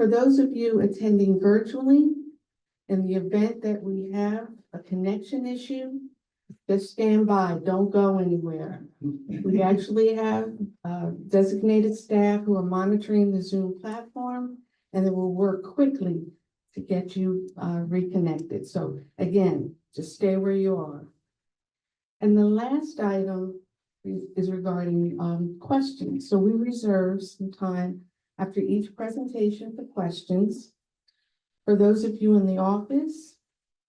For those of you attending virtually, in the event that we have a connection issue, just stand by, don't go anywhere. We actually have designated staff who are monitoring the Zoom platform, and they will work quickly to get you reconnected. So again, just stay where you are. And the last item is regarding questions. So we reserve some time after each presentation for questions. For those of you in the office,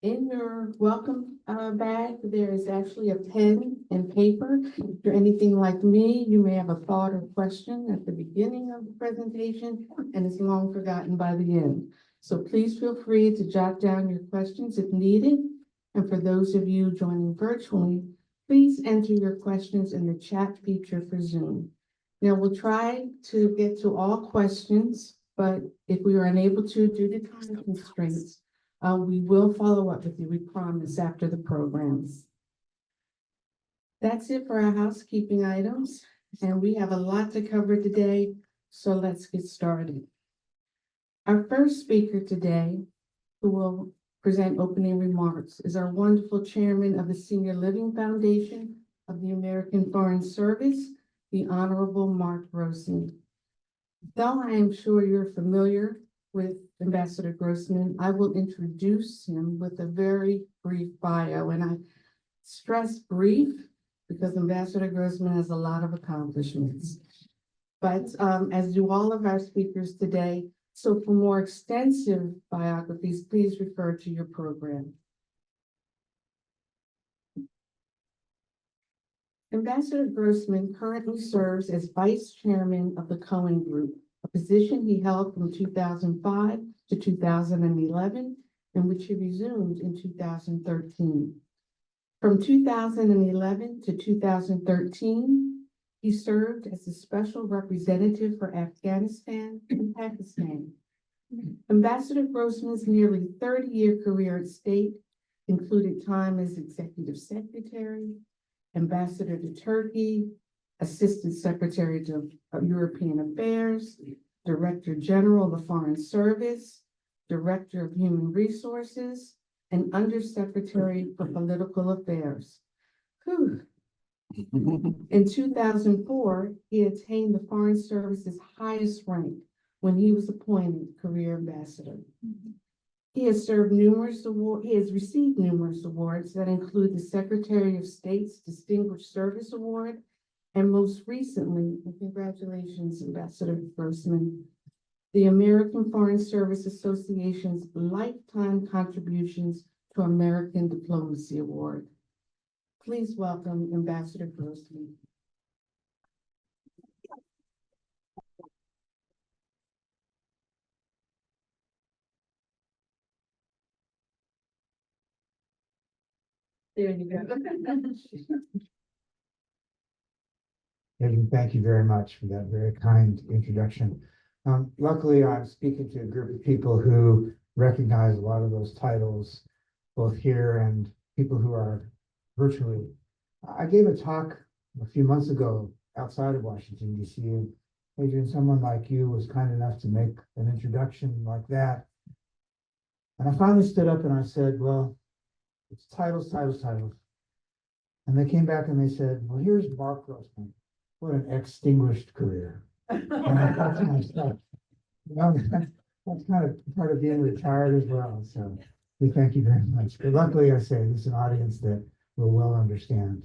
in your welcome bag, there is actually a pen and paper. If you're anything like me, you may have a thought or question at the beginning of the presentation, and it's long forgotten by the end. So please feel free to jot down your questions if needed. And for those of you joining virtually, please enter your questions in the chat feature for Zoom. Now, we'll try to get to all questions, but if we are unable to due to time constraints, we will follow up with you, we promise, after the programs. That's it for our housekeeping items, and we have a lot to cover today, so let's get started. Our first speaker today, who will present opening remarks, is our wonderful chairman of the Senior Living Foundation of the American Foreign Service, the Honorable Marc Grossman. Though I am sure you're familiar with Ambassador Grossman, I will introduce him with a very brief bio, and I stress brief because Ambassador Grossman has a lot of accomplishments. But as do all of our speakers today, so for more extensive biographies, please refer to your program. Ambassador Grossman currently serves as Vice Chairman of the Cohen Group, a position he held from 2005 to 2011, and which he resumed in 2013. From 2011 to 2013, he served as the Special Representative for Afghanistan and Pakistan. Ambassador Grossman's nearly 30-year career at state included time as Executive Secretary, Ambassador to Turkey, Assistant Secretary to European Affairs, Director General of the Foreign Service, Director of Human Resources, and Undersecretary for Political Affairs. Whew. In 2004, he attained the Foreign Service's highest rank when he was appointed Career Ambassador. He has received numerous awards that include the Secretary of State's Distinguished Service Award, and most recently, and congratulations, Ambassador Grossman, the American Foreign Service Association's Lifetime Contributions to American Diplomacy Award. Please welcome Ambassador Grossman. There you go. Thank you very much for that very kind introduction. Luckily, I'm speaking to a group of people who recognize a lot of those titles, both here and people who are virtually. I gave a talk a few months ago outside of Washington, D.C., and Adrian, someone like you was kind enough to make an introduction like that. And I finally stood up and I said, well, it's titles. And they came back and they said, well, here's Marc Grossman. What an extinguished career. And I thought to myself, well, that's kind of part of being retired as well. So we thank you very much. But luckily, I say this is an audience that will well understand.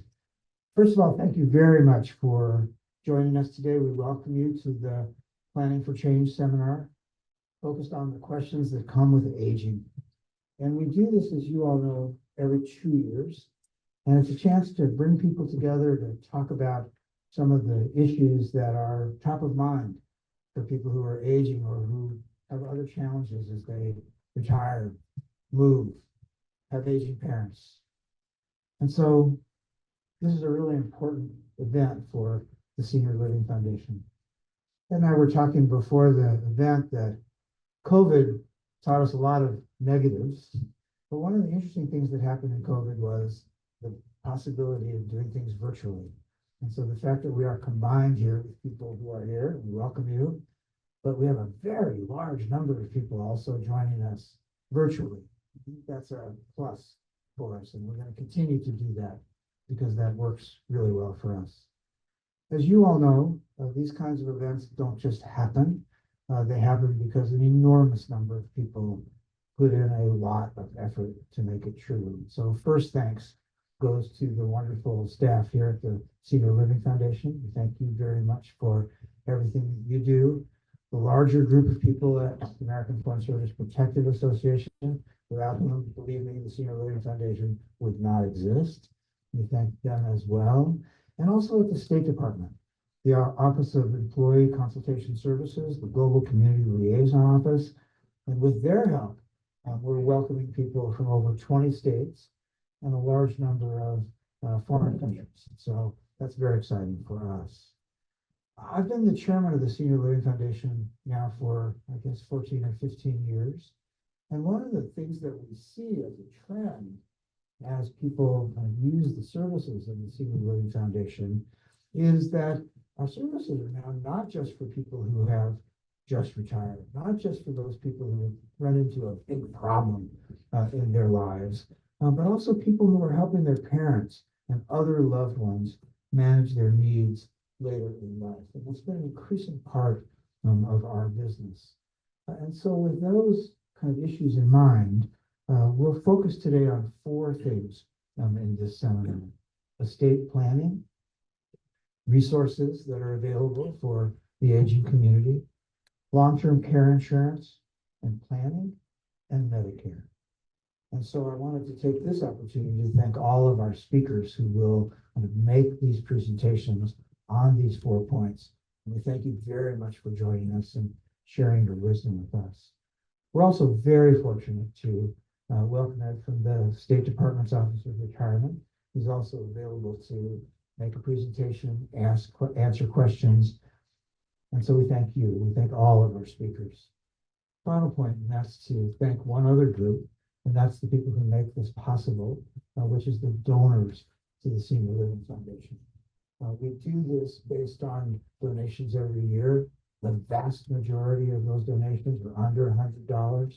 First of all, thank you very much for joining us today. We welcome you to the Planning for Change seminar, focused on the questions that come with aging. And we do this, as you all know, every 2 years. And it's a chance to bring people together to talk about some of the issues that are top of mind for people who are aging or who have other challenges as they retire, move, have aging parents. And so this is a really important event for the Senior Living Foundation. Ed and I were talking before the event that COVID taught us a lot of negatives, but one of the interesting things that happened in COVID was the possibility of doing things virtually. And so the fact that we are combined here with people who are here, we welcome you, but we have a very large number of people also joining us virtually. I think that's a plus for us, and we're going to continue to do that because that works really well for us. As you all know, these kinds of events don't just happen. They happen because an enormous number of people put in a lot of effort to make it true. So first thanks goes to the wonderful staff here at the Senior Living Foundation. We thank you very much for everything that you do. The larger group of people at the American Foreign Service Protective Association, without whom, believe me, the Senior Living Foundation would not exist. We thank them as well. And also at the State Department, the Office of Employee Consultation Services, the Global Community Liaison Office, and with their help, we're welcoming people from over 20 states and a large number of foreign countries. So that's very exciting for us. I've been the chairman of the Senior Living Foundation now for, I guess, 14 or 15 years. And one of the things that we see as a trend as people use the services of the Senior Living Foundation is that our services are now not just for people who have just retired, not just for those people who run into a big problem in their lives, but also people who are helping their parents and other loved ones manage their needs later in life. And that's been an increasing part of our business. And so with those kind of issues in mind, we'll focus today on 4 things in this seminar: estate planning, resources that are available for the aging community, long-term care insurance and planning, and Medicare. And so I wanted to take this opportunity to thank all of our speakers who will kind of make these presentations on these 4 points. And we thank you very much for joining us and sharing your wisdom with us. We're also very fortunate to welcome Ed from the State Department's Office of Retirement. He's also available to make a presentation, answer questions. And so we thank you. We thank all of our speakers. Final point, and that's to thank one other group, and that's the people who make this possible, which is the donors to the Senior Living Foundation. We do this based on donations every year. The vast majority of those donations are under $100.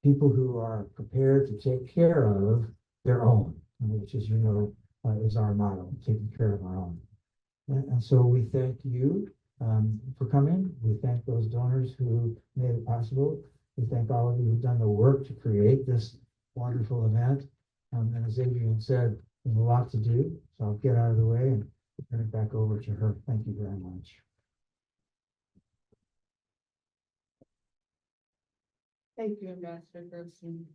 People who are prepared to take care of their own, which, as you know, is our motto, taking care of our own. And so we thank you for coming. We thank those donors who made it possible. We thank all of you who've done the work to create this wonderful event. And as Adrienne said, there's a lot to do, so I'll get out of the way and turn it back over to her. Thank you very much. Thank you, Ambassador Grossman.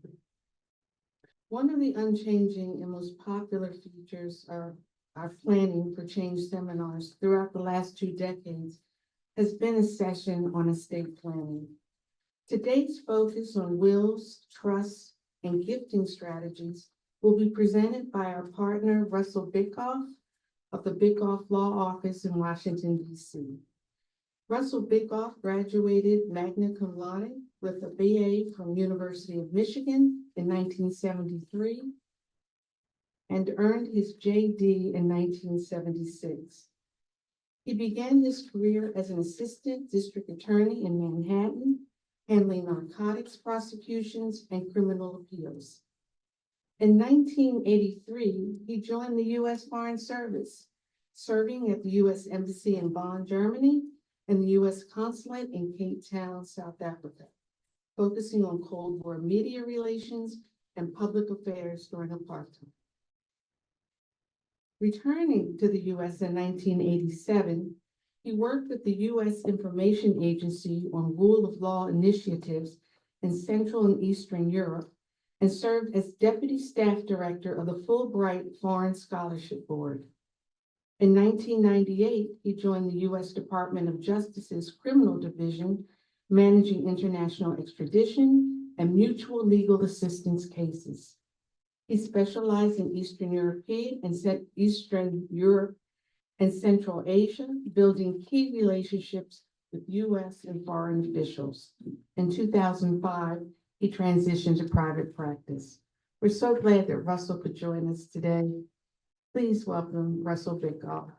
One of the unchanging and most popular features of our planning for change seminars throughout the last 2 decades has been a session on estate planning. Today's focus on wills, trusts, and gifting strategies will be presented by our partner, Russell Bikoff of the Bikoff Law Office in Washington, D.C. Russell Bikoff graduated magna cum laude with a BA from University of Michigan in 1973 and earned his JD in 1976. He began his career as an assistant district attorney in Manhattan, handling narcotics prosecutions and criminal appeals. In 1983, he joined the U.S. Foreign Service, serving at the U.S. Embassy in Bonn, Germany, and the U.S. Consulate in Cape Town, South Africa, focusing on Cold War media relations and public affairs during apartheid. Returning to the U.S. in 1987, he worked with the U.S. Information Agency on rule of law initiatives in Central and Eastern Europe and served as Deputy Staff Director of the Fulbright Foreign Scholarship Board. In 1998, he joined the U.S. Department of Justice's Criminal Division, managing international extradition and mutual legal assistance cases. He specialized in Eastern Europe and Central Asia, building key relationships with U.S. and foreign officials. In 2005, he transitioned to private practice. We're so glad that Russell could join us today. Please welcome Russell Bikoff.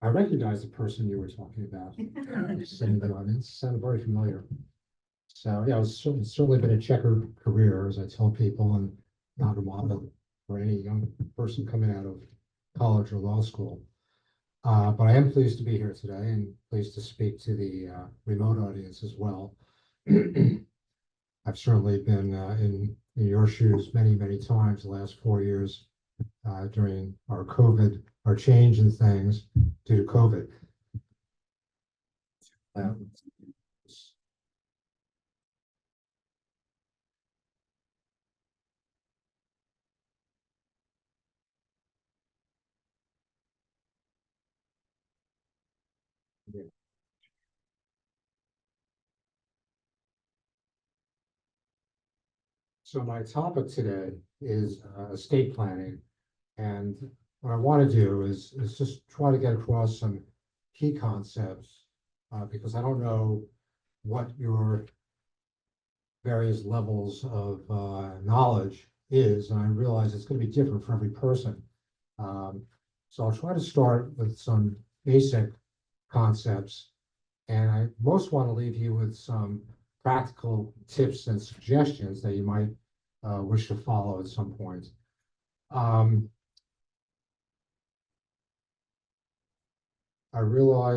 I recognize the person you were talking about. Sitting in the audience, sounded very familiar. So, yeah, it's certainly been a checkered career, as I tell people, and not a model for any young person coming out of college or law school. But I am pleased to be here today and pleased to speak to the remote audience as well. I've certainly been in your shoes many, many times the last 4 years during our change in things due to COVID. So my topic today is estate planning. And what I want to do is just try to get across some key concepts because I don't know what your various levels of knowledge is, and I realize it's going to be different for every person. So I'll try to start with some basic concepts, and I most want to leave you with some practical tips and suggestions that you might wish to follow at some point.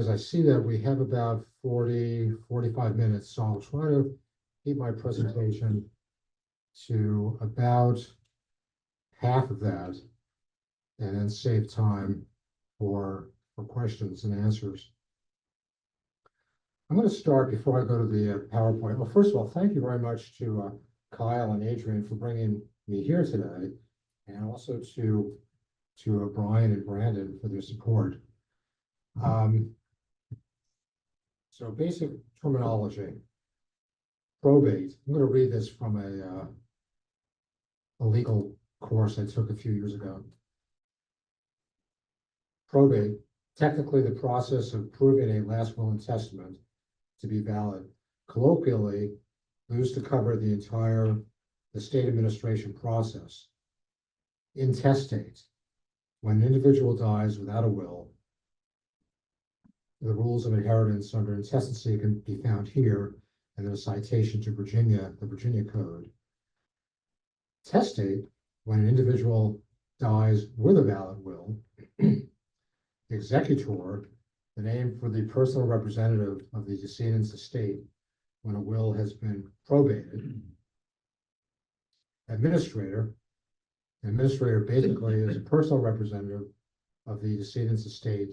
I see that we have about 45 minutes, so I'll try to keep my presentation to about half of that and then save time for questions and answers. I'm going to start before I go to the PowerPoint. Well, first of all, thank you very much to Kyle and Adrian for bringing me here today, and also to Brian and Brandon for their support. So basic terminology. Probate. I'm going to read this from a legal course I took a few years ago. Probate, technically the process of proving a last will and testament to be valid. Colloquially, used to cover the entire estate administration process. Intestate, when an individual dies without a will, the rules of inheritance under intestacy can be found here, and there's a citation to the Virginia Code. Testate, when an individual dies with a valid will. Executor, the name for the personal representative of the decedent's estate when a will has been probated. Administrator basically is a personal representative of the decedent's estate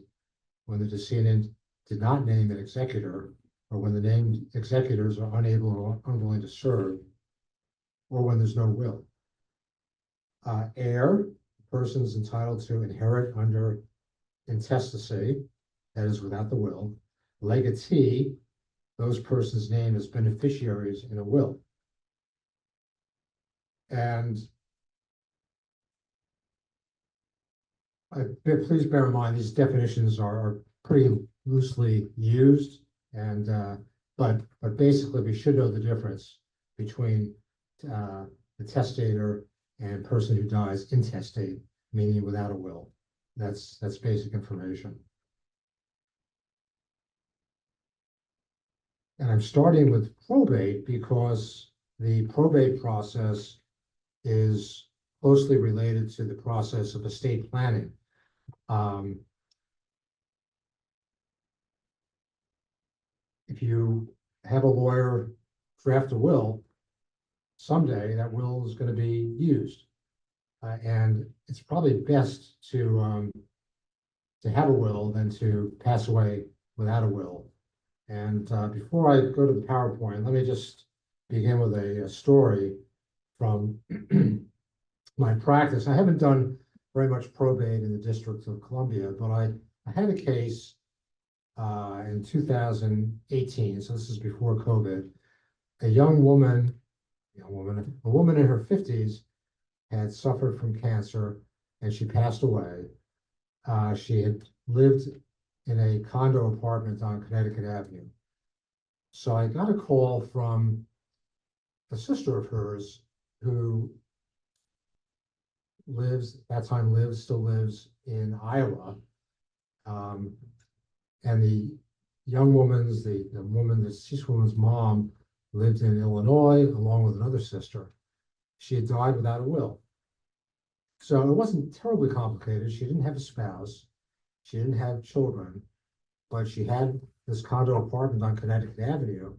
when the decedent did not name an executor, or when the named executors are unable or unwilling to serve, or when there's no will. Heir, persons entitled to inherit under intestacy, that is without the will. Legatee, those persons named as beneficiaries in a will. And please bear in mind, these definitions are pretty loosely used, and but basically we should know the difference between the testator and person who dies intestate, meaning without a will. That's basic information. And I'm starting with probate because the probate process is closely related to the process of estate planning. If you have a lawyer draft a will, someday that will is going to be used. And it's probably best to have a will than to pass away without a will. And before I go to the PowerPoint, let me just begin with a story from my practice. I haven't done very much probate in the District of Columbia, but I had a case in 2018, so this is before COVID. A woman in her 50s had suffered from cancer, and she passed away. She had lived in a condo apartment on Connecticut Avenue. So I got a call from a sister of hers who still lives in Iowa. And the young woman's, the deceased woman's mom lived in Illinois along with another sister. She had died without a will. So it wasn't terribly complicated. She didn't have a spouse. She didn't have children, but she had this condo apartment on Connecticut Avenue.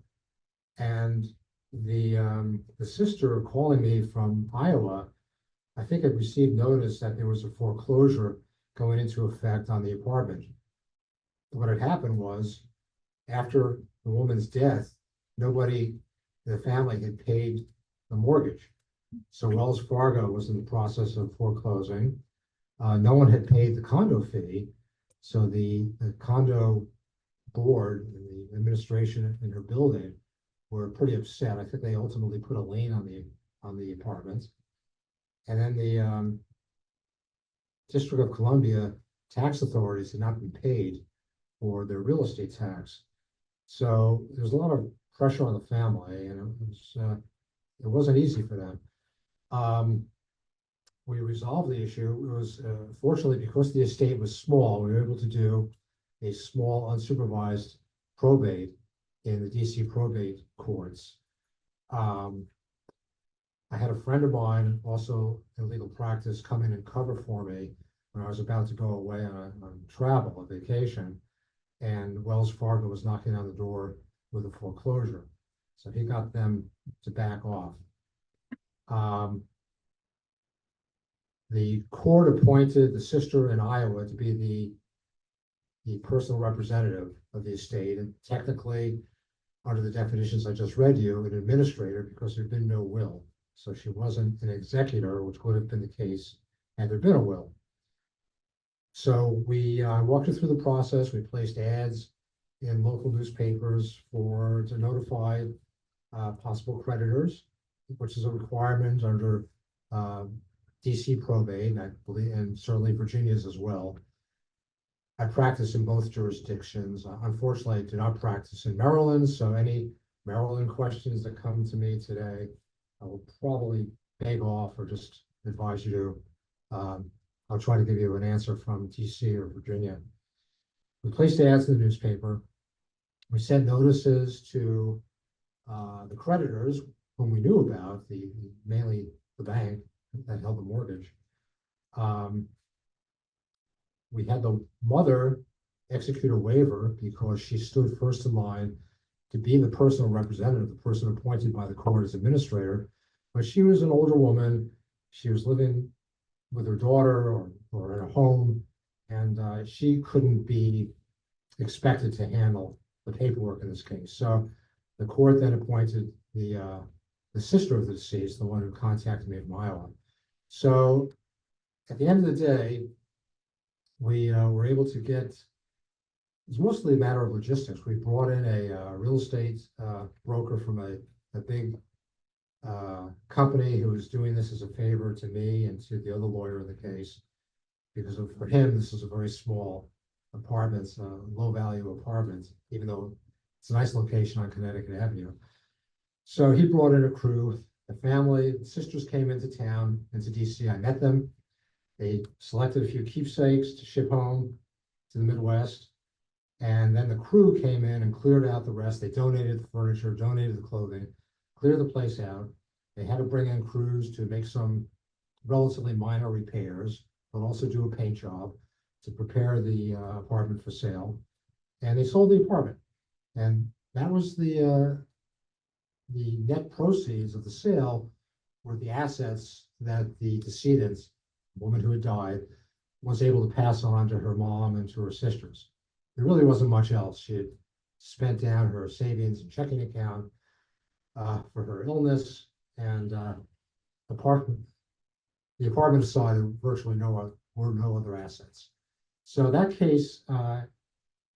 And the sister calling me from Iowa, I think had received notice that there was a foreclosure going into effect on the apartment. What had happened was, after the woman's death, nobody in the family had paid the mortgage. So Wells Fargo was in the process of foreclosing. No one had paid the condo fee. So the condo board and the administration in her building were pretty upset. I think they ultimately put a lien on the apartment. And then the District of Columbia tax authorities had not been paid for their real estate tax. So there's a lot of pressure on the family, and it wasn't easy for them. We resolved the issue. It was fortunately, because the estate was small, we were able to do a small unsupervised probate in the DC probate courts. I had a friend of mine, also in legal practice, come in and cover for me when I was about to go away on travel, a vacation, and Wells Fargo was knocking on the door with a foreclosure. So he got them to back off. The court appointed the sister in Iowa to be the personal representative of the estate, and technically, under the definitions I just read you, an administrator, because there'd been no will. So she wasn't an executor, which would have been the case had there been a will. So we walked her through the process. We placed ads in local newspapers to notify possible creditors, which is a requirement under DC probate, I believe, and certainly Virginia's as well. I practice in both jurisdictions. Unfortunately, I do not practice in Maryland, so any Maryland questions that come to me today, I will probably beg off or just advise you to, I'll try to give you an answer from DC or Virginia. We placed ads in the newspaper. We sent notices to the creditors whom we knew about, mainly the bank that held the mortgage. We had the mother execute a waiver because she stood first in line to be the personal representative, the person appointed by the court as administrator. But she was an older woman. She was living with her daughter or in a home, and she couldn't be expected to handle the paperwork in this case. So the court then appointed the sister of the deceased, the one who contacted me from Iowa. So at the end of the day, we were able to get, it's mostly a matter of logistics. We brought in a real estate broker from a big company who was doing this as a favor to me and to the other lawyer in the case, because for him, this is a very small apartment, low value apartment, even though it's a nice location on Connecticut Avenue. So he brought in a crew, the family, the sisters came into town, into DC. I met them. They selected a few keepsakes to ship home to the Midwest. And then the crew came in and cleared out the rest. They donated the furniture, donated the clothing, cleared the place out. They had to bring in crews to make some relatively minor repairs, but also do a paint job to prepare the apartment for sale. And they sold the apartment. And that was the net proceeds of the sale were the assets that the decedent, the woman who had died, was able to pass on to her mom and to her sisters. There really wasn't much else. She had spent down her savings and checking account for her illness, and the apartment aside, there virtually were no other assets. So that case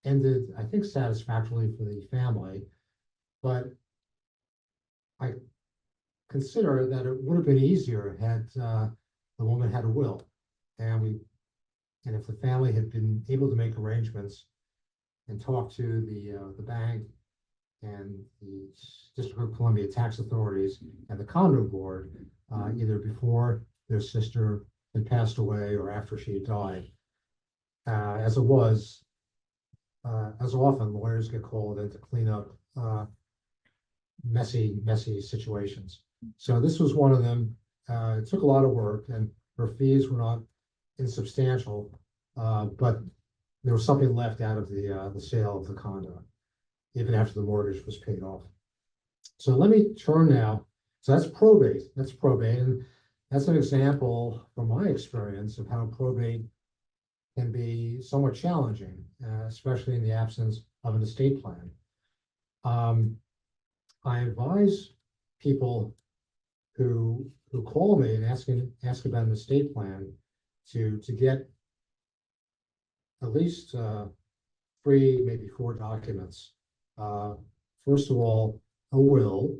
ended, I think, satisfactorily for the family, but I consider that it would have been easier had the woman had a will, and if the family had been able to make arrangements and talk to the bank and the District of Columbia tax authorities and the condo board, either before their sister had passed away or after she had died. As it was, as often, lawyers get called in to clean up messy situations. So this was one of them. It took a lot of work, and her fees were not insubstantial, but there was something left out of the sale of the condo, even after the mortgage was paid off. So let me turn now. So that's probate. That's probate, and that's an example from my experience of how probate can be somewhat challenging, especially in the absence of an estate plan. I advise people who call me and ask about an estate plan to get at least 3, maybe 4 documents. First of all, a will,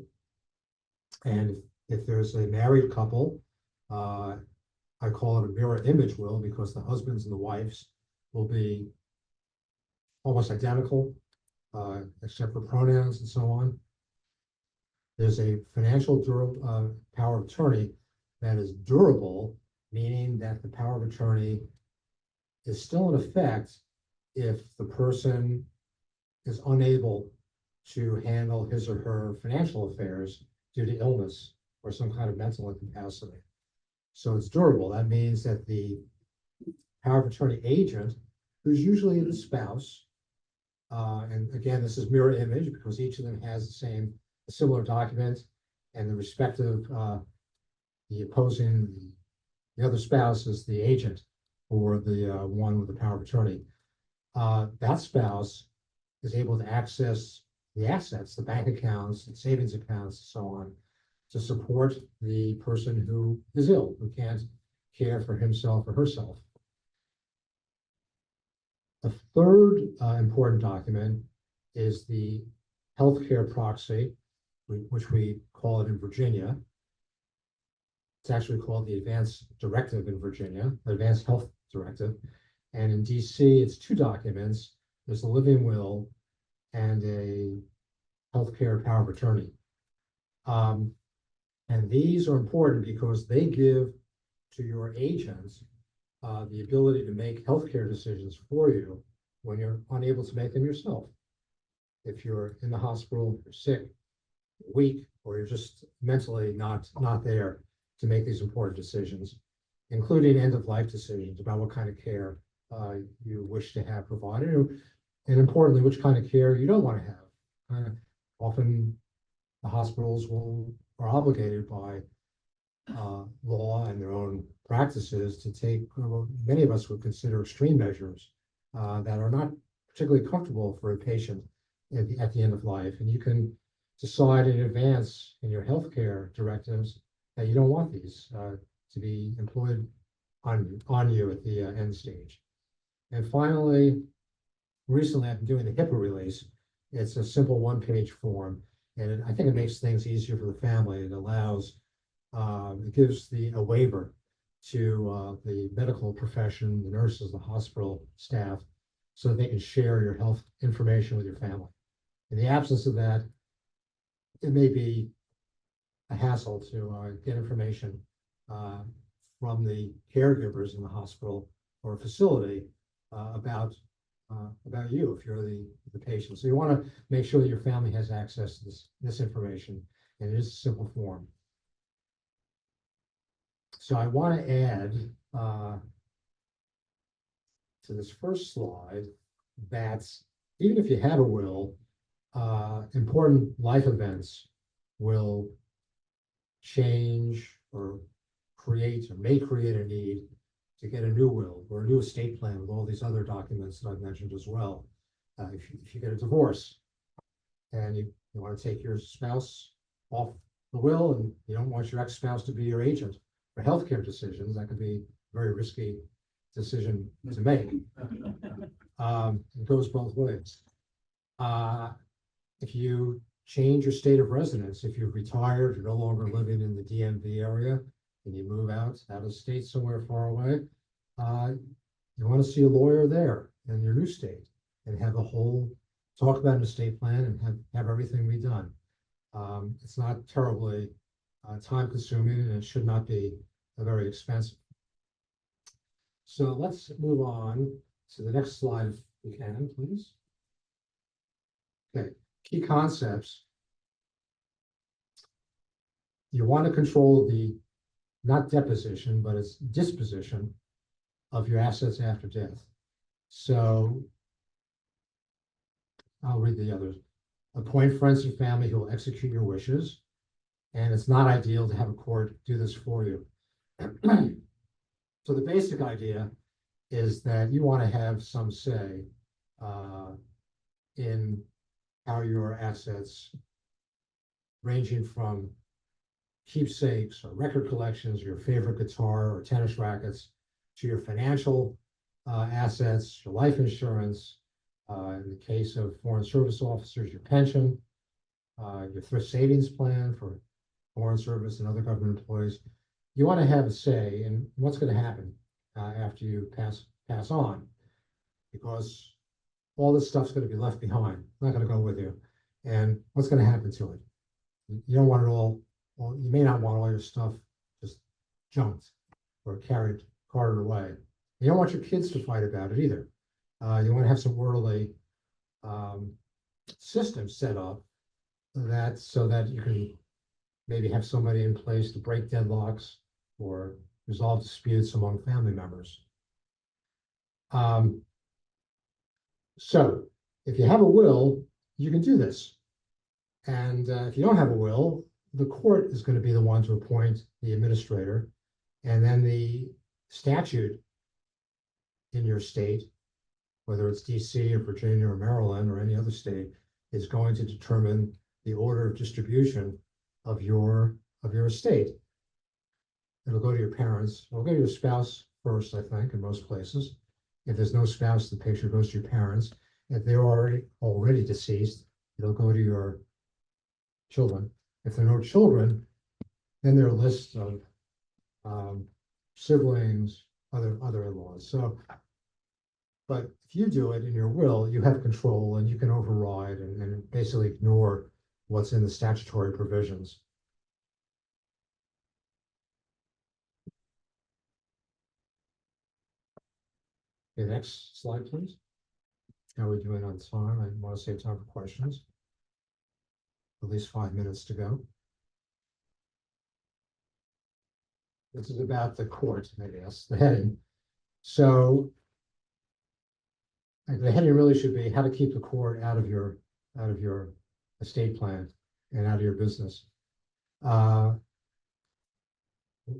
and if there's a married couple, I call it a mirror image will because the husbands and the wives will be almost identical, except for pronouns and so on. There's a financial power of attorney that is durable, meaning that the power of attorney is still in effect if the person is unable to handle his or her financial affairs due to illness or some kind of mental incapacity. So it's durable. That means that the power of attorney agent, who's usually the spouse, and again, this is mirror image because each of them has a similar document, and the respective, the other spouse is the agent or the one with the power of attorney. That spouse is able to access the assets, the bank accounts, and savings accounts, and so on, to support the person who is ill, who can't care for himself or herself. The third important document is the healthcare proxy, which we call it in Virginia. It's actually called the Advanced Directive in Virginia, the Advanced Health Directive. And in DC, it's 2 documents. There's a living will and a healthcare power of attorney. And these are important because they give to your agents the ability to make healthcare decisions for you when you're unable to make them yourself. If you're in the hospital, you're sick, weak, or you're just mentally not there to make these important decisions, including end-of-life decisions about what kind of care you wish to have provided, and importantly, which kind of care you don't want to have. Often the hospitals are obligated by law and their own practices to take what many of us would consider extreme measures that are not particularly comfortable for a patient at the end of life. And you can decide in advance in your healthcare directives that you don't want these to be employed on you at the end stage. And finally, recently I've been doing the HIPAA release. It's a simple 1-page form, and I think it makes things easier for the family. It allows, it gives a waiver to the medical profession, the nurses, the hospital staff, so that they can share your health information with your family. In the absence of that, it may be a hassle to get information from the caregivers in the hospital or facility about you if you're the patient. So you want to make sure that your family has access to this information, and it is a simple form. So I want to add to this first slide that even if you have a will, important life events will change or may create a need to get a new will or a new estate plan with all these other documents that I've mentioned as well. If you get a divorce and you want to take your spouse off the will and you don't want your ex-spouse to be your agent for healthcare decisions, that could be a very risky decision to make. It goes both ways. If you change your state of residence, if you're retired, you're no longer living in the DMV area, and you move out of state somewhere far away, you want to see a lawyer there in your new state and have talk about an estate plan and have everything redone. It's not terribly time consuming, and it should not be very expensive. So let's move on to the next slide if we can, please. Okay, key concepts. You want to control the, not deposition, but it's disposition of your assets after death. So I'll read the others. Appoint friends and family who will execute your wishes. And it's not ideal to have a court do this for you. So the basic idea is that you want to have some say in how your assets, ranging from keepsakes or record collections, your favorite guitar or tennis rackets, to your financial assets, your life insurance, in the case of foreign service officers, your pension, your thrift savings plan for foreign service and other government employees. You want to have a say in what's going to happen after you pass on, because all this stuff's going to be left behind. It's not going to go with you. And what's going to happen to it? You don't want it all, well, you may not want all your stuff just junked or carted away. You don't want your kids to fight about it either. You want to have some orderly system set up that so that you can maybe have somebody in place to break deadlocks or resolve disputes among family members. So if you have a will, you can do this. And if you don't have a will, the court is going to be the one to appoint the administrator. And then the statute in your state, whether it's DC or Virginia or Maryland or any other state, is going to determine the order of distribution of your estate. It'll go to your parents. It'll go to your spouse first, I think, in most places. If there's no spouse, the picture goes to your parents. If they're already deceased, it'll go to your children. If there are no children, then there are lists of siblings, other in-laws. So, but if you do it in your will, you have control and you can override and basically ignore what's in the statutory provisions. Okay, next slide, please. How are we doing on time? I want to save time for questions. At least 5 minutes to go. This is about the court, I guess, the heading. So the heading really should be how to keep the court out of your estate plan and out of your business. I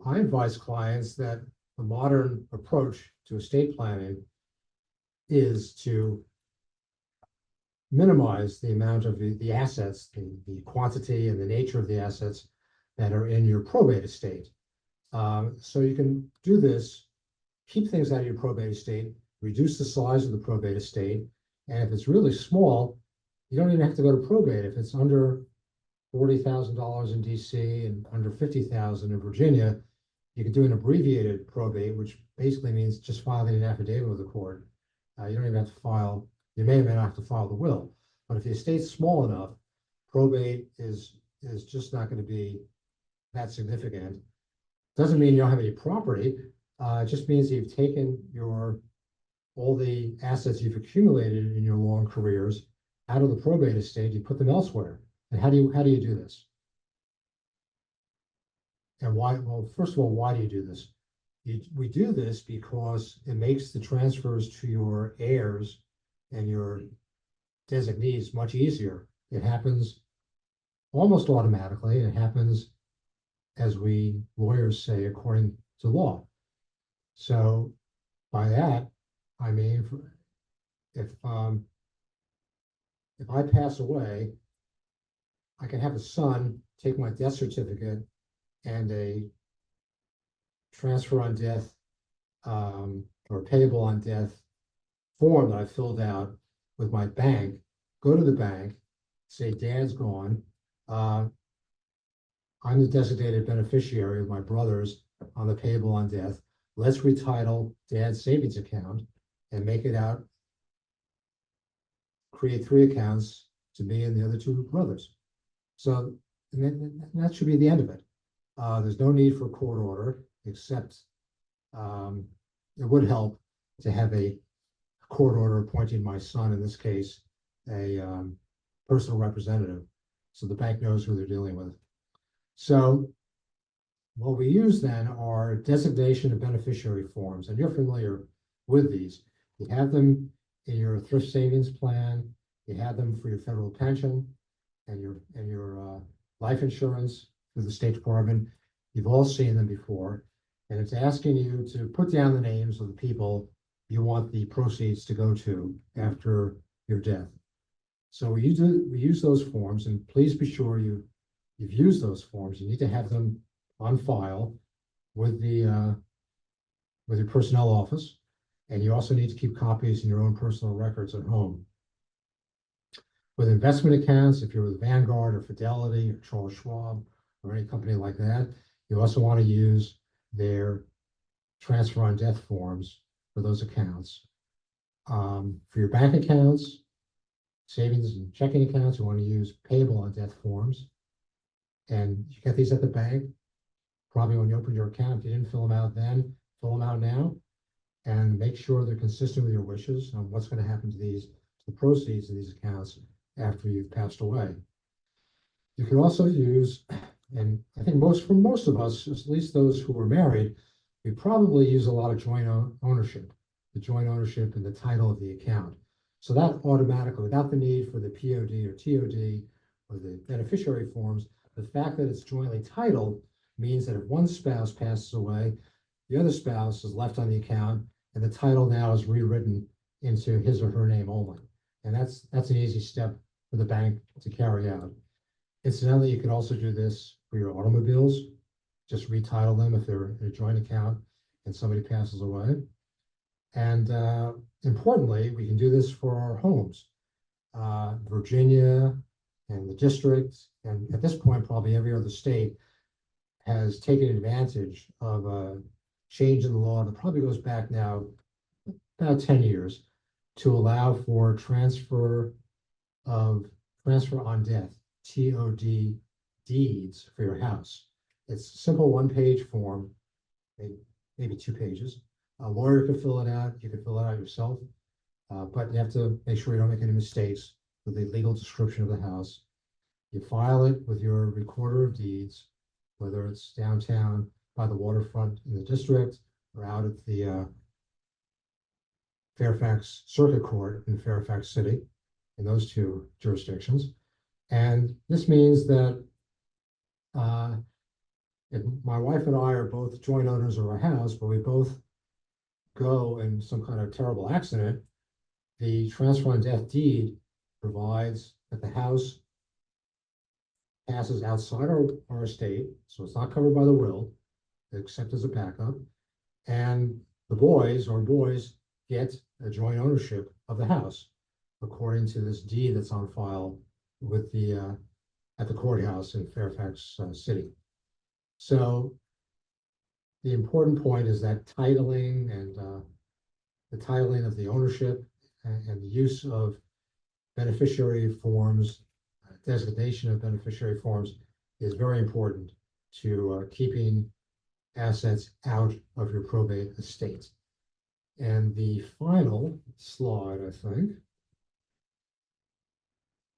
advise clients that the modern approach to estate planning is to minimize the amount of the assets, the quantity and the nature of the assets that are in your probate estate. So you can do this, keep things out of your probate estate, reduce the size of the probate estate, and if it's really small, you don't even have to go to probate. If it's under $40,000 in DC and under $50,000 in Virginia, you can do an abbreviated probate, which basically means just filing an affidavit with the court. You don't even have to file, you may or may not have to file the will. But if the estate's small enough, probate is just not going to be that significant. Doesn't mean you don't have any property. It just means you've taken all the assets you've accumulated in your long careers out of the probate estate, you put them elsewhere. And how do you do this? And why? Well, first of all, why do you do this? We do this because it makes the transfers to your heirs and your designees much easier. It happens almost automatically. It happens, as we lawyers say, according to law. So by that, I mean, if I pass away, I can have a son take my death certificate and a transfer on death or payable on death form that I filled out with my bank, go to the bank, say, Dad's gone. I'm the designated beneficiary of my brothers on the payable on death. Let's retitle Dad's savings account and make it out, create 3 accounts to me and the other 2 brothers. So that should be the end of it. There's no need for a court order, except it would help to have a court order appointing my son, in this case, a personal representative, so the bank knows who they're dealing with. So what we use then are designation of beneficiary forms, and you're familiar with these. You have them in your thrift savings plan, you have them for your federal pension and your life insurance through the State Department. You've all seen them before, and it's asking you to put down the names of the people you want the proceeds to go to after your death. So we use those forms, and please be sure you've used those forms. You need to have them on file with your personnel office, and you also need to keep copies in your own personal records at home. With investment accounts, if you're with Vanguard or Fidelity or Charles Schwab or any company like that, you also want to use their transfer on death forms for those accounts. For your bank accounts, savings and checking accounts, you want to use payable on death forms. And you get these at the bank. Probably when you opened your account, if you didn't fill them out then, fill them out now, and make sure they're consistent with your wishes on what's going to happen to the proceeds of these accounts after you've passed away. You can also use, and I think for most of us, at least those who are married, we probably use a lot of joint ownership, the joint ownership and the title of the account. So that automatically, without the need for the POD or TOD or the beneficiary forms, the fact that it's jointly titled means that if one spouse passes away, the other spouse is left on the account, and the title now is rewritten into his or her name only. And that's an easy step for the bank to carry out. Incidentally, you can also do this for your automobiles. Just retitle them if they're in a joint account and somebody passes away. And importantly, we can do this for our homes. Virginia and the district, and at this point, probably every other state has taken advantage of a change in the law that probably goes back now about 10 years to allow for transfer on death, TOD deeds for your house. It's a simple one-page form, maybe 2 pages. A lawyer can fill it out. You can fill it out yourself, but you have to make sure you don't make any mistakes with the legal description of the house. You file it with your recorder of deeds, whether it's downtown by the waterfront in the district or out at the Fairfax Circuit Court in Fairfax City, in those 2 jurisdictions. And this means that if my wife and I are both joint owners of our house, but we both go in some kind of terrible accident, the transfer on death deed provides that the house passes outside our estate, so it's not covered by the will, except as a backup. And the boys get a joint ownership of the house according to this deed that's on file with at the courthouse in Fairfax City. So the important point is that titling and the titling of the ownership and the use of beneficiary forms, designation of beneficiary forms is very important to keeping assets out of your probate estate. And the final slide, I think,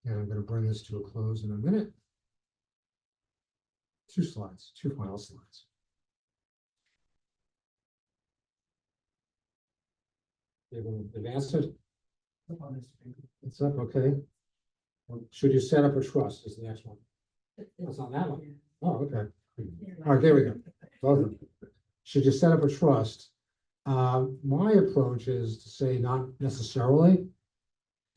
and I'm going to bring this to a close in a minute. 2 final slides. You advance it? It's up, okay. Should you set up a trust is the next one. That's on that one. Oh, okay. All right, there we go. Both of them. Should you set up a trust? My approach is to say not necessarily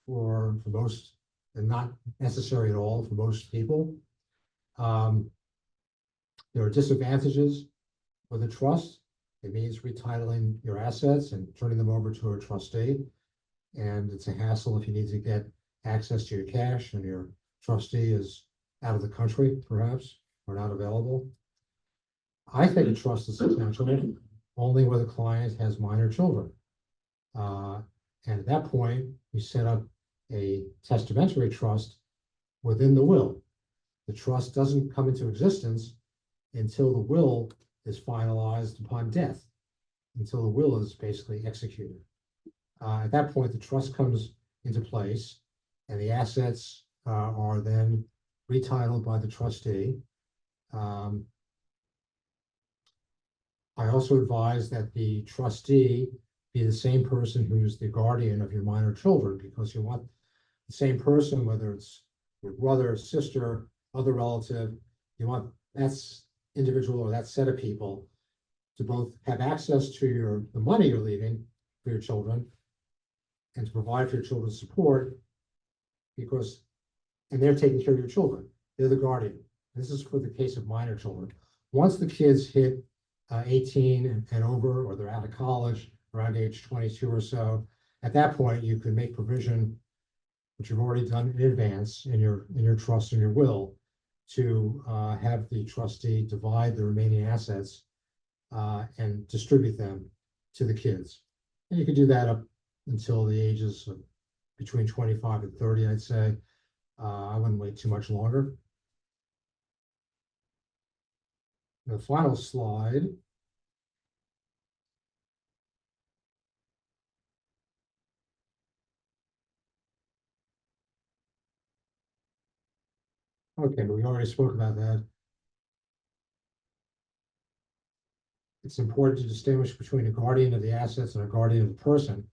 for most, and not necessary at all for most people. There are disadvantages with a trust. It means retitling your assets and turning them over to a trustee. And it's a hassle if you need to get access to your cash and your trustee is out of the country, perhaps, or not available. I think a trust is essential only where the client has minor children. And at that point, we set up a testamentary trust within the will. The trust doesn't come into existence until the will is finalized upon death, until the will is basically executed. At that point, the trust comes into place and the assets are then retitled by the trustee. I also advise that the trustee be the same person who's the guardian of your minor children, because you want the same person, whether it's your brother, sister, other relative, you want that individual or that set of people to both have access to the money you're leaving for your children and to provide for your children's support, and they're taking care of your children. They're the guardian. This is for the case of minor children. Once the kids hit 18 and over, or they're out of college around age 22 or so, at that point you can make provision, which you've already done in advance in your trust and your will, to have the trustee divide the remaining assets and distribute them to the kids. And you could do that up until the ages of between 25 and 30, I'd say. I wouldn't wait too much longer. The final slide. Okay, we already spoke about that. It's important to distinguish between a guardian of the assets and a guardian of the person.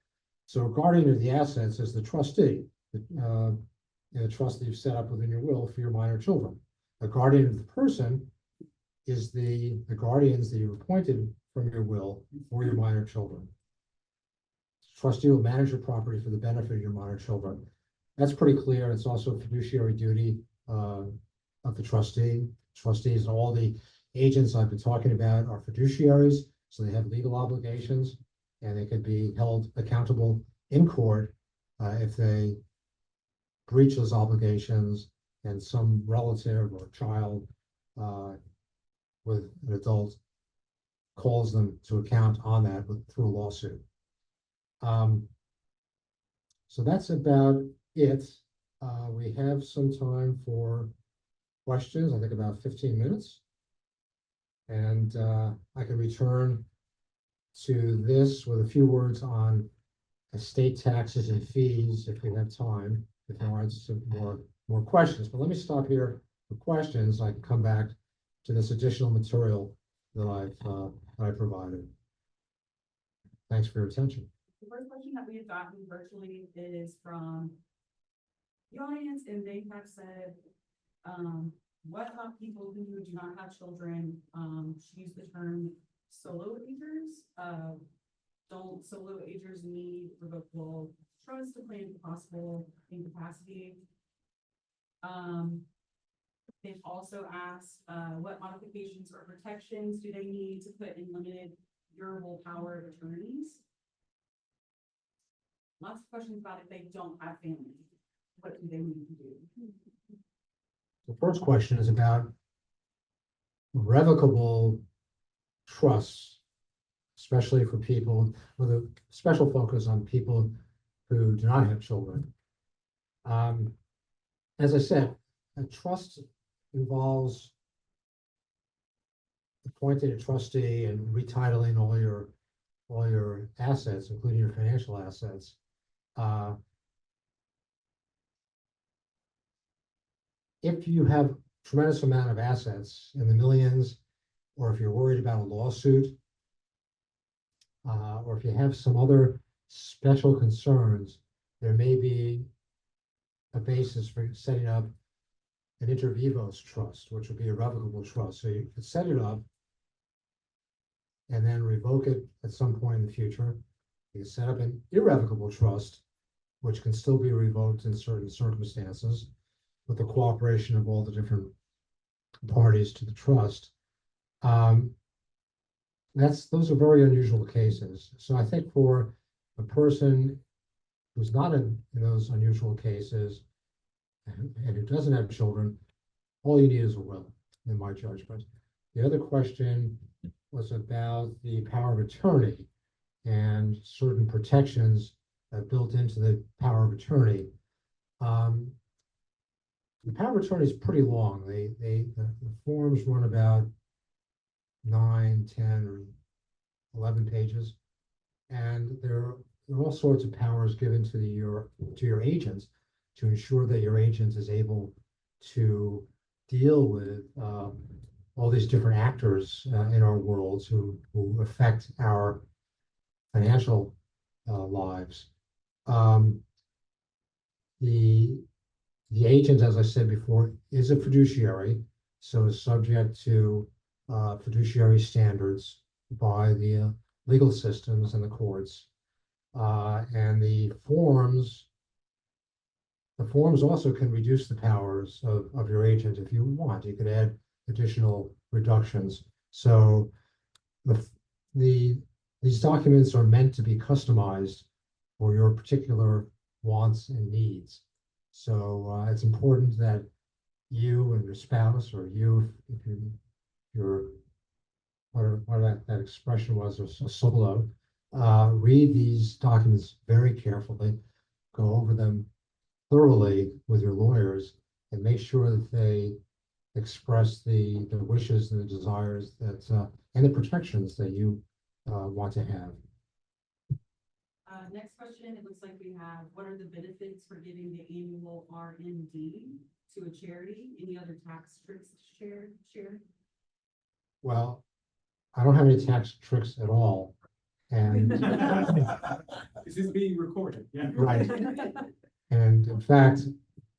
So a guardian of the assets is the trustee, the trust that you've set up within your will for your minor children. A guardian of the person is the guardians that you've appointed from your will for your minor children. Trustee will manage your property for the benefit of your minor children. That's pretty clear. It's also a fiduciary duty of the trustee. Trustees and all the agents I've been talking about are fiduciaries, so they have legal obligations, and they can be held accountable in court if they breach those obligations and some relative or child with an adult calls them to account on that through a lawsuit. So that's about it. We have some time for questions, I think about 15 minutes. And I can return to this with a few words on estate taxes and fees if we have time, if there aren't some more questions. But let me stop here for questions. I can come back to this additional material that I provided. Thanks for your attention. The first question that we have gotten virtually is from the audience, and they have said, what about people who do not have children? She used the term solo agers. Don't solo agers need revocable trust to plan for possible incapacity? They've also asked, what modifications or protections do they need to put in limited durable power of attorneys? Lots of questions about if they don't have family, what do they need to do? The first question is about revocable trusts, especially for people with a special focus on people who do not have children. As I said, a trust involves appointing a trustee and retitling all your assets, including your financial assets. If you have a tremendous amount of assets in the millions, or if you're worried about a lawsuit, or if you have some other special concerns, there may be a basis for setting up an inter vivos trust, which would be a revocable trust. So you could set it up and then revoke it at some point in the future. You can set up an irrevocable trust, which can still be revoked in certain circumstances with the cooperation of all the different parties to the trust. Those are very unusual cases. So I think for a person who's not in those unusual cases and who doesn't have children, all you need is a will, in my judgment. The other question was about the power of attorney and certain protections built into the power of attorney. The power of attorney is pretty long. The forms run about 9, 10, or 11 pages, and there are all sorts of powers given to your agents. to ensure that your agent is able to deal with all these different actors in our worlds who affect our financial lives. The agent, as I said before, is a fiduciary, so is subject to fiduciary standards by the legal systems and the courts. And the forms also can reduce the powers of your agent if you want. You could add additional reductions. So these documents are meant to be customized for your particular wants and needs. So it's important that you and your spouse, or you, if you're whatever that expression was, or a solo, read these documents very carefully, go over them thoroughly with your lawyers, and make sure that they express the wishes and the desires that and the protections that you want to have. Next question, it looks like we have, what are the benefits for giving the annual R&D to a charity? Any other tax tricks shared? Well, I don't have any tax tricks at all. And This is being recorded, yeah. right. And in fact,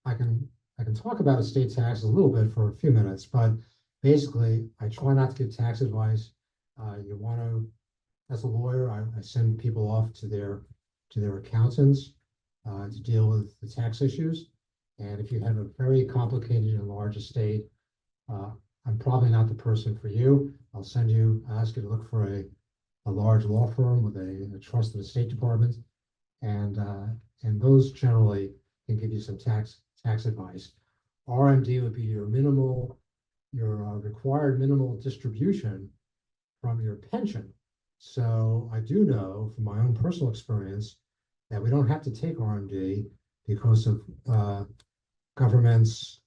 I can talk about estate taxes a little bit for a few minutes, but basically I try not to give tax advice. You want to, as a lawyer, I send people off to their accountants to deal with the tax issues. And if you have a very complicated and large estate, I'm probably not the person for you. I'll ask you to look for a large law firm with a trusted estate department, and those generally can give you some tax advice. RMD would be your required minimal distribution from your pension. So I do know from my own personal experience that we don't have to take RMD because of government's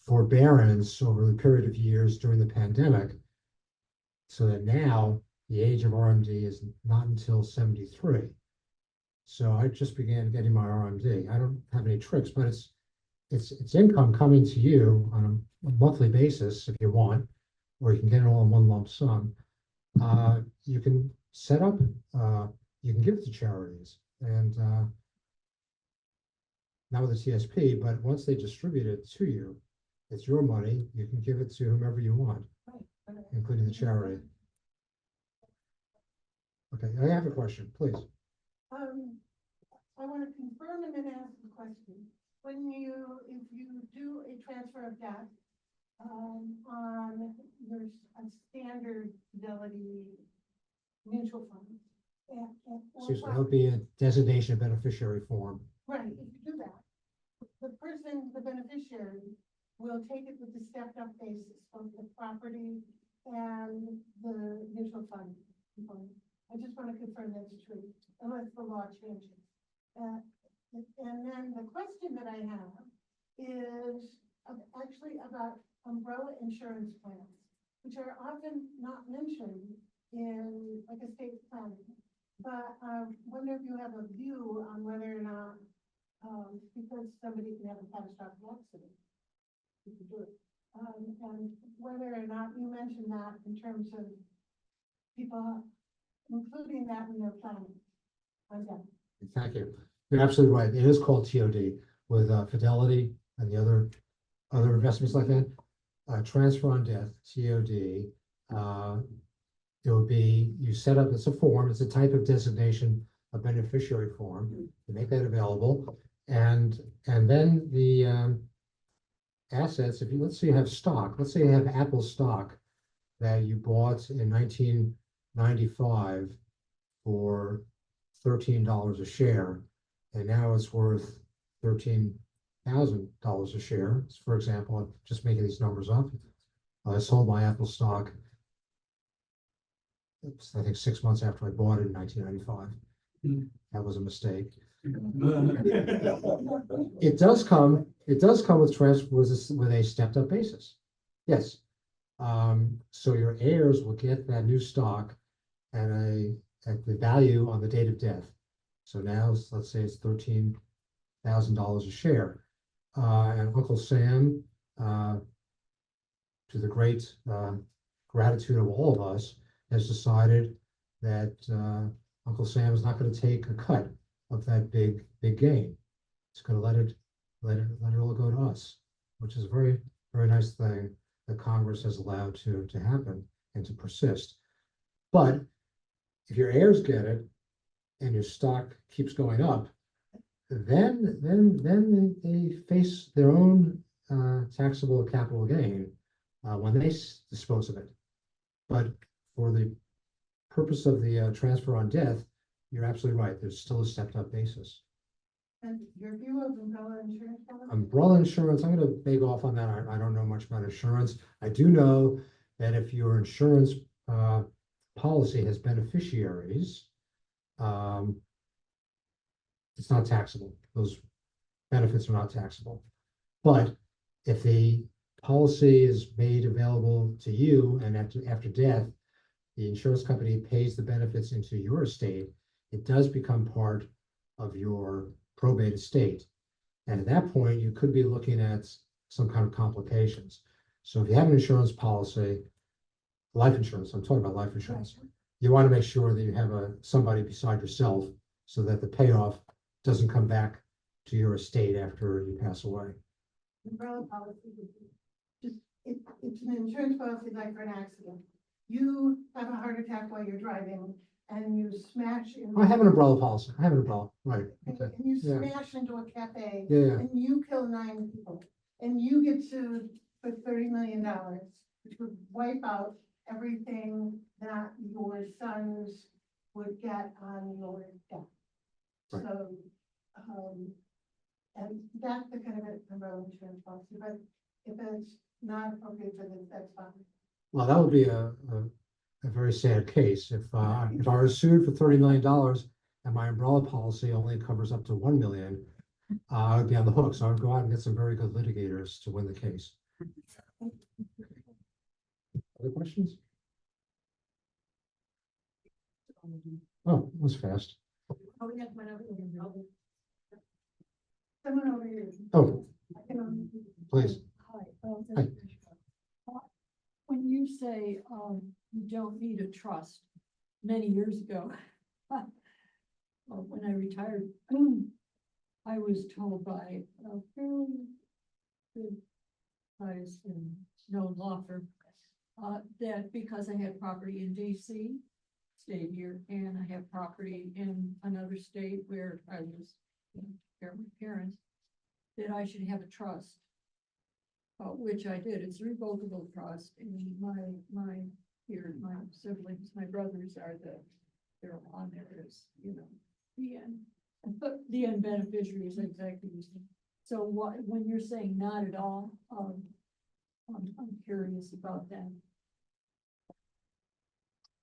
forbearance over the period of years during the pandemic, so that now the age of RMD is not until 73. So I just began getting my RMD. I don't have any tricks, but it's income coming to you on a monthly basis if you want, or you can get it all in one lump sum. You can set up, you can give it to charities, and not with the TSP, but once they distribute it to you, it's your money. You can give it to whomever you want, including the charity. Okay, I have a question, please. I want to confirm and then ask a question. If you do a transfer of debt on your standard Fidelity mutual fund, So that would be a designation of beneficiary form. right, if you do that, the beneficiary will take it with the stepped up basis, both the property and the mutual fund component. I just want to confirm that's true, unless the law changes. And then the question that I have is actually about umbrella insurance plans, which are often not mentioned in like estate planning. But I wonder if you have a view on whether or not, because somebody can have a catastrophic accident, you can do it. And whether or not you mentioned that in terms of people including that in their planning. Okay. Thank you. You're absolutely right. It is called TOD with Fidelity and the other investments like that. Transfer on death, TOD. It would be, you set up, it's a form, it's a type of designation, a beneficiary form. You make that available. And then the assets, let's say you have stock, let's say you have Apple stock that you bought in 1995 for $13 a share, and now it's worth $13,000 a share. For example, I'm just making these numbers up. I sold my Apple stock, I think 6 months after I bought it in 1995. That was a mistake. It does come with transfer with a stepped up basis. Yes. So your heirs will get that new stock at the value on the date of death. So now, let's say it's $13,000 a share. And Uncle Sam, to the great gratitude of all of us, has decided that Uncle Sam is not going to take a cut of that big gain. It's going to let it all go to us, which is a very, very nice thing that Congress has allowed to happen and to persist. But if your heirs get it and your stock keeps going up, then they face their own taxable capital gain when they dispose of it. But for the purpose of the transfer on death, you're absolutely right. There's still a stepped up basis. And your view of umbrella insurance policy? Umbrella insurance, I'm going to beg off on that. I don't know much about insurance. I do know that if your insurance policy has beneficiaries, it's not taxable. Those benefits are not taxable. But if the policy is made available to you and after death, the insurance company pays the benefits into your estate, it does become part of your probate estate. And at that point, you could be looking at some kind of complications. So if you have an insurance policy, life insurance, I'm talking about life insurance, you want to make sure that you have somebody beside yourself so that the payoff doesn't come back to your estate after you pass away. Umbrella policy would be just, it's an insurance policy like for an accident. You have a heart attack while you're driving and you smash into. I have an umbrella policy. I have an umbrella, right? And Okay. you Yeah. smash into a cafe. Yeah. And you kill 9 people, and you get sued for $30 million, which would wipe out everything that your sons would get on your death. Right. So, and that's the kind of umbrella insurance policy, but if it's not appropriate for this, that's fine. Well, that would be a very sad case if I was sued for $30 million and my umbrella policy only covers up to $1 million. I would be on the hook. So I would go out and get some very good litigators to win the case. Other questions? Oh, that was fast. Someone over here. Oh, please. Hi. Hi. When you say, you don't need a trust, many years ago, when I retired, I was told by a fairly good size and known law firm, that because I had property in DC, stayed here, and I have property in another state where I was, care of my parents, that I should have a trust. Which I did. It's a revocable trust, and my siblings, my brothers they're on there as, the end. But the end beneficiary is exactly the same. So when you're saying not at all, I'm curious about that.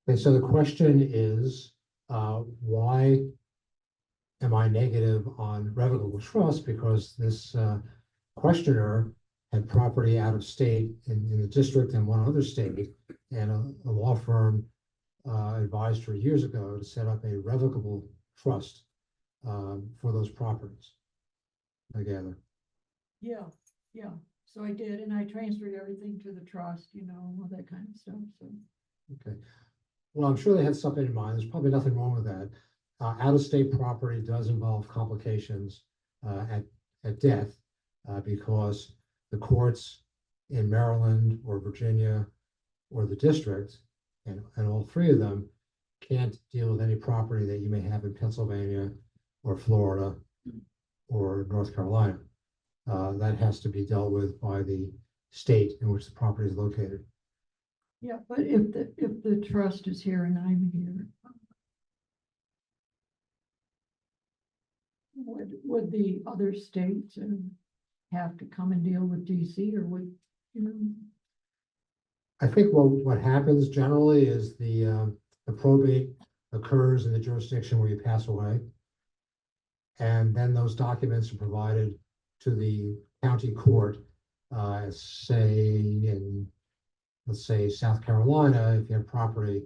Okay, so the question is, why am I negative on revocable trust? Because this questioner had property out of state in the district and one other state, and a law firm advised her years ago to set up a revocable trust for those properties. I gather. Yeah. So I did, and I transferred everything to the trust, all that kind of stuff, so. Okay. Well, I'm sure they had something in mind. There's probably nothing wrong with that. Out-of-state property does involve complications at death because the courts in Maryland or Virginia or the district, and all three of them, can't deal with any property that you may have in Pennsylvania or Florida or North Carolina. That has to be dealt with by the state in which the property is located. Yeah, but if the trust is here and I'm here, would the other states have to come and deal with DC, or would, I think what happens generally is the probate occurs in the jurisdiction where you pass away. And then those documents are provided to the county court, let's say South Carolina. If you have property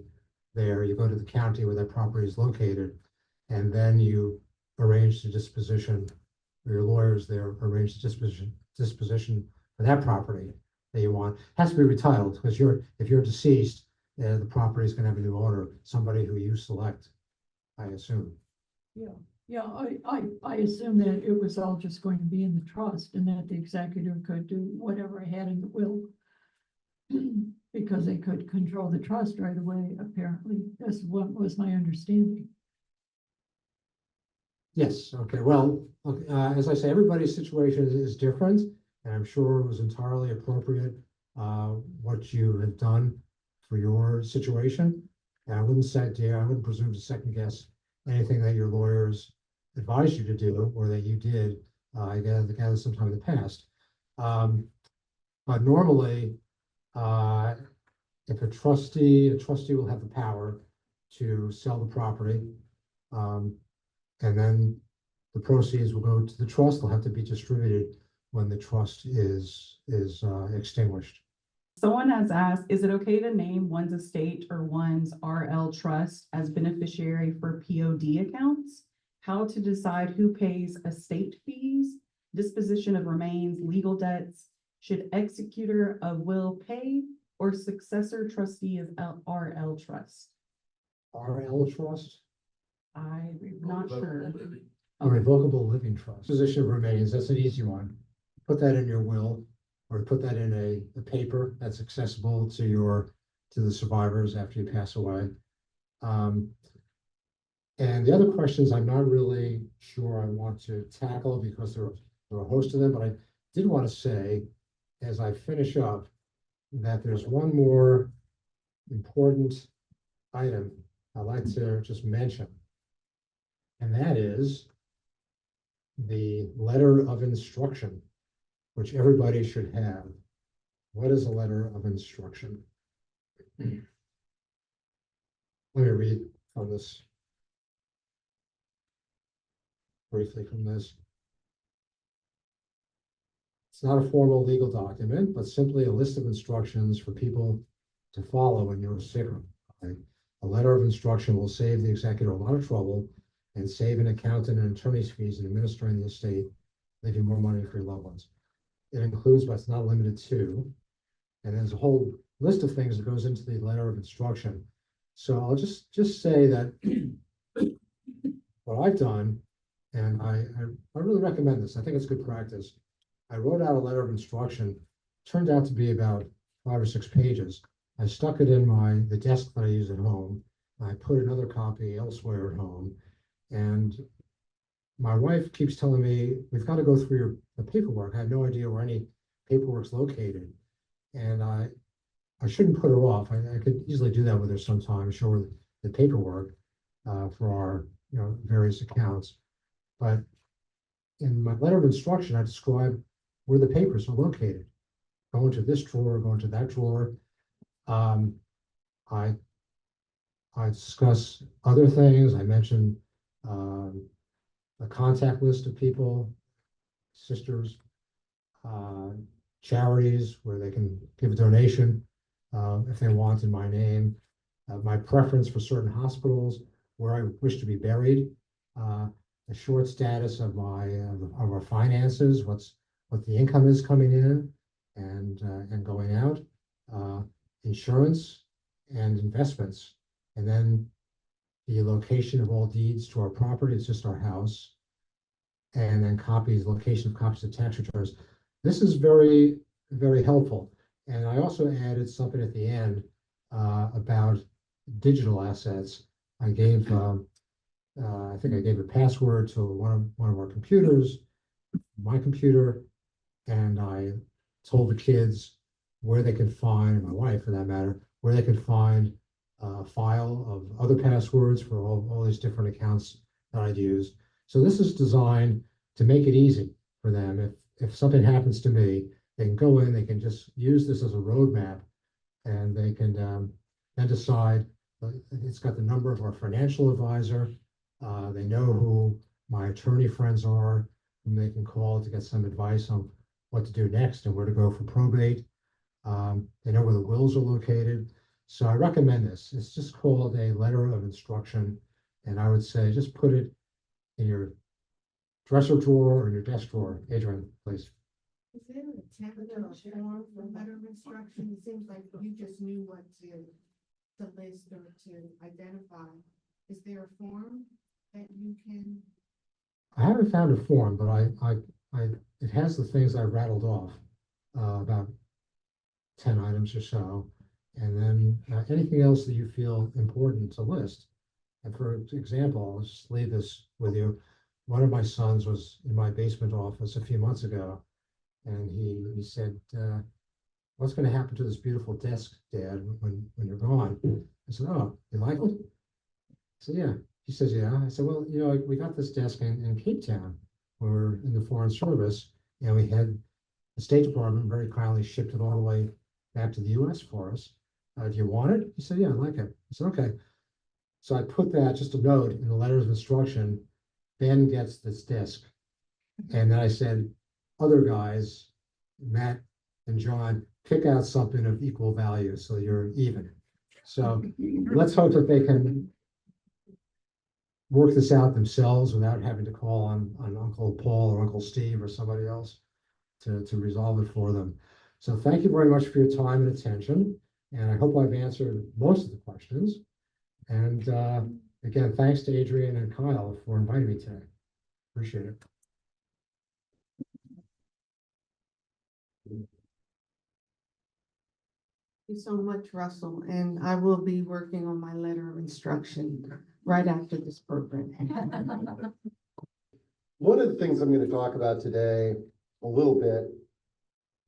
there, you go to the county where that property is located, and then you arrange the disposition, or your lawyers there arrange the disposition for that property that you want. Has to be retitled, because if you're deceased, the property is gonna have a new owner, somebody who you select, I assume. Yeah, I assume that it was all just going to be in the trust and that the executor could do whatever I had in the will. Because they could control the trust right away, apparently. That's what was my understanding. Yes, okay, well, okay, as I say, everybody's situation is different, and I'm sure it was entirely appropriate, what you have done for your situation. And I wouldn't presume to second guess anything that your lawyers advised you to do, or that you did, I gather sometime in the past. But normally, if a trustee will have the power to sell the property, and then the proceeds will go to the trust. They'll have to be distributed when the trust is extinguished. Someone has asked, is it okay to name one's estate or one's RL trust as beneficiary for POD accounts? How to decide who pays estate fees, disposition of remains, legal debts? Should executor of will pay or successor trustee of RL trust? RL trust, I'm not sure. a revocable living trust. Position of remains, that's an easy one. Put that in your will, or put that in a paper that's accessible to the survivors after you pass away. And the other questions I'm not really sure I want to tackle, because there are a host of them, but I did want to say, as I finish up, that there's one more important item I'd like to just mention. And that is the letter of instruction, which everybody should have. What is a letter of instruction? Let me read from this briefly from this. It's not a formal legal document, but simply a list of instructions for people to follow when you're sick. Right? A letter of instruction will save the executor a lot of trouble and save an accountant and attorney's fees in administering the estate, leaving more money for your loved ones. It includes, but it's not limited to, and there's a whole list of things that goes into the letter of instruction. So I'll just say that what I've done, and I really recommend this. I think it's good practice. I wrote out a letter of instruction, turned out to be about 5 or 6 pages. I stuck it in the desk that I use at home. I put another copy elsewhere at home. And my wife keeps telling me, we've got to go through the paperwork. I have no idea where any paperwork's located. And I shouldn't put her off. I could easily do that with her sometime, show her the paperwork for our various accounts. But in my letter of instruction, I describe where the papers are located. Go into this drawer, go into that drawer. I discuss other things. I mention a contact list of people, sisters, charities where they can give a donation if they want in my name. My preference for certain hospitals, where I wish to be buried, a short status of our finances, what the income is coming in and going out, insurance and investments, and then the location of all deeds to our property. It's just our house, and then location of copies of tax returns. This is very, very helpful. And I also added something at the end about digital assets. I gave I think I gave a password to one of our computers, my computer, and I told the kids where they could find, and my wife for that matter, where they could find a file of other passwords for all these different accounts that I'd use. So this is designed to make it easy for them. If something happens to me, they can go in, they can just use this as a roadmap, and they can then decide. It's got the number of our financial advisor. They know who my attorney friends are, whom they can call to get some advice on what to do next and where to go for probate. They know where the wills are located. So I recommend this. It's just called a letter of instruction. And I would say just put it in your dresser drawer or your desk drawer. Adrian, please. Is there a template form for letter of instruction? It seems like you just knew what to list or to identify. Is there a form that you can? I haven't found a form, but it has the things I rattled off, about 10 items or so. And then anything else that you feel important to list. And for example, I'll just leave this with you. One of my sons was in my basement office a few months ago, and he said, what's going to happen to this beautiful desk, Dad, when you're gone? I said, oh, you like it? I said, yeah. He says, yeah. I said, well, we got this desk in Cape Town when we were in the Foreign Service, and we had the State Department very kindly shipped it all the way back to the US for us. Do you want it? He said, yeah, I like it. I said, okay. So I put that, just a note in the letters of instruction, Ben gets this desk. And then I said, other guys, Matt and John, pick out something of equal value so you're even. So let's hope that they can work this out themselves without having to call on Uncle Paul or Uncle Steve or somebody else to resolve it for them. So thank you very much for your time and attention. And I hope I've answered most of the questions. And again, thanks to Adrian and Kyle for inviting me today. Appreciate it. Thank you so much, Russell, and I will be working on my letter of instruction right after this program. One of the things I'm going to talk about today a little bit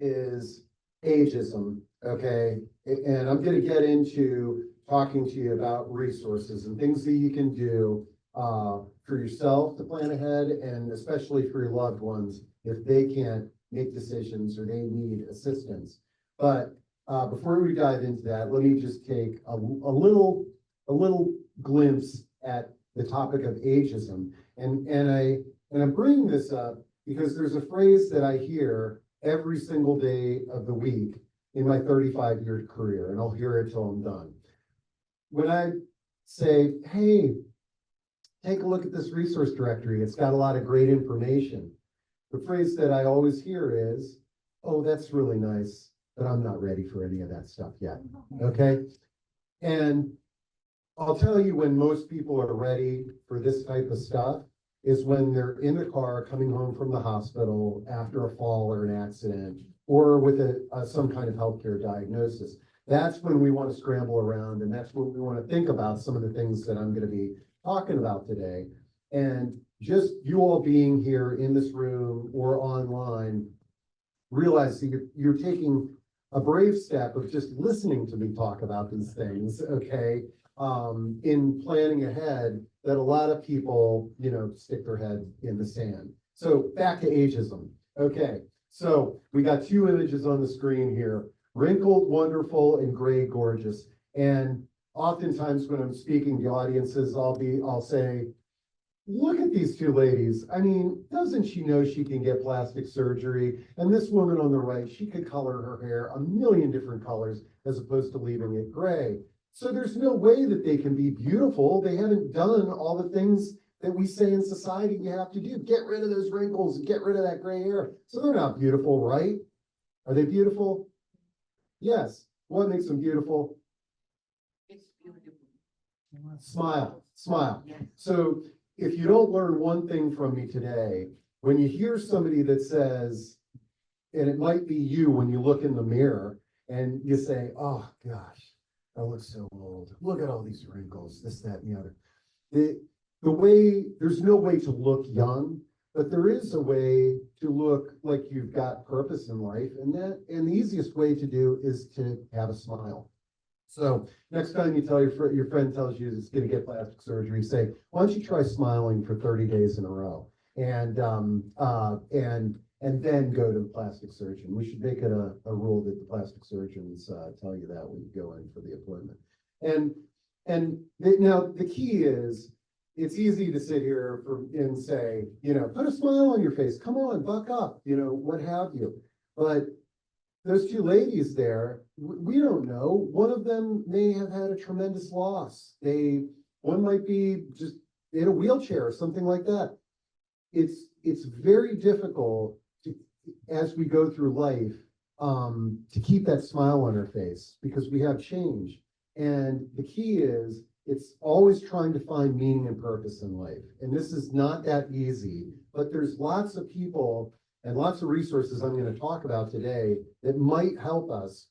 is ageism, okay? And I'm going to get into talking to you about resources and things that you can do for yourself to plan ahead, and especially for your loved ones if they can't make decisions or they need assistance. But before we dive into that, let me just take a little glimpse at the topic of ageism. And I'm bringing this up because there's a phrase that I hear every single day of the week in my 35-year career, and I'll hear it till I'm done. When I say, hey, take a look at this resource directory, it's got a lot of great information. The phrase that I always hear is, oh, that's really nice, but I'm not ready for any of that stuff yet, okay? And I'll tell you when most people are ready for this type of stuff is when they're in the car coming home from the hospital after a fall or an accident, or with some kind of healthcare diagnosis. That's when we want to scramble around, and that's when we want to think about some of the things that I'm going to be talking about today. And just you all being here in this room or online, realize that you're taking a brave step of just listening to me talk about these things, okay? In planning ahead, that a lot of people, stick their head in the sand. So back to ageism. Okay, so we got two images on the screen here: wrinkled, wonderful, and gray, gorgeous. And oftentimes when I'm speaking to audiences, I'll say, look at these two ladies. I mean, doesn't she know she can get plastic surgery? And this woman on the right, she could color her hair a million different colors as opposed to leaving it gray. So there's no way that they can be beautiful. They haven't done all the things that we say in society you have to do. Get rid of those wrinkles, get rid of that gray hair. So they're not beautiful, right? Are they beautiful? Yes. What makes them beautiful? It's beautiful. Smile, smile. Yes. So if you don't learn one thing from me today, when you hear somebody that says, and it might be you when you look in the mirror and you say, oh gosh, I look so old. Look at all these wrinkles, this, that, and the other. There's no way to look young, but there is a way to look like you've got purpose in life. And the easiest way to do is to have a smile. So next time you tell your friend tells you he's going to get plastic surgery, say, why don't you try smiling for 30 days in a row, and then go to the plastic surgeon. We should make it a rule that the plastic surgeons tell you that when you go in for the appointment. Now the key is, it's easy to sit here and say, put a smile on your face. Come on, buck up, what have you. But those two ladies there, we don't know. One of them may have had a tremendous loss. One might be just in a wheelchair or something like that. it's very difficult to, as we go through life, to keep that smile on our face because we have change. And the key is it's always trying to find meaning and purpose in life. And this is not that easy, but there's lots of people and lots of resources I'm going to talk about today that might help us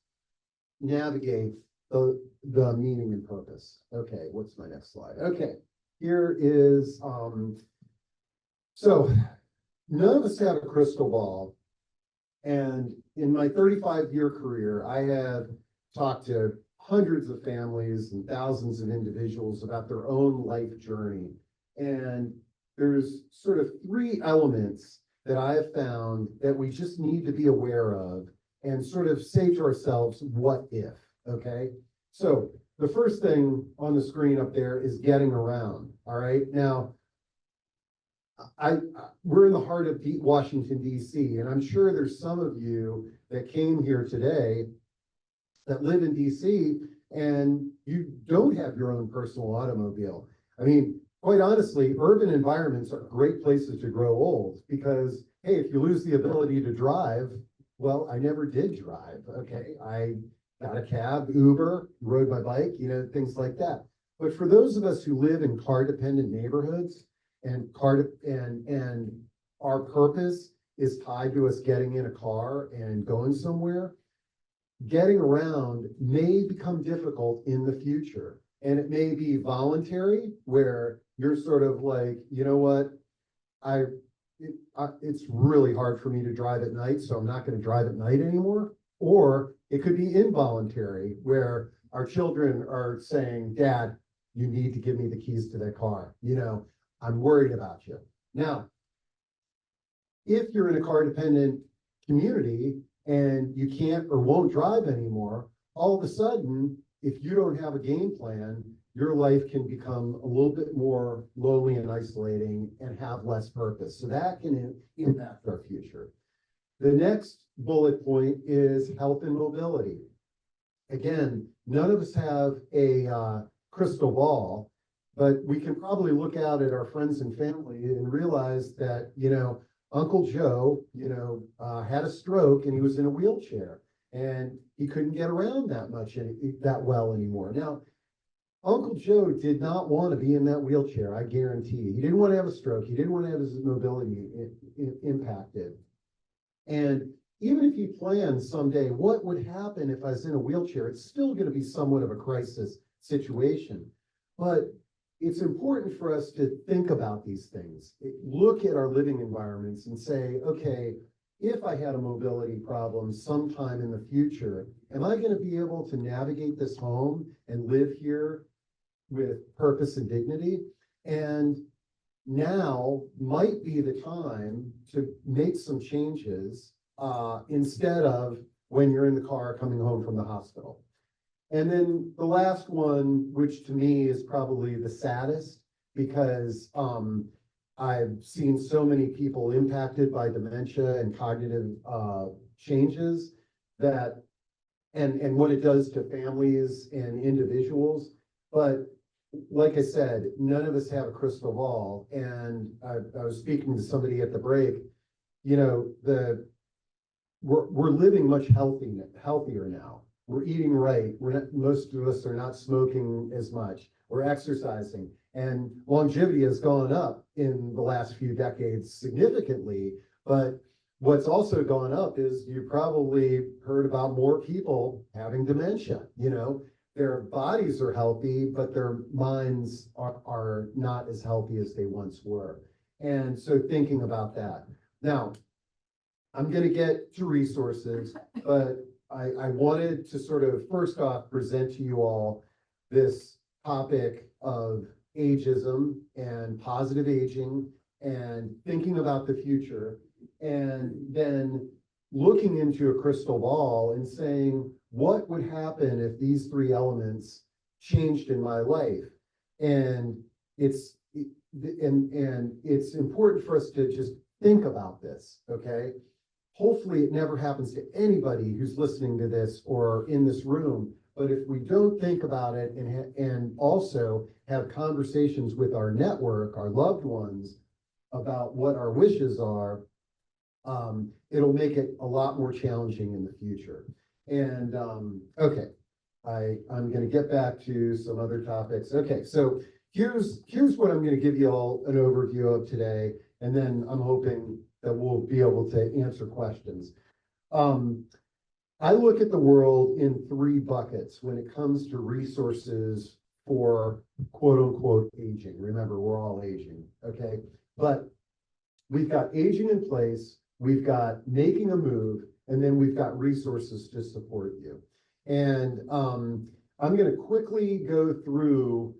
navigate the meaning and purpose. Okay, what's my next slide? Okay, here is, so none of us have a crystal ball. And in my 35-year career, I have talked to hundreds of families and thousands of individuals about their own life journey. And there's sort of three elements that I have found that we just need to be aware of and sort of say to ourselves, what if, okay? So the first thing on the screen up there is getting around, all right? Now, we're in the heart of Washington, DC, and I'm sure there's some of you that came here today that live in DC and you don't have your own personal automobile. I mean, quite honestly, urban environments are great places to grow old because, hey, if you lose the ability to drive, well, I never did drive, okay? I got a cab, Uber, rode my bike, you know, things like that. But for those of us who live in car-dependent neighborhoods and our purpose is tied to us getting in a car and going somewhere, getting around may become difficult in the future. And it may be voluntary where you're sort of like, you know what, it's really hard for me to drive at night, so I'm not going to drive at night anymore. Or it could be involuntary where our children are saying, Dad, you need to give me the keys to that car. You know, I'm worried about you. Now, if you're in a car dependent community and you can't or won't drive anymore, all of a sudden, if you don't have a game plan, your life can become a little bit more lonely and isolating and have less purpose. So that can impact our future. The next bullet point is health and mobility. Again, none of us have a crystal ball, but we can probably look out at our friends and family and realize that, you know, Uncle Joe, you know, had a stroke and he was in a wheelchair and he couldn't get around that much that well anymore. Now, Uncle Joe did not want to be in that wheelchair, I guarantee you. He didn't want to have a stroke. He didn't want to have his mobility impacted. And even if you plan someday, what would happen if I was in a wheelchair? It's still going to be somewhat of a crisis situation. But it's important for us to think about these things. Look at our living environments and say, okay, if I had a mobility problem sometime in the future, am I going to be able to navigate this home and live here with purpose and dignity? And now might be the time to make some changes instead of when you're in the car coming home from the hospital. And then the last one, which to me is probably the saddest, because I've seen so many people impacted by dementia and cognitive changes that, and what it does to families and individuals. But like I said, none of us have a crystal ball. And I was speaking to somebody at the break, you know, we're living much healthier now. We're eating right. Most of us are not smoking as much. We're exercising, and longevity has gone up in the last few decades significantly. But what's also gone up is you probably heard about more people having dementia. You know, their bodies are healthy, but their minds are not as healthy as they once were. And so thinking about that. Now, I'm going to get to resources, but I wanted to sort of first off present to you all this topic of ageism and positive aging and thinking about the future, and then looking into a crystal ball and saying, what would happen if these three elements changed in my life? And it's important for us to just think about this, okay? Hopefully it never happens to anybody who's listening to this or in this room. But if we don't think about it and also have conversations with our network, our loved ones, about what our wishes are, it'll make it a lot more challenging in the future. And, okay, I'm gonna get back to some other topics. Okay, so here's what I'm gonna give you all an overview of today, and then I'm hoping that we'll be able to answer questions. I look at the world in three buckets when it comes to resources for quote unquote aging. Remember, we're all aging, okay? But we've got aging in place, we've got making a move, and then we've got resources to support you. And I'm gonna quickly go through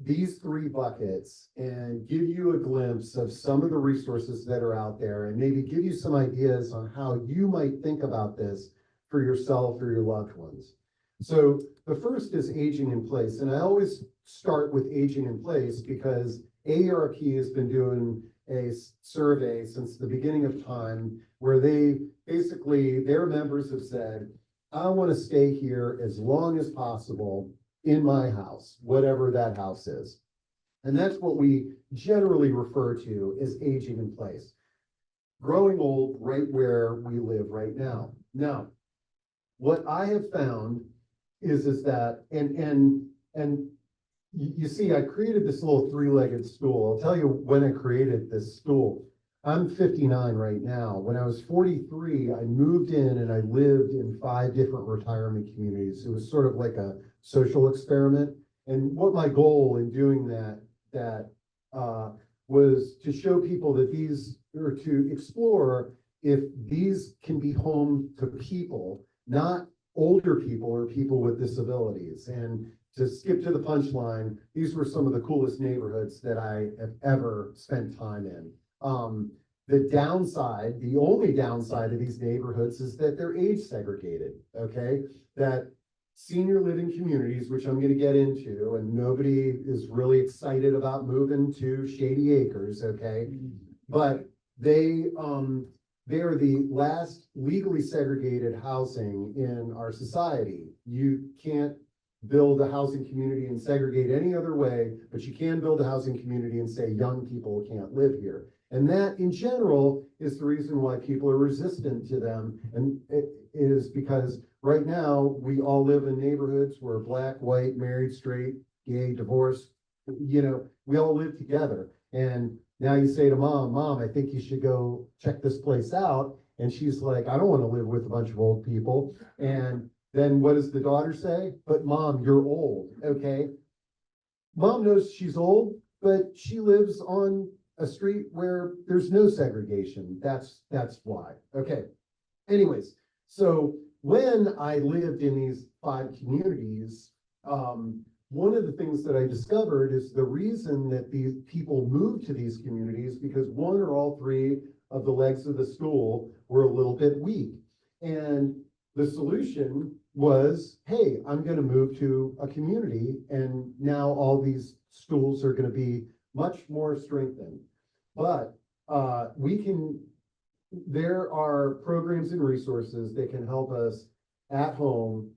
these three buckets and give you a glimpse of some of the resources that are out there and maybe give you some ideas on how you might think about this for yourself or your loved ones. So the first is aging in place. And I always start with aging in place because AARP has been doing a survey since the beginning of time where they basically, their members have said, I want to stay here as long as possible in my house, whatever that house is. And that's what we generally refer to as aging in place. Growing old right where we live right now. Now, what I have found is that, and you see, I created this little three-legged stool. I'll tell you when I created this stool. I'm 59 right now. When I was 43, I moved in and I lived in 5 different retirement communities. It was sort of like a social experiment. And what my goal in doing that was to show people that these, or to explore if these can be home to people, not older people or people with disabilities. And to skip to the punchline, these were some of the coolest neighborhoods that I have ever spent time in. The downside, the only downside of these neighborhoods is that they're age segregated, okay? That senior living communities, which I'm gonna get into, and nobody is really excited about moving to Shady Acres, okay? But they are the last legally segregated housing in our society. You can't build a housing community and segregate any other way, but you can build a housing community and say young people can't live here. And that in general is the reason why people are resistant to them. And it is because right now we all live in neighborhoods where black, white, married, straight, gay, divorced, you know, we all live together. And now you say to mom, I think you should go check this place out. And she's like, I don't want to live with a bunch of old people. And then what does the daughter say? But mom, you're old, okay? Mom knows she's old, but she lives on a street where there's no segregation. That's why, okay? Anyways, so when I lived in these 5 communities, one of the things that I discovered is the reason that these people moved to these communities because one or all 3 of the legs of the stool were a little bit weak. And the solution was, hey, I'm going to move to a community and now all these stools are going to be much more strengthened. But there are programs and resources that can help us at home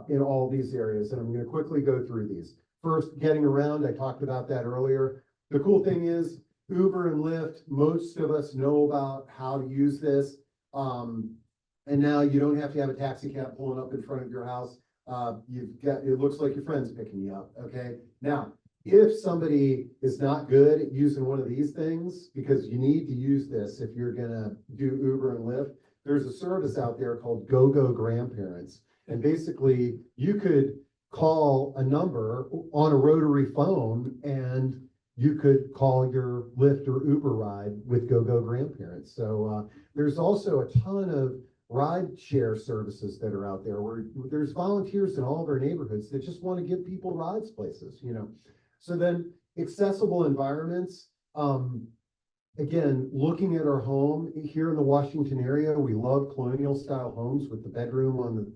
in all these areas. And I'm going to quickly go through these. First, getting around, I talked about that earlier. The cool thing is Uber and Lyft, most of us know about how to use this. And now you don't have to have a taxi cab pulling up in front of your house. It looks like your friend's picking you up, okay? Now, if somebody is not good at using one of these things, because you need to use this if you're gonna do Uber and Lyft, there's a service out there called GoGo Grandparents. And basically, you could call a number on a rotary phone and you could call your Lyft or Uber ride with GoGo Grandparents. So there's also a ton of ride share services that are out there where there's volunteers in all of our neighborhoods that just want to give people rides places, you know. So then accessible environments, again, looking at our home here in the Washington area, we love colonial style homes with the bedroom on the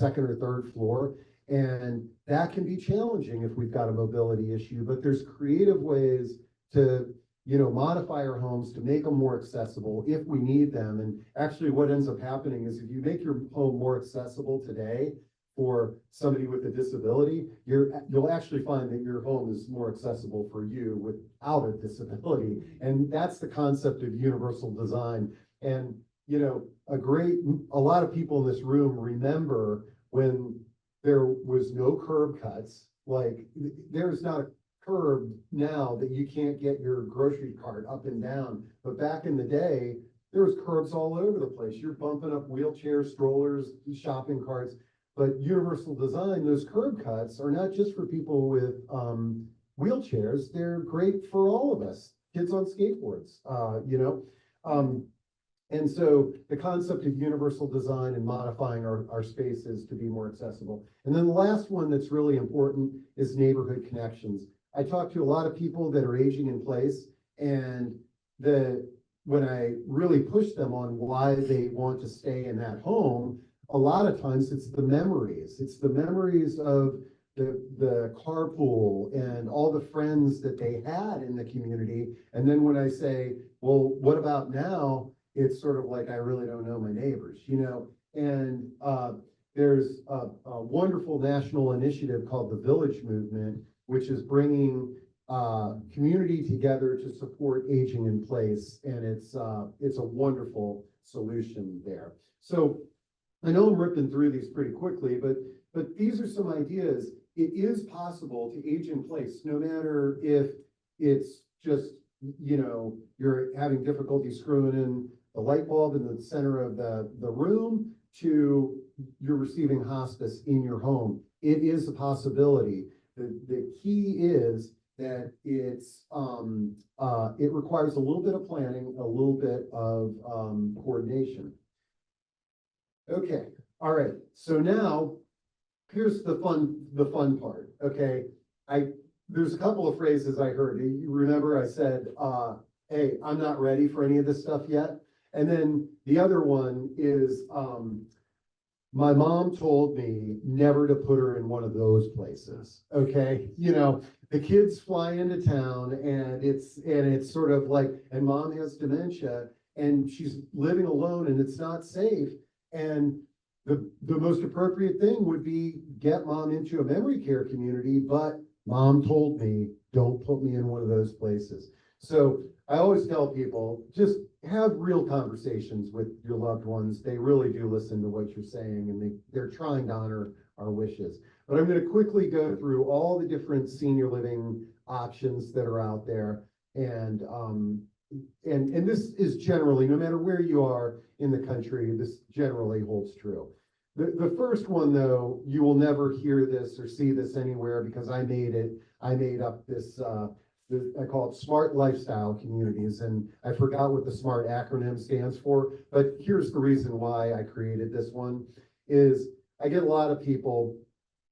2nd or 3rd floor. And that can be challenging if we've got a mobility issue, but there's creative ways to, you know, modify our homes to make them more accessible if we need them. And actually what ends up happening is if you make your home more accessible today, for somebody with a disability, you'll actually find that your home is more accessible for you without a disability. And that's the concept of universal design. And, you know, a lot of people in this room remember when there was no curb cuts. Like, there's not a curb now that you can't get your grocery cart up and down. But back in the day, there was curbs all over the place. You're bumping up wheelchairs, strollers, shopping carts. But universal design, those curb cuts are not just for people with wheelchairs. They're great for all of us, kids on skateboards, you know. And so the concept of universal design and modifying our spaces to be more accessible. And then the last one that's really important is neighborhood connections. I talk to a lot of people that are aging in place, and when I really push them on why they want to stay in that home, a lot of times it's the memories. It's the memories of the carpool and all the friends that they had in the community. And then when I say, well, what about now? It's sort of like, I really don't know my neighbors, you know? And there's a wonderful national initiative called the Village Movement, which is bringing community together to support aging in place. And it's a wonderful solution there. So I know I'm ripping through these pretty quickly, but these are some ideas. It is possible to age in place, no matter if it's just, you know, you're having difficulty screwing in the light bulb in the center of the room, to you're receiving hospice in your home. It is a possibility. The key is that it requires a little bit of planning, a little bit of coordination. Okay, all right. So now here's the fun part. Okay, there's a couple of phrases I heard. You remember I said, hey, I'm not ready for any of this stuff yet. And then the other one is, my mom told me never to put her in one of those places. Okay, you know, the kids fly into town, and it's sort of like, and mom has dementia, and she's living alone, and it's not safe. And the most appropriate thing would be get mom into a memory care community, but mom told me don't put me in one of those places. So I always tell people, just have real conversations with your loved ones. They really do listen to what you're saying, and they're trying to honor our wishes. But I'm going to quickly go through all the different senior living options that are out there. And this is generally, no matter where you are in the country, this generally holds true. The first one, though, you will never hear this or see this anywhere, because I made up this, I call it SMART lifestyle communities, and I forgot what the SMART acronym stands for, but here's the reason why I created this one, is I get a lot of people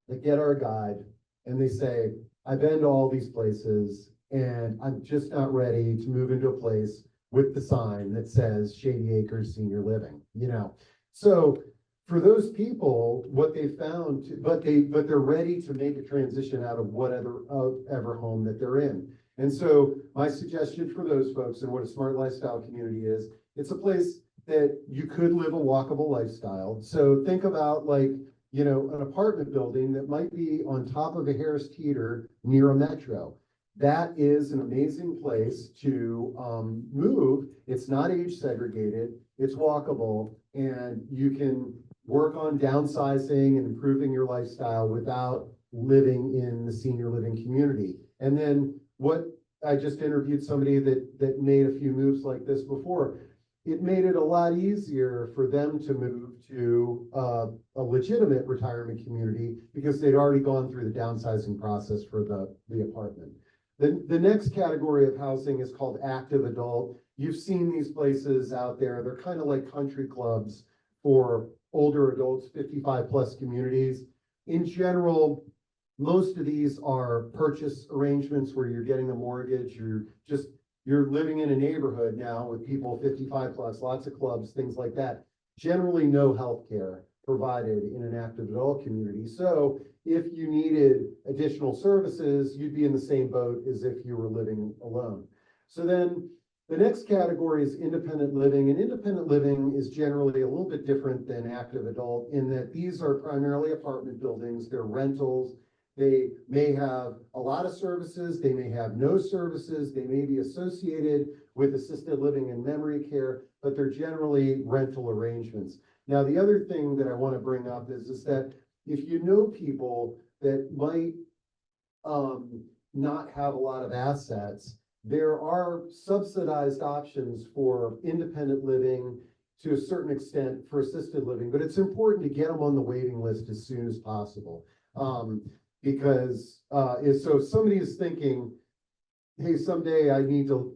that get our guide, and they say, I've been to all these places, and I'm just not ready to move into a place with the sign that says Shady Acres Senior Living, you know? So for those people, what they found, but they're ready to make a transition out of whatever home that they're in. And so my suggestion for those folks, and what a SMART lifestyle community is, it's a place that you could live a walkable lifestyle. So think about, like, you know, an apartment building that might be on top of a Harris Teeter near a metro. That is an amazing place to move. It's not age segregated, it's walkable, and you can work on downsizing and improving your lifestyle without living in the senior living community. And then I just interviewed somebody that made a few moves like this before. It made it a lot easier for them to move to a legitimate retirement community, because they'd already gone through the downsizing process for the apartment. The next category of housing is called active adult. You've seen these places out there. They're kind of like country clubs for older adults, 55 plus communities. In general, most of these are purchase arrangements where you're getting a mortgage. You're living in a neighborhood now with people 55 plus, lots of clubs, things like that. Generally no health care provided in an active adult community. So if you needed additional services, you'd be in the same boat as if you were living alone. So then The next category is independent living, and independent living is generally a little bit different than active adult in that these are primarily apartment buildings, they're rentals. They may have a lot of services, they may have no services, they may be associated with assisted living and memory care, but they're generally rental arrangements. Now, the other thing that I want to bring up is that if you know people that might not have a lot of assets, there are subsidized options for independent living to a certain extent for assisted living, but it's important to get them on the waiting list as soon as possible. Because if somebody is thinking, hey, someday I need to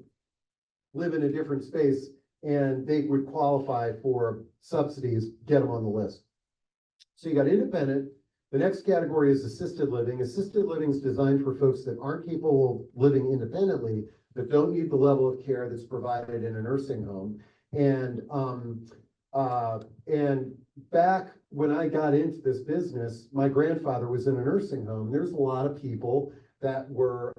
live in a different space and they would qualify for subsidies, get them on the list. So you got independent. The next category is assisted living. Assisted living is designed for folks that aren't capable of living independently, but don't need the level of care that's provided in a nursing home. And back when I got into this business, my grandfather was in a nursing home. There's a lot of people that were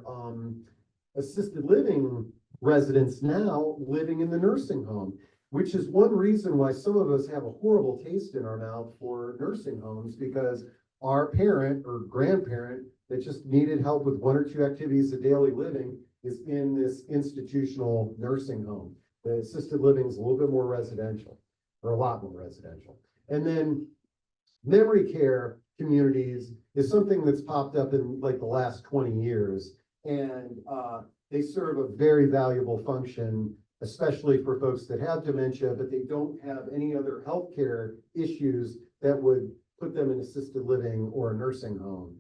assisted living residents now living in the nursing home, which is one reason why some of us have a horrible taste in our mouth for nursing homes, because our parent or grandparent that just needed help with one or two activities of daily living is in this institutional nursing home. The assisted living is a little bit more residential, or a lot more residential. And then memory care communities is something that's popped up in like the last 20 years. And they serve a very valuable function, especially for folks that have dementia, but they don't have any other healthcare issues that would put them in assisted living or a nursing home.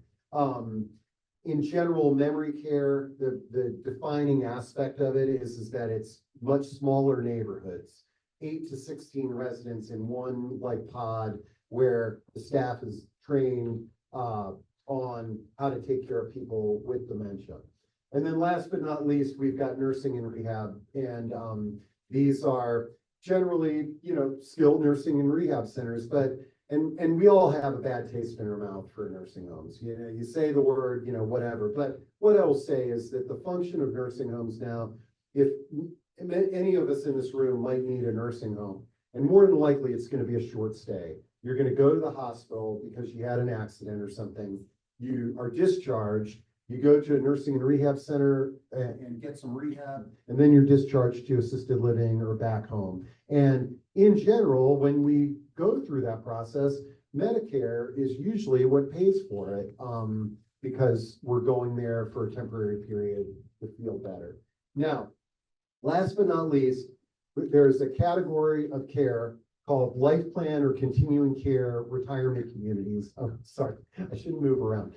In general, memory care, the defining aspect of it is that it's much smaller neighborhoods, 8 to 16 residents in one like pod, where the staff is trained on how to take care of people with dementia. And then last but not least, we've got nursing and rehab. And these are generally, skilled nursing and rehab centers, but and we all have a bad taste in our mouth for nursing homes. You say the word, whatever. But what I will say is that the function of nursing homes now, if any of us in this room might need a nursing home, and more than likely it's going to be a short stay. You're going to go to the hospital because you had an accident or something. You are discharged. You go to a nursing and rehab center and get some rehab, and then you're discharged to assisted living or back home. And in general, when we go through that process, Medicare is usually what pays for it, because we're going there for a temporary period to feel better. Now, last but not least, there's a category of care called life plan or continuing care retirement communities. Oh, sorry, I shouldn't move around.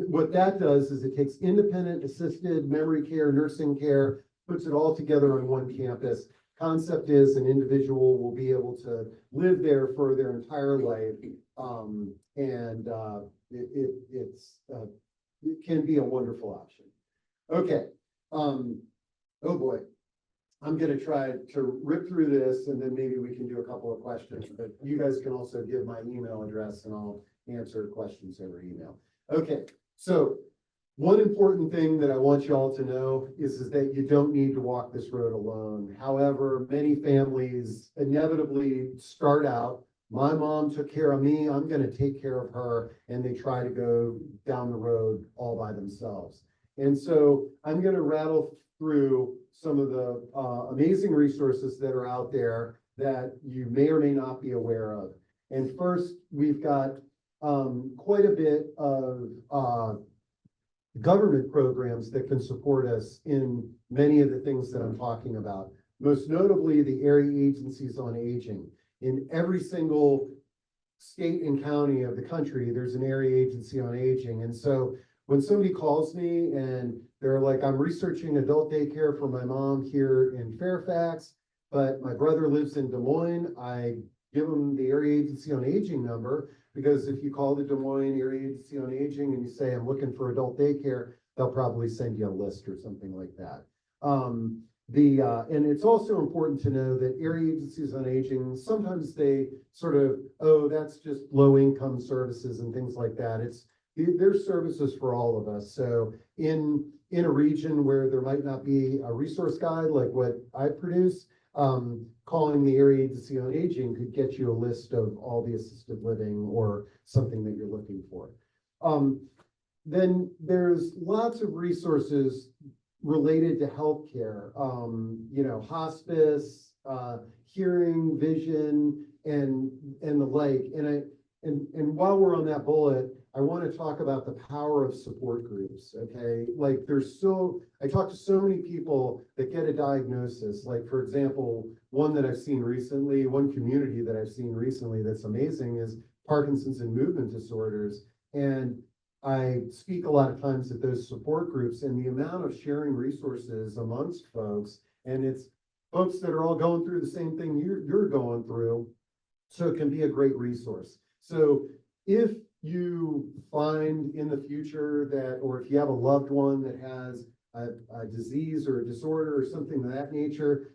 What that does is it takes independent, assisted, memory care, nursing care, puts it all together on one campus. Concept is an individual will be able to live there for their entire life, it can be a wonderful option. Okay. Oh boy. I'm going to try to rip through this, and then maybe we can do a couple of questions, but you guys can also give my email address and I'll answer questions over email. Okay. So one important thing that I want you all to know is that you don't need to walk this road alone. However, many families inevitably start out, my mom took care of me, I'm going to take care of her, and they try to go down the road all by themselves. And so I'm going to rattle through some of the amazing resources that are out there that you may or may not be aware of. And first, we've got quite a bit of government programs that can support us in many of the things that I'm talking about. Most notably, the area agencies on aging. In every single state and county of the country, there's an area agency on aging. And so when somebody calls me and they're like, I'm researching adult daycare for my mom here in Fairfax, but my brother lives in Des Moines, I give them the area agency on aging number, because if you call the Des Moines area agency on aging and you say, I'm looking for adult daycare, they'll probably send you a list or something like that. And it's also important to know that area agencies on aging, sometimes they sort of, oh, that's just low income services and things like that. It's there's services for all of us. So in a region where there might not be a resource guide like what I produce, calling the area agency on aging could get you a list of all the assisted living or something that you're looking for. Then there's lots of resources related to healthcare, hospice, hearing, vision, and the like. And while we're on that bullet, I want to talk about the power of support groups. Okay, like I talk to so many people that get a diagnosis. Like, for example, one community that I've seen recently that's amazing is Parkinson's and movement disorders. And I speak a lot of times at those support groups, and the amount of sharing resources amongst folks, and it's folks that are all going through the same thing you're going through, so it can be a great resource. So if you find in the future that, or if you have a loved one that has a disease or a disorder or something of that nature,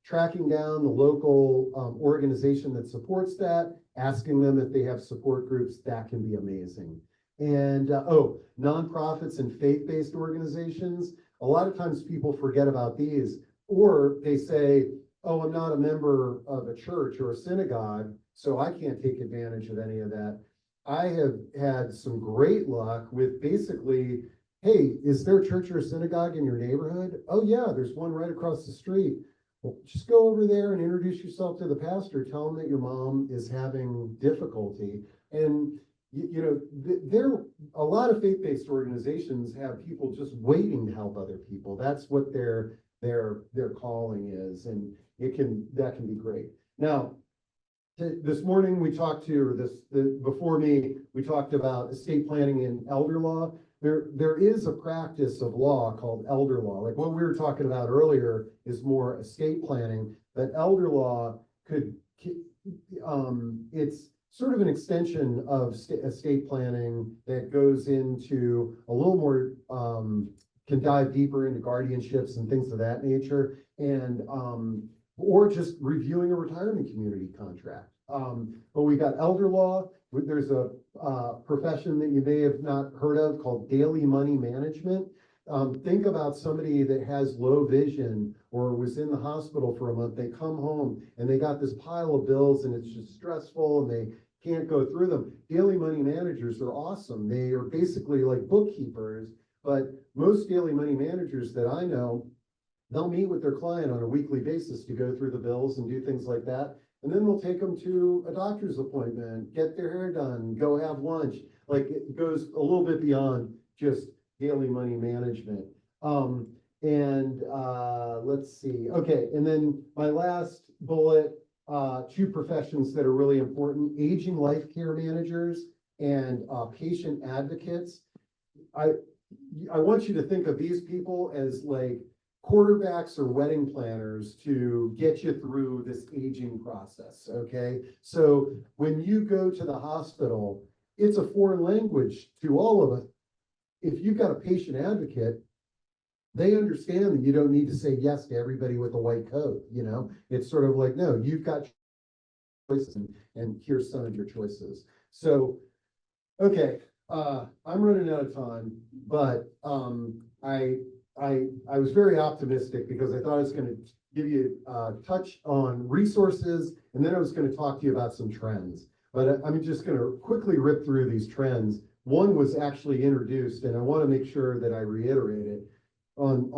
tracking down the local organization that supports that, asking them if they have support groups, that can be amazing. And nonprofits and faith-based organizations, a lot of times people forget about these, or they say, oh, I'm not a member of a church or a synagogue, so I can't take advantage of any of that. I have had some great luck with basically, hey, is there a church or a synagogue in your neighborhood? Oh yeah, there's one right across the street. Well, just go over there and introduce yourself to the pastor. Tell them that your mom is having difficulty. And there a lot of faith-based organizations have people just waiting to help other people. That's what their calling is, and that can be great. Now, this morning we talked before me, we talked about estate planning and elder law. There is a practice of law called elder law. Like what we were talking about earlier is more estate planning, but elder law it's sort of an extension of estate planning that goes into a little more, can dive deeper into guardianships and things of that nature, and or just reviewing a retirement community contract. But we got elder law. There's a profession that you may have not heard of called daily money management. Think about somebody that has low vision or was in the hospital for a month. They come home and they got this pile of bills and it's just stressful and they can't go through them. Daily money managers are awesome. They are basically like bookkeepers, but most daily money managers that I know, they'll meet with their client on a weekly basis to go through the bills and do things like that. And then they'll take them to a doctor's appointment, get their hair done, go have lunch. Like it goes a little bit beyond just daily money management. Let's see. Okay, and then my last bullet, two professions that are really important: aging life care managers and patient advocates. I want you to think of these people as like quarterbacks or wedding planners to get you through this aging process. Okay, so when you go to the hospital, it's a foreign language to all of us. If you've got a patient advocate, they understand that you don't need to say yes to everybody with a white coat. It's sort of like, no, you've got choices, and here's some of your choices. So, okay, I'm running out of time, but I was very optimistic because I thought I was going to give you a touch on resources, and then I was going to talk to you about some trends. But I'm just going to quickly rip through these trends. One was actually introduced, and I want to make sure that I reiterate it in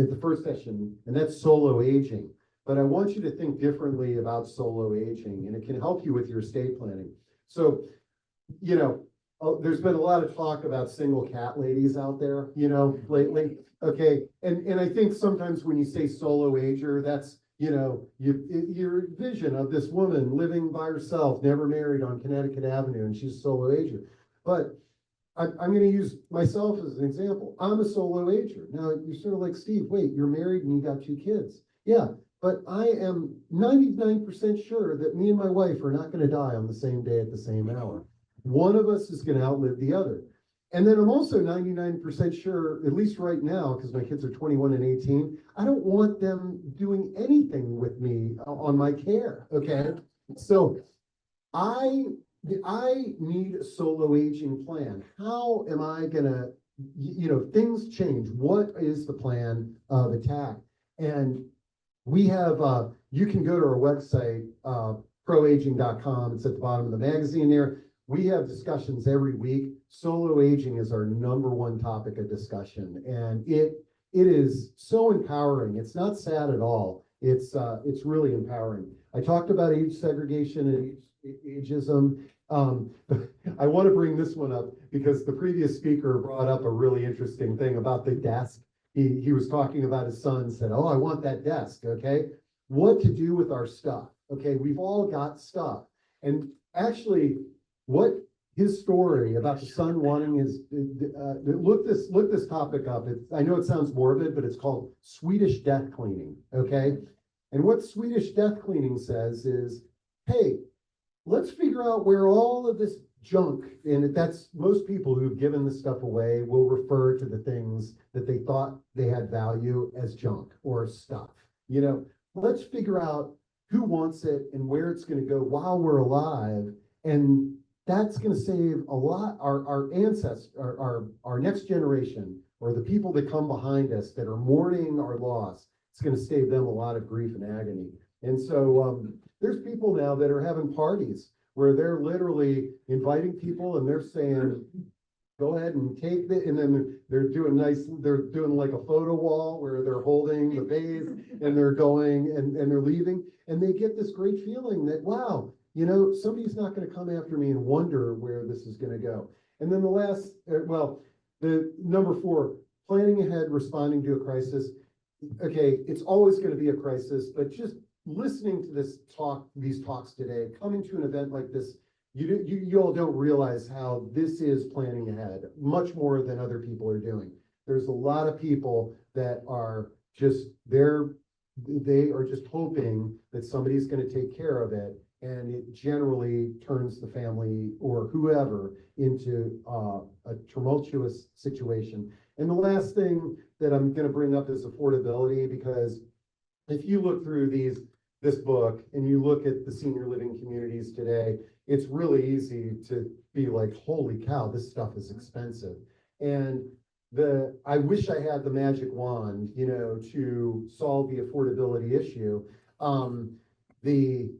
the first session, and that's solo aging. But I want you to think differently about solo aging, and it can help you with your estate planning. So, there's been a lot of talk about single cat ladies out there, lately. Okay, and I think sometimes when you say solo ager, that's your vision of this woman living by herself, never married, on Connecticut Avenue, and she's a solo ager. But I'm going to use myself as an example. I'm a solo ager. Now, you're sort of like, Steve, wait, you're married and you got 2 kids. Yeah, but I am 99% sure that me and my wife are not going to die on the same day at the same hour. One of us is going to outlive the other. And then I'm also 99% sure, at least right now, because my kids are 21 and 18, I don't want them doing anything with me on my care, okay? So I I need a solo aging plan. How am I gonna, things change. What is the plan of attack? And we have, you can go to our website, proaging.com. It's at the bottom of the magazine there. We have discussions every week. Solo aging is our #1 topic of discussion, and it is so empowering. It's not sad at all. It's really empowering. I talked about age segregation and ageism. I want to bring this one up because the previous speaker brought up a really interesting thing about the desk. He was talking about his son, said, "Oh, I want that desk." Okay, what to do with our stuff? Okay, we've all got stuff, and actually, what his story about the son wanting his look this topic up. I know it sounds morbid, but it's called Swedish death cleaning. Okay, and what Swedish death cleaning says is, hey, let's figure out where all of this junk, and that's most people who've given this stuff away will refer to the things that they thought they had value as junk or stuff. Let's figure out who wants it and where it's going to go while we're alive. And that's going to save a lot, our ancestors, our next generation, or the people that come behind us that are mourning our loss. It's going to save them a lot of grief and agony. And so there's people now that are having parties where they're literally inviting people and they're saying, go ahead and take it. And then they're doing like a photo wall where they're holding the vase and they're going and they're leaving. And they get this great feeling that, wow, somebody's not going to come after me and wonder where this is going to go. And then the #4, planning ahead, responding to a crisis. Okay, it's always going to be a crisis, but just listening to these talks today, coming to an event like this, you all don't realize how this is planning ahead much more than other people are doing. There's a lot of people that are just there. They are just hoping that somebody's going to take care of it. And it generally turns the family or whoever into a tumultuous situation. And the last thing that I'm going to bring up is affordability, because if you look through this book and you look at the senior living communities today, it's really easy to be like, holy cow, this stuff is expensive. And I wish I had the magic wand, to solve the affordability issue. The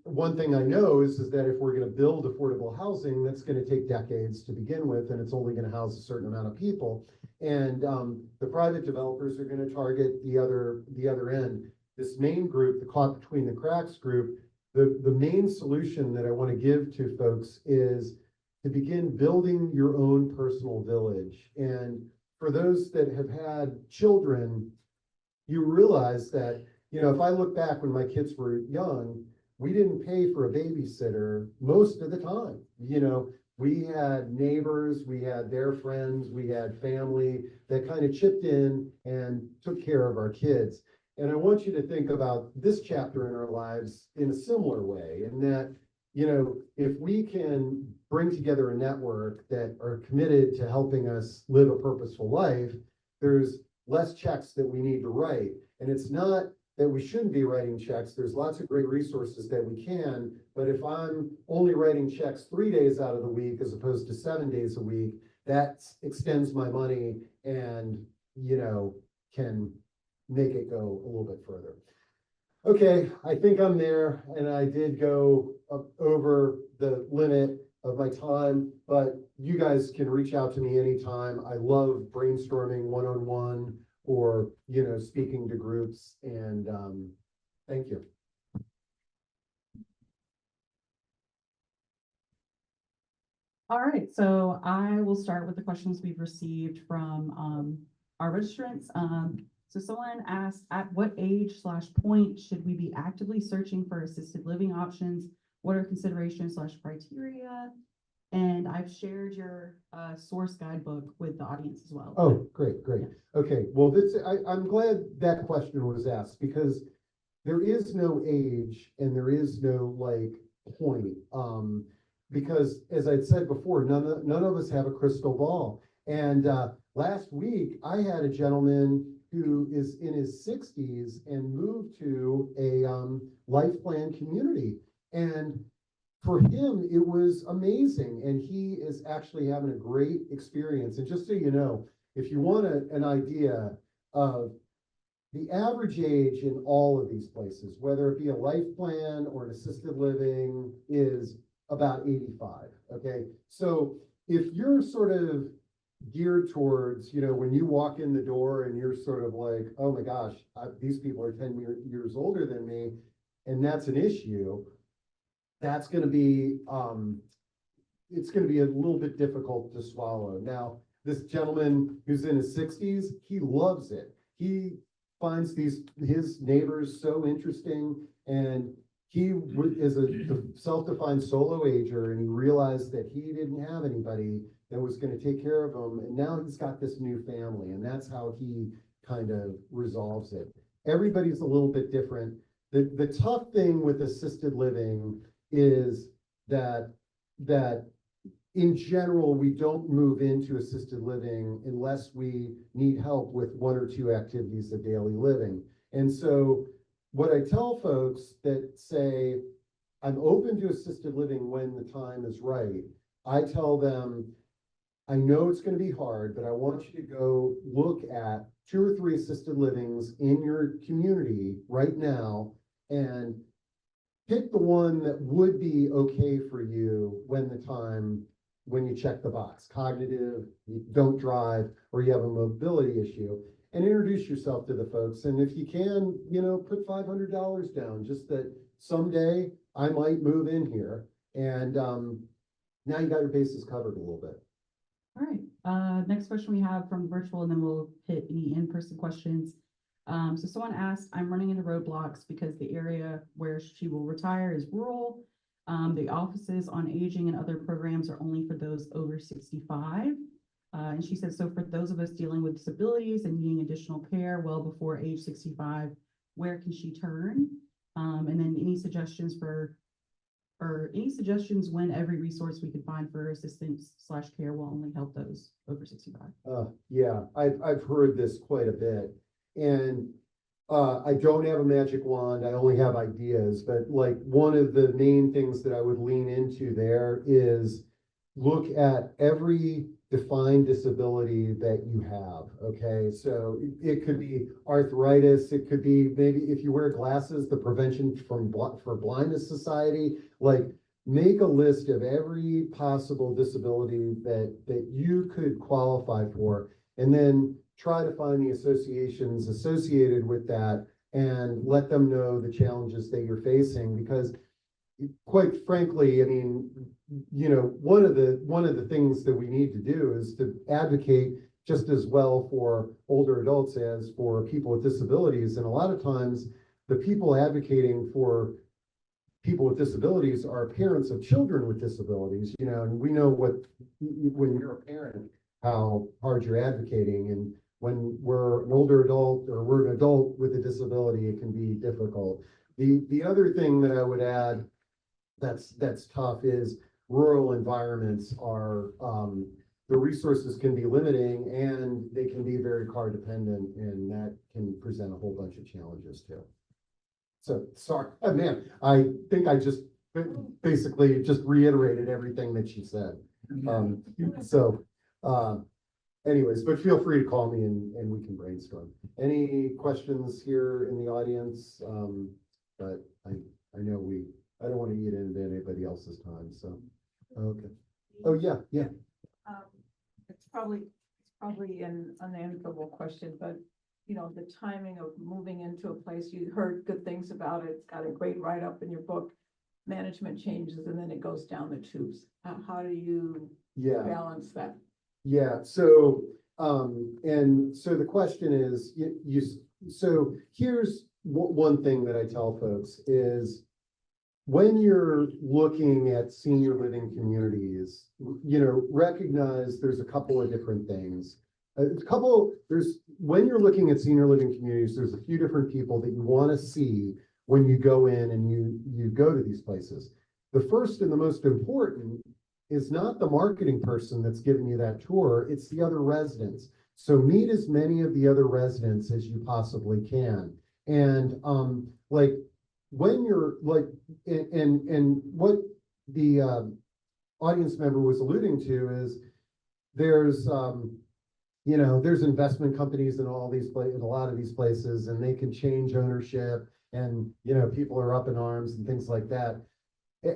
one thing I know is that if we're going to build affordable housing, that's going to take decades to begin with, and it's only going to house a certain amount of people. And the private developers are going to target the other end. This main group, the caught between the cracks group, the main solution that I want to give to folks is to begin building your own personal village. And for those that have had children, you realize that, if I look back when my kids were young, we didn't pay for a babysitter most of the time. We had neighbors, we had their friends, we had family that kind of chipped in and took care of our kids. And I want you to think about this chapter in our lives in a similar way, in that, if we can bring together a network that are committed to helping us live a purposeful life, there's less checks that we need to write. And it's not that we shouldn't be writing checks. There's lots of great resources that we can, but if I'm only writing checks 3 days out of the week as opposed to 7 days a week, that extends my money and, can make it go a little bit further. Okay, I think I'm there, and I did go up over the limit of my time, but you guys can reach out to me anytime. I love brainstorming one-on-one or, speaking to groups, and thank you. All right, so I will start with the questions we've received from our registrants. So someone asked, at what age/point should we be actively searching for assisted living options? What are considerations/criteria? And I've shared your source guidebook with the audience as well. Oh, great. Okay, well, I'm glad that question was asked, because there is no age and there is no point. Because as I'd said before, none of us have a crystal ball. And last week I had a gentleman who is in his 60s and moved to a life plan community. And for him, it was amazing, and he is actually having a great experience. And just so you know, if you want an idea of the average age in all of these places, whether it be a life plan or an assisted living, is about 85, okay? So if you're sort of geared towards, when you walk in the door and you're sort of like, oh my gosh, these people are 10 years older than me, and that's an issue, that's going to be, it's going to be a little bit difficult to swallow. Now, this gentleman who's in his 60s, he loves it. He finds his neighbors so interesting, and he is a self-defined solo ager, and he realized that he didn't have anybody that was going to take care of him, and now he's got this new family, and that's how he kind of resolves it. Everybody's a little bit different. The tough thing with assisted living is that in general, we don't move into assisted living unless we need help with one or two activities of daily living. And so what I tell folks that say, I'm open to assisted living when the time is right, I tell them, I know it's going to be hard, but I want you to go look at 2 or 3 assisted livings in your community right now and pick the one that would be okay for you when you check the box, cognitive, you don't drive, or you have a mobility issue, and introduce yourself to the folks. And if you can, put $500 down, just that someday I might move in here. And now you got your bases covered a little bit. All right, next question we have from virtual, and then we'll hit any in-person questions. So someone asked, I'm running into roadblocks because the area where she will retire is rural. The offices on aging and other programs are only for those over 65. And she said, so for those of us dealing with disabilities and needing additional care well before age 65, where can she turn? And then any suggestions when every resource we could find for assistance/care will only help those over 65? Yeah, I've heard this quite a bit. And I don't have a magic wand. I only have ideas. But like one of the main things that I would lean into there is look at every defined disability that you have. Okay, so it could be arthritis. It could be maybe if you wear glasses, the Prevention for Blindness Society. Like make a list of every possible disability that you could qualify for, and then try to find the associations associated with that and let them know the challenges that you're facing. Because quite frankly, I mean, one of the things that we need to do is to advocate just as well for older adults as for people with disabilities. And a lot of times the people advocating for people with disabilities are parents of children with disabilities, and we know when you're a parent, how hard you're advocating. And when we're an older adult or we're an adult with a disability, it can be difficult. The other thing that I would add that's tough is rural environments are, the resources can be limiting and they can be very car dependent, and that can present a whole bunch of challenges too. So sorry, man, I think I just basically just reiterated everything that she said. Anyways, but feel free to call me and we can brainstorm. Any questions here in the audience? But I know I don't want to eat into anybody else's time, so, okay. Oh, yeah. It's probably an unanswerable question, but the timing of moving into a place, you heard good things about it. It's got a great write-up in your book. Management changes and then it goes down the tubes. How do you balance that? Yeah, so and so the question is, so here's one thing that I tell folks is, when you're looking at senior living communities, recognize there's a couple of different things. When you're looking at senior living communities, there's a few different people that you want to see when you go in and you go to these places. The first and the most important is not the marketing person that's giving you that tour, it's the other residents. So meet as many of the other residents as you possibly can. And like when you're like, and what the audience member was alluding to is there's, there's investment companies in all these in a lot of these places, and they can change ownership, and, people are up in arms and things like that.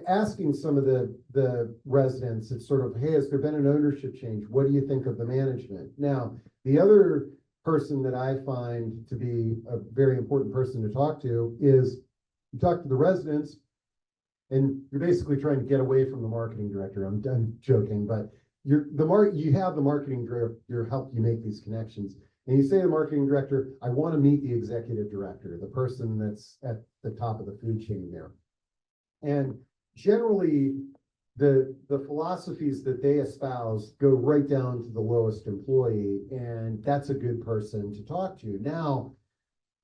Asking some of the residents, it's sort of, hey, has there been an ownership change? What do you think of the management? Now, the other person that I find to be a very important person to talk to is you talk to the residents, and you're basically trying to get away from the marketing director. I'm joking, but you have the marketing director help you make these connections. And you say to the marketing director, I want to meet the executive director, the person that's at the top of the food chain there. And generally, the philosophies that they espouse go right down to the lowest employee, and that's a good person to talk to. Now,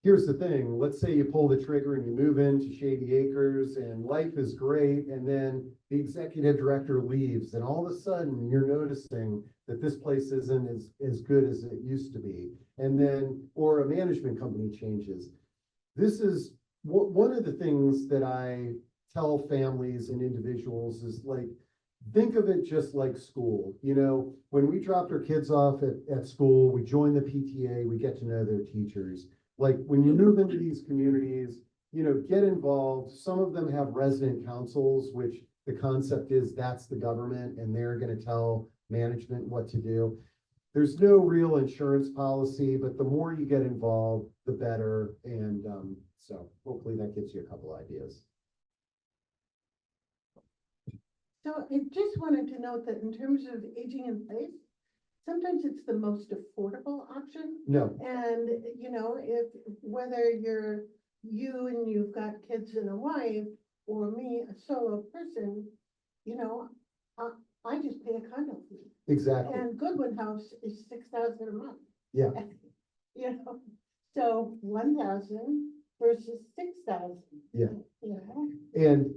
here's the thing. Let's say you pull the trigger and you move into Shady Acres and life is great, and then the executive director leaves, and all of a sudden you're noticing that this place isn't as good as it used to be. And then, or a management company changes. This is one of the things that I tell families and individuals is, like, think of it just like school. When we dropped our kids off at school, we join the PTA, we get to know their teachers. Like, when you move into these communities, get involved. Some of them have resident councils, which the concept is that's the government, and they're going to tell management what to do. There's no real insurance policy, but the more you get involved, the better. And so hopefully that gives you a couple ideas. So I just wanted to note that in terms of aging in place, sometimes it's the most affordable option. No, And, if whether you and you've got kids and a wife, or me, a solo person, I just pay a condo fee. exactly. And Goodwin House is $6,000 a month. Yeah. So 1,000 versus 6,000. Yeah. And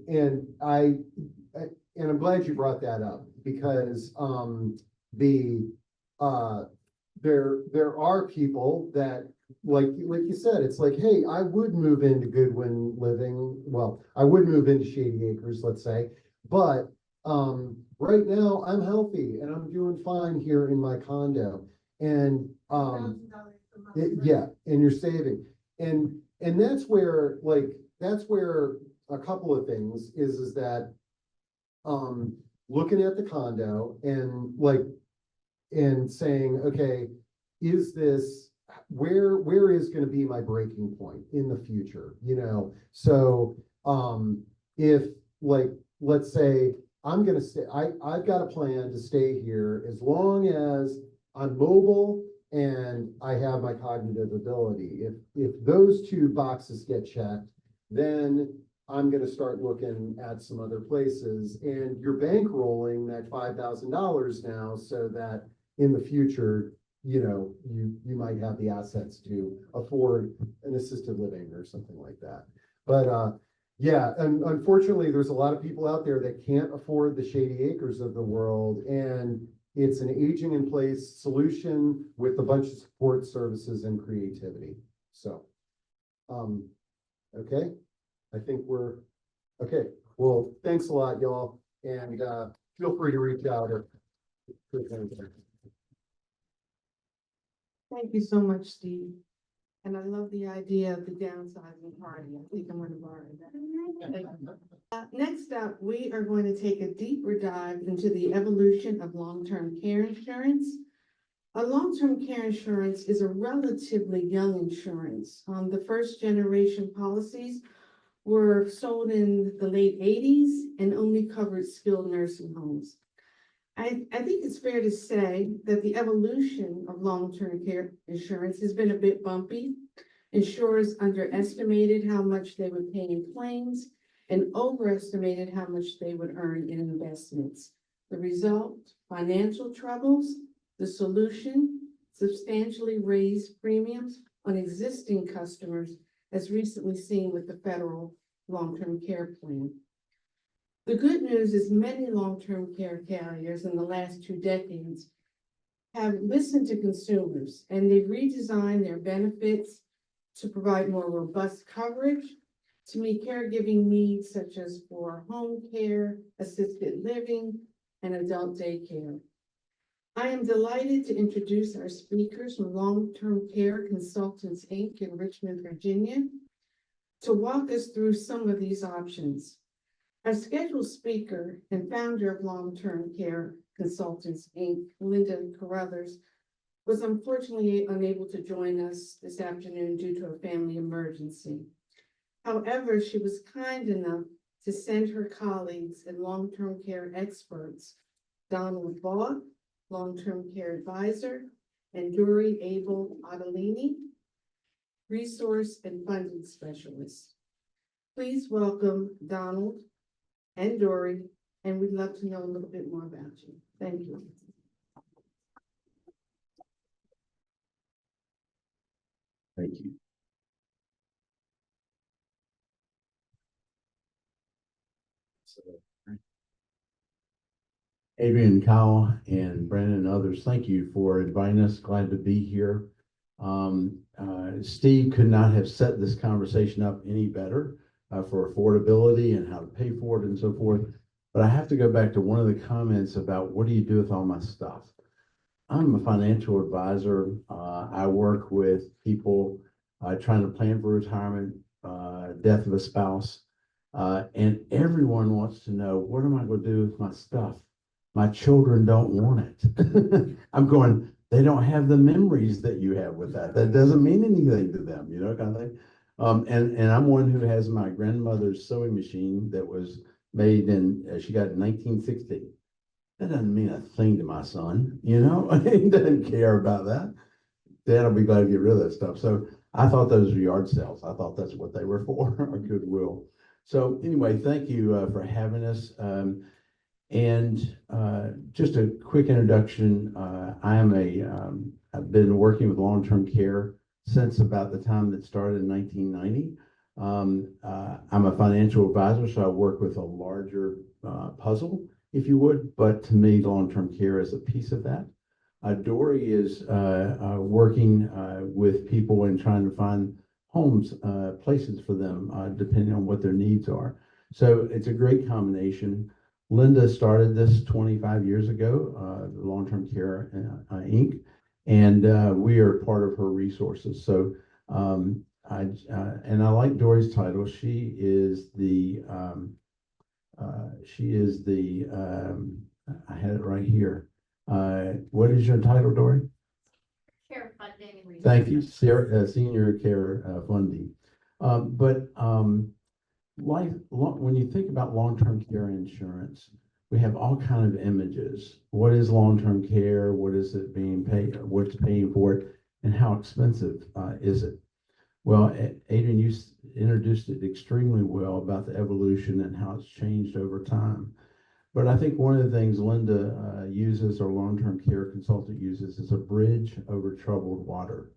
And I'm glad you brought that up, because there are people that, like you said, it's like, hey, I would move into Goodwin Living. Well, I would move into Shady Acres, let's say, but right now I'm healthy and I'm doing fine here in my condo. And $1,000 a month. yeah, and you're saving. And that's where a couple of things is that looking at the condo and saying, okay, is this where is going to be my breaking point in the future? So if, like, let's say I'm going to stay, I've got a plan to stay here as long as I'm mobile and I have my cognitive ability. If those two boxes get checked, then I'm going to start looking at some other places, and you're bankrolling that $5,000 now, so that in the future, you might have the assets to afford an assisted living or something like that. But yeah, and unfortunately, there's a lot of people out there that can't afford the Shady Acres of the world, and it's an aging in place solution with a bunch of support services and creativity. So, okay. I think we're okay. Well, thanks a lot, y'all. And feel free to reach out or. Thank you so much, Steve. And I love the idea of the downsizing party. I think I'm gonna borrow that. Next up, we are going to take a deeper dive into the evolution of long-term care insurance. A long-term care insurance is a relatively young insurance. The first generation policies were sold in the late 80s and only covered skilled nursing homes. I think it's fair to say that the evolution of long-term care insurance has been a bit bumpy. Insurers underestimated how much they would pay in claims and overestimated how much they would earn in investments. The result, financial troubles. The solution, substantially raised premiums on existing customers, as recently seen with the federal long-term care plan. The good news is many long-term care carriers in the last 2 decades have listened to consumers, and they've redesigned their benefits to provide more robust coverage to meet caregiving needs such as for home care, assisted living, and adult daycare. I am delighted to introduce our speakers from Long-Term Care Consultants, Inc. in Richmond, Virginia, to walk us through some of these options. Our scheduled speaker and founder of Long-Term Care Consultants, Inc., Linda Carruthers, was unfortunately unable to join us this afternoon due to a family emergency. However, she was kind enough to send her colleagues and long-term care experts, Donald Vaught, long-term care advisor, and Duri Abel Ottolini, resource and funding specialist. Please welcome Donald and Duri, and we'd love to know a little bit more about you. Thank you. Thank you. Adrian, Kyle, and Brandon and others, thank you for inviting us. Glad to be here. Steve could not have set this conversation up any better for affordability and how to pay for it and so forth. But I have to go back to one of the comments about what do you do with all my stuff? I'm a financial advisor. I work with people trying to plan for retirement, death of a spouse, and everyone wants to know, what am I going to do with my stuff? My children don't want it. I'm going, they don't have the memories that you have with that. That doesn't mean anything to them, you know, kind of thing. And I'm one who has my grandmother's sewing machine that was made in, she got in 1960. That doesn't mean a thing to my son, you know? He doesn't care about that. Dad will be glad to get rid of that stuff. So I thought those were yard sales. I thought that's what they were for, or goodwill. So anyway, thank you for having us. Just a quick introduction. I've been working with long-term care since about the time that started in 1990. I'm a financial advisor, so I work with a larger puzzle, if you would, but to me, long-term care is a piece of that. Dory is working with people and trying to find homes, places for them, depending on what their needs are. So it's a great combination. Linda started this 25 years ago, Long-Term Care Inc., and we are part of her resources. So I like Dory's title. She is the I had it right here. What is your title, Dory? Care funding and research. Thank you, senior care funding. When you think about long-term care insurance, we have all kinds of images. What is long-term care? What is it being paid? What's paying for it? And how expensive is it? Well, Adrian, you introduced it extremely well about the evolution and how it's changed over time. But I think one of the things Linda uses, or long-term care consultant uses, is a bridge over troubled water,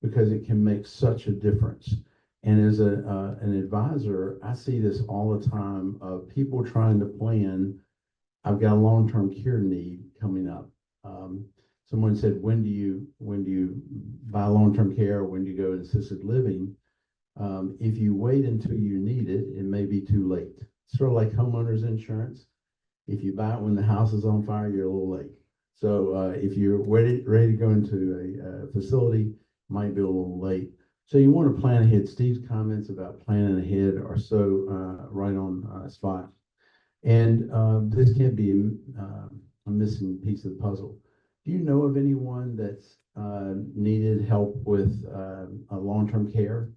because it can make such a difference. And as an advisor, I see this all the time of people trying to plan. I've got a long-term care need coming up. Someone said, when do you buy long-term care? When do you go to assisted living? If you wait until you need it, it may be too late. Sort of like homeowners insurance. If you buy it when the house is on fire, you're a little late. So if you're ready to go into a facility, it might be a little late. So you want to plan ahead. Steve's comments about planning ahead are so right on spot. And this can be a missing piece of the puzzle. Do you know of anyone that's needed help with a long-term care?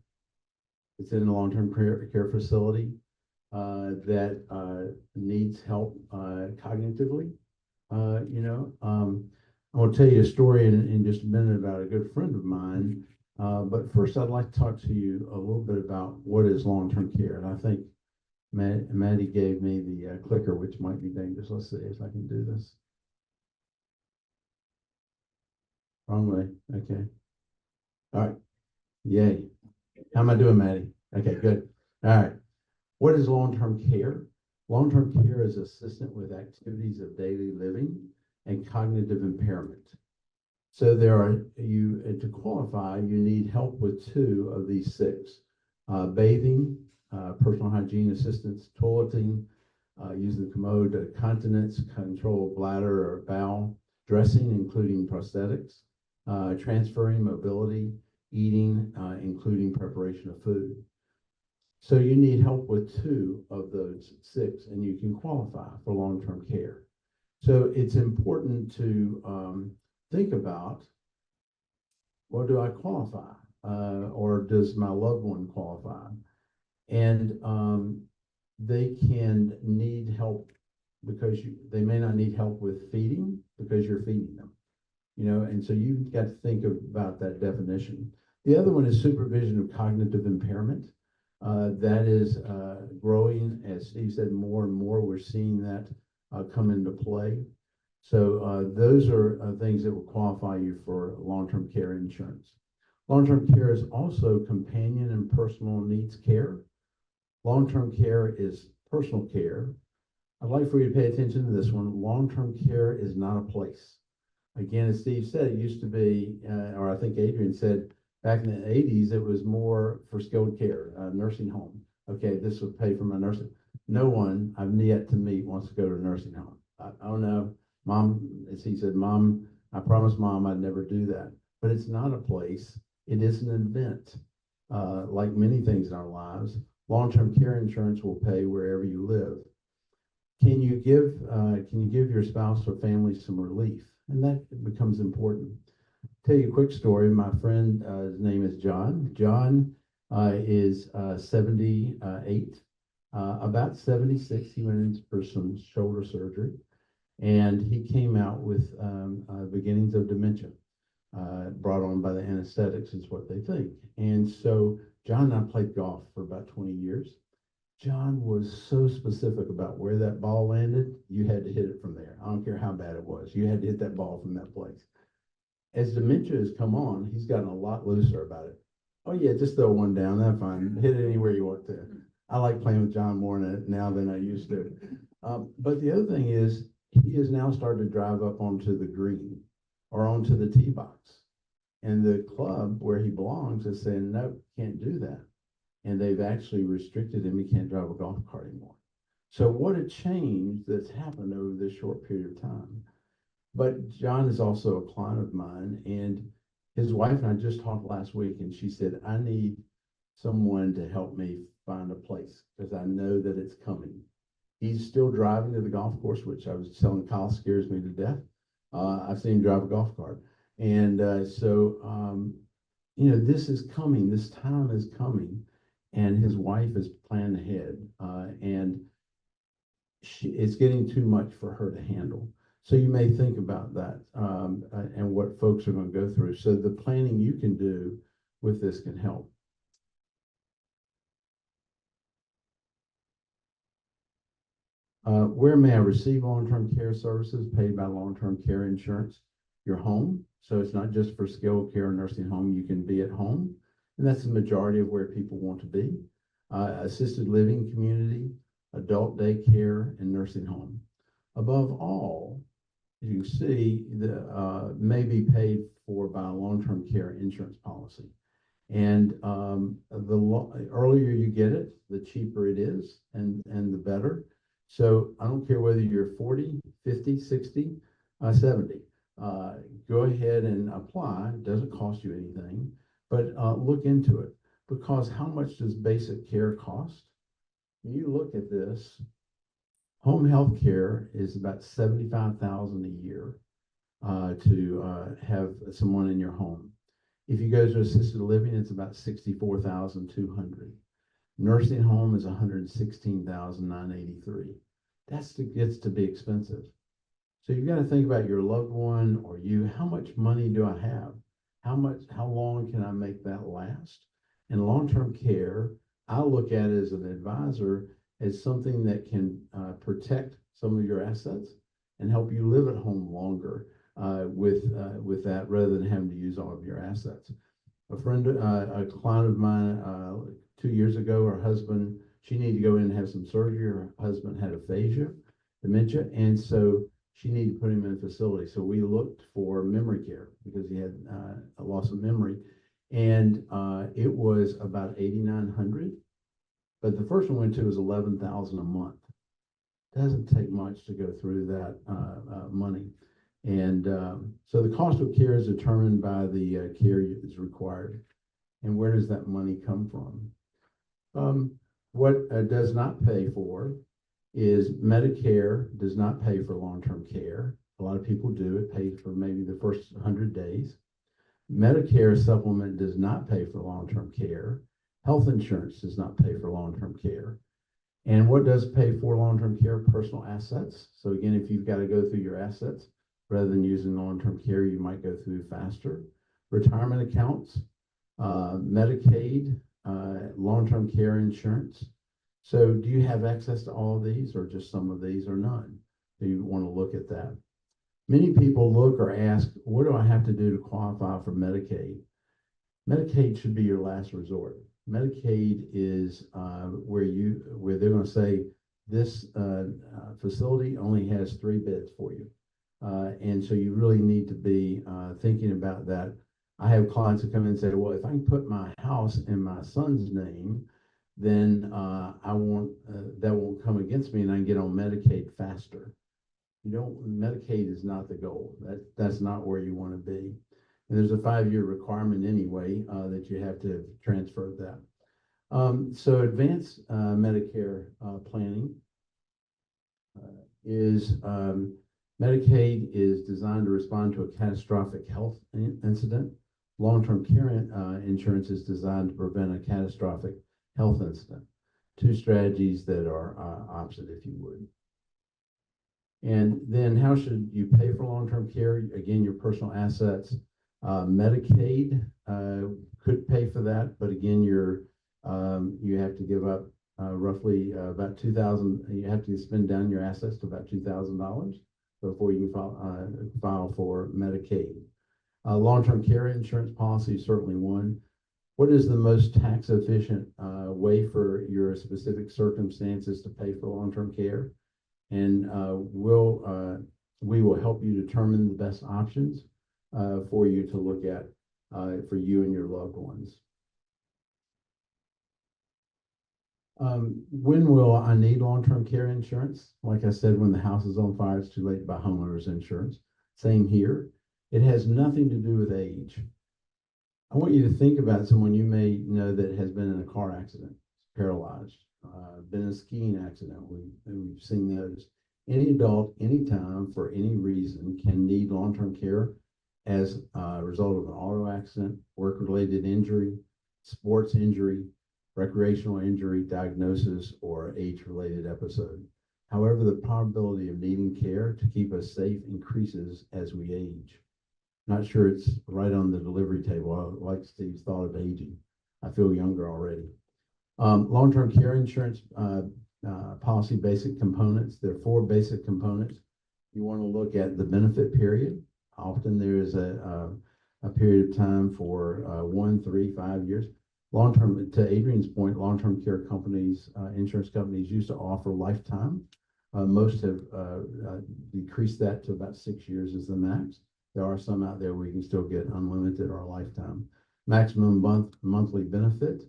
It's in a long-term care facility that needs help cognitively. I'm going to tell you a story in just a minute about a good friend of mine. But first, I'd like to talk to you a little bit about what is long-term care. And I think Maddie gave me the clicker, which might be dangerous. Let's see if I can do this. Wrong way. Okay. All right. Yay. How am I doing, Maddie? Okay, good. All right. What is long-term care? Long-term care is assistant with activities of daily living and cognitive impairment. So to qualify, you need help with 2 of these 6, bathing personal hygiene assistance, toileting, using the commode, continence, control of bladder or bowel, dressing, including prosthetics, transferring, mobility, eating, including preparation of food. So you need help with 2 of those 6, and you can qualify for long-term care. So it's important to think about, well, do I qualify? Or does my loved one qualify? And they can need help because they may not need help with feeding because you're feeding them, and so you've got to think about that definition. The other one is supervision of cognitive impairment. That is growing, as Steve said, more and more. We're seeing that come into play. So those are things that will qualify you for long-term care insurance. Long-term care is also companion and personal needs care. Long-term care is personal care. I'd like for you to pay attention to this one. Long-term care is not a place. Again, as Steve said, it used to be, or I think Adrian said, back in the 80s, it was more for skilled care, nursing home. Okay, this would pay for my nursing. No one I've yet to meet wants to go to a nursing home. Oh no, Mom, as he said, Mom, I promised Mom I'd never do that. But it's not a place. It is an event. Like many things in our lives, long-term care insurance will pay wherever you live. Can you give your spouse or family some relief? And that becomes important. Tell you a quick story. My friend, his name is John. John is 78. About 76, he went in for some shoulder surgery, and he came out with beginnings of dementia, brought on by the anesthetics is what they think. And so John and I played golf for about 20 years. John was so specific about where that ball landed, you had to hit it from there. I don't care how bad it was. You had to hit that ball from that place. As dementia has come on, he's gotten a lot looser about it. Oh yeah, just throw one down, that's fine. Hit it anywhere you want to. I like playing with John more now than I used to. But the other thing is, he has now started to drive up onto the green or onto the tee box. And the club where he belongs is saying, no, can't do that. And they've actually restricted him. He can't drive a golf cart anymore. So what a change that's happened over this short period of time. But John is also a client of mine, and his wife and I just talked last week, and she said, I need someone to help me find a place because I know that it's coming. He's still driving to the golf course, which I was telling Kyle scares me to death. I've seen him drive a golf cart. And this is coming. This time is coming. And his wife is planning ahead. And it's getting too much for her to handle. So you may think about that and what folks are going to go through. So the planning you can do with this can help. Where may I receive long-term care services paid by long-term care insurance? Your home. So it's not just for skilled care or nursing home. You can be at home. And that's the majority of where people want to be. Assisted living community, adult daycare, and nursing home. Above all, as you can see, the may be paid for by a long-term care insurance policy. And the earlier you get it, the cheaper it is and the better. So I don't care whether you're 40, 50, 60, 70. Go ahead and apply. It doesn't cost you anything, but look into it, because how much does basic care cost? When you look at this, home health care is about $75,000 a year to have someone in your home. If you go to assisted living, it's about $64,200. Nursing home is $116,983. Gets to be expensive. So you've got to think about your loved one or you. How much money do I have? How long can I make that last? And long-term care, I look at it as an advisor as something that can protect some of your assets and help you live at home longer with that, rather than having to use all of your assets. A client of mine 2 years ago, her husband, she needed to go in and have some surgery. Her husband had aphasia, dementia, and so she needed to put him in a facility. So we looked for memory care because he had a loss of memory, and it was about $8,900. But the first one went to was 11,000 a month. Doesn't take much to go through that money. And so the cost of care is determined by the care that's required. And where does that money come from? What does not pay for is Medicare does not pay for long-term care. A lot of people do. It pays for maybe the first 100 days. Medicare supplement does not pay for long-term care. Health insurance does not pay for long-term care. And what does pay for long-term care? Personal assets. So again, if you've got to go through your assets, rather than using long-term care, you might go through faster. Retirement accounts, Medicaid, long-term care insurance. So do you have access to all of these, or just some of these, or none? Do you want to look at that? Many people look or ask, what do I have to do to qualify for Medicaid? Medicaid should be your last resort. Medicaid is where they're going to say this facility only has 3 beds for you. And so you really need to be thinking about that. I have clients who come in and say, well, if I can put my house in my son's name, then I won't, that won't come against me and I can get on Medicaid faster. Medicaid is not the goal. That's not where you want to be. And there's a 5-year requirement anyway that you have to transfer that. So advanced Medicare planning is Medicaid is designed to respond to a catastrophic health incident. Long-term care insurance is designed to prevent a catastrophic health incident. 2 strategies that are opposite, if you would. And then how should you pay for long-term care? Again, your personal assets. Medicaid could pay for that, but again, you have to give up roughly about $2,000. You have to spend down your assets to about $2,000 before you can file for Medicaid. Long-term care insurance policy is certainly one. What is the most tax efficient way for your specific circumstances to pay for long-term care? And we will help you determine the best options for you to look at for you and your loved ones. When will I need long-term care insurance? Like I said, when the house is on fire, it's too late to buy homeowners insurance. Same here. It has nothing to do with age. I want you to think about someone you may know that has been in a car accident, paralyzed, been in a skiing accident. We've seen those. Any adult, anytime, for any reason, can need long-term care as a result of an auto accident, work-related injury, sports injury, recreational injury, diagnosis, or age-related episode. However, the probability of needing care to keep us safe increases as we age. Not sure it's right on the delivery table. I like Steve's thought of aging. I feel younger already. Long-term care insurance policy basic components. There are 4 basic components. You want to look at the benefit period. Often there is a period of time for 1, 3, 5 years. Long-term, to Adrian's point, long-term care companies, insurance companies used to offer lifetime. Most have decreased that to about 6 years as the max. There are some out there where you can still get unlimited or a lifetime. Maximum monthly benefit,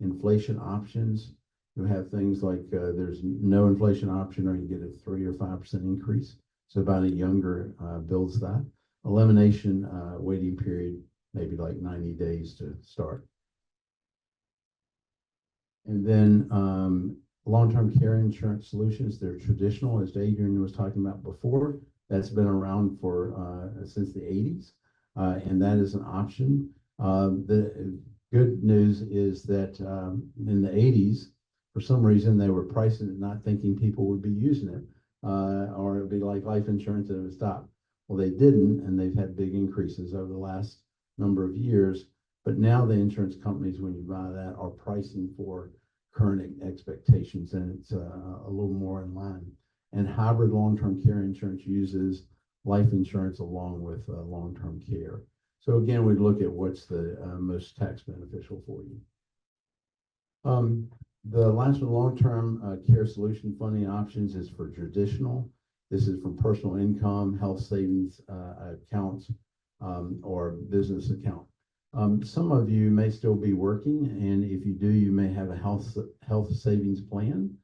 inflation options. You have things like there's no inflation option, or you get a 3 or 5% increase. So about a younger builds that. Elimination waiting period, maybe like 90 days to start. And then long-term care insurance solutions, they're traditional, as Adrian was talking about before. That's been around for since the 80s, and that is an option. The good news is that in the 80s, for some reason, they were pricing it not thinking people would be using it, or it'd be like life insurance and it would stop. Well, they didn't, and they've had big increases over the last number of years. But now the insurance companies, when you buy that, are pricing for current expectations, and it's a little more in line. And hybrid long-term care insurance uses life insurance along with long-term care. So again, we'd look at what's the most tax beneficial for you. The last one, long-term care solution funding options, is for traditional. This is from personal income, health savings accounts, or business account. Some of you may still be working, and if you do, you may have a health savings plan.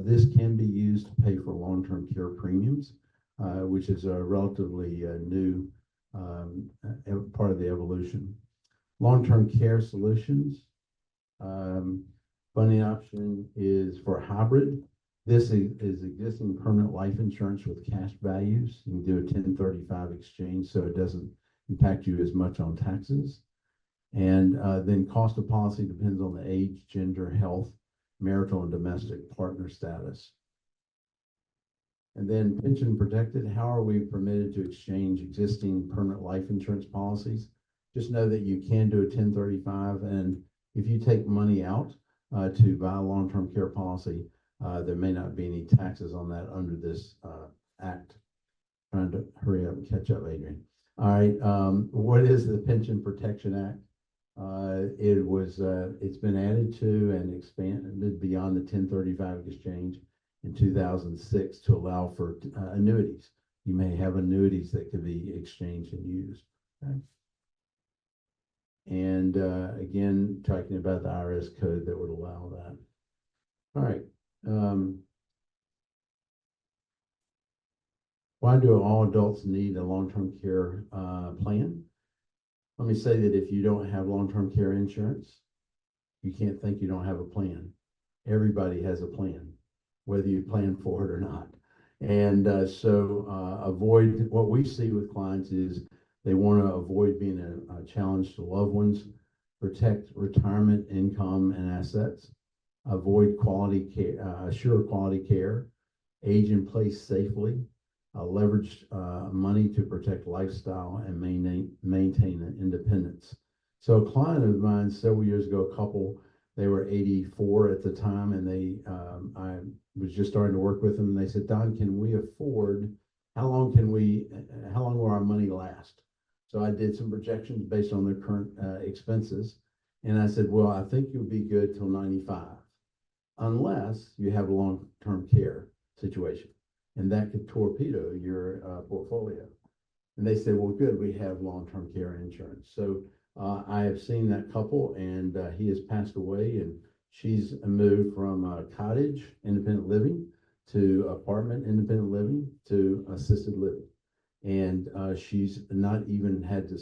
This can be used to pay for long-term care premiums, which is a relatively new part of the evolution. Long-term care solutions. Funding option is for hybrid. This is existing permanent life insurance with cash values. You can do a 1035 exchange, so it doesn't impact you as much on taxes. And then cost of policy depends on the age, gender, health, marital and domestic partner status. And then pension protected, how are we permitted to exchange existing permanent life insurance policies? Just know that you can do a 1035, and if you take money out to buy a long-term care policy, there may not be any taxes on that under this act. Trying to hurry up and catch up, Adrian. All right, what is the Pension Protection Act? It's been added to and expanded beyond the 1035 exchange in 2006 to allow for annuities. You may have annuities that could be exchanged and used. Okay? And again, talking about the IRS code that would allow that. All right. Why do all adults need a long-term care plan? Let me say that if you don't have long-term care insurance, you can't think you don't have a plan. Everybody has a plan, whether you plan for it or not. And avoid what we see with clients is they want to avoid being a challenge to loved ones, protect retirement income and assets, avoid quality care, assure quality care, age in place safely, leverage money to protect lifestyle and maintain independence. So a client of mine several years ago, a couple, they were 84 at the time, and I was just starting to work with them, and they said, Don, can we afford, how long will our money last? So I did some projections based on their current expenses, and I said, well, I think you'll be good till 95, unless you have a long-term care situation, and that could torpedo your portfolio. And they said, well, good, we have long-term care insurance. So I have seen that couple, and he has passed away, and she's moved from cottage independent living to apartment independent living to assisted living. And she's not even had to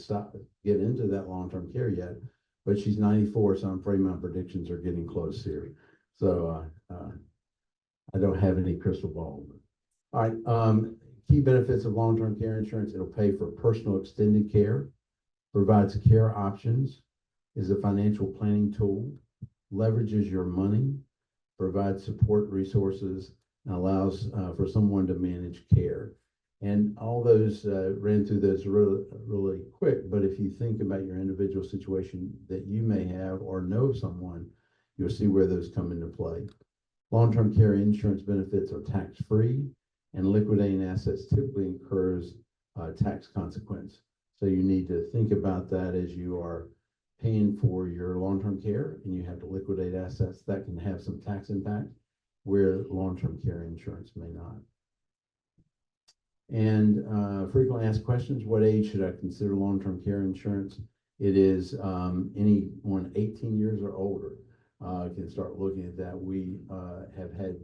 get into that long-term care yet, but she's 94, so I'm afraid my predictions are getting close here. So I don't have any crystal ball. All right, key benefits of long-term care insurance: it'll pay for personal extended care, provides care options, is a financial planning tool, leverages your money, provides support resources, and allows for someone to manage care. And all those ran through those really quick, but if you think about your individual situation that you may have or know someone, you'll see where those come into play. Long-term care insurance benefits are tax-free, and liquidating assets typically incurs tax consequence. So you need to think about that as you are paying for your long-term care and you have to liquidate assets. That can have some tax impact where long-term care insurance may not. And frequently asked questions: what age should I consider long-term care insurance? It is anyone 18 years or older can start looking at that. We have had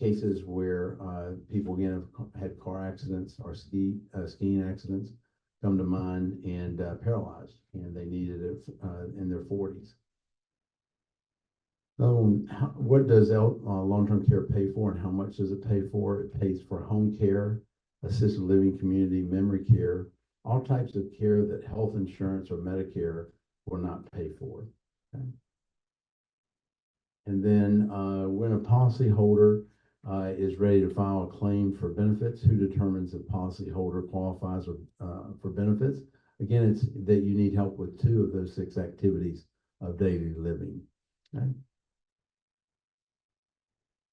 cases where people again have had car accidents or skiing accidents come to mind, and paralyzed, and they needed it in their 40s. What does long-term care pay for, and how much does it pay for? It pays for home care, assisted living, community, memory care, all types of care that health insurance or Medicare will not pay for. Okay? And then when a policyholder is ready to file a claim for benefits, who determines if policyholder qualifies for benefits? Again, it's that you need help with 2 of those 6 activities of daily living. Okay?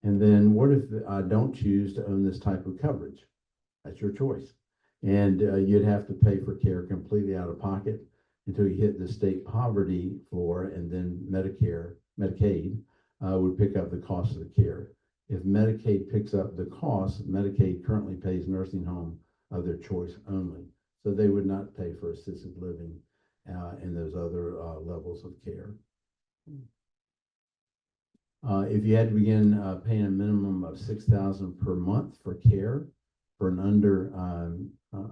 And then what if I don't choose to own this type of coverage? That's your choice. And you'd have to pay for care completely out of pocket until you hit the state poverty floor, and then Medicaid would pick up the cost of the care. If Medicaid picks up the cost, Medicaid currently pays nursing home of their choice only. So they would not pay for assisted living. and those other levels of care. If you had to begin paying a minimum of $6,000 per month for care for an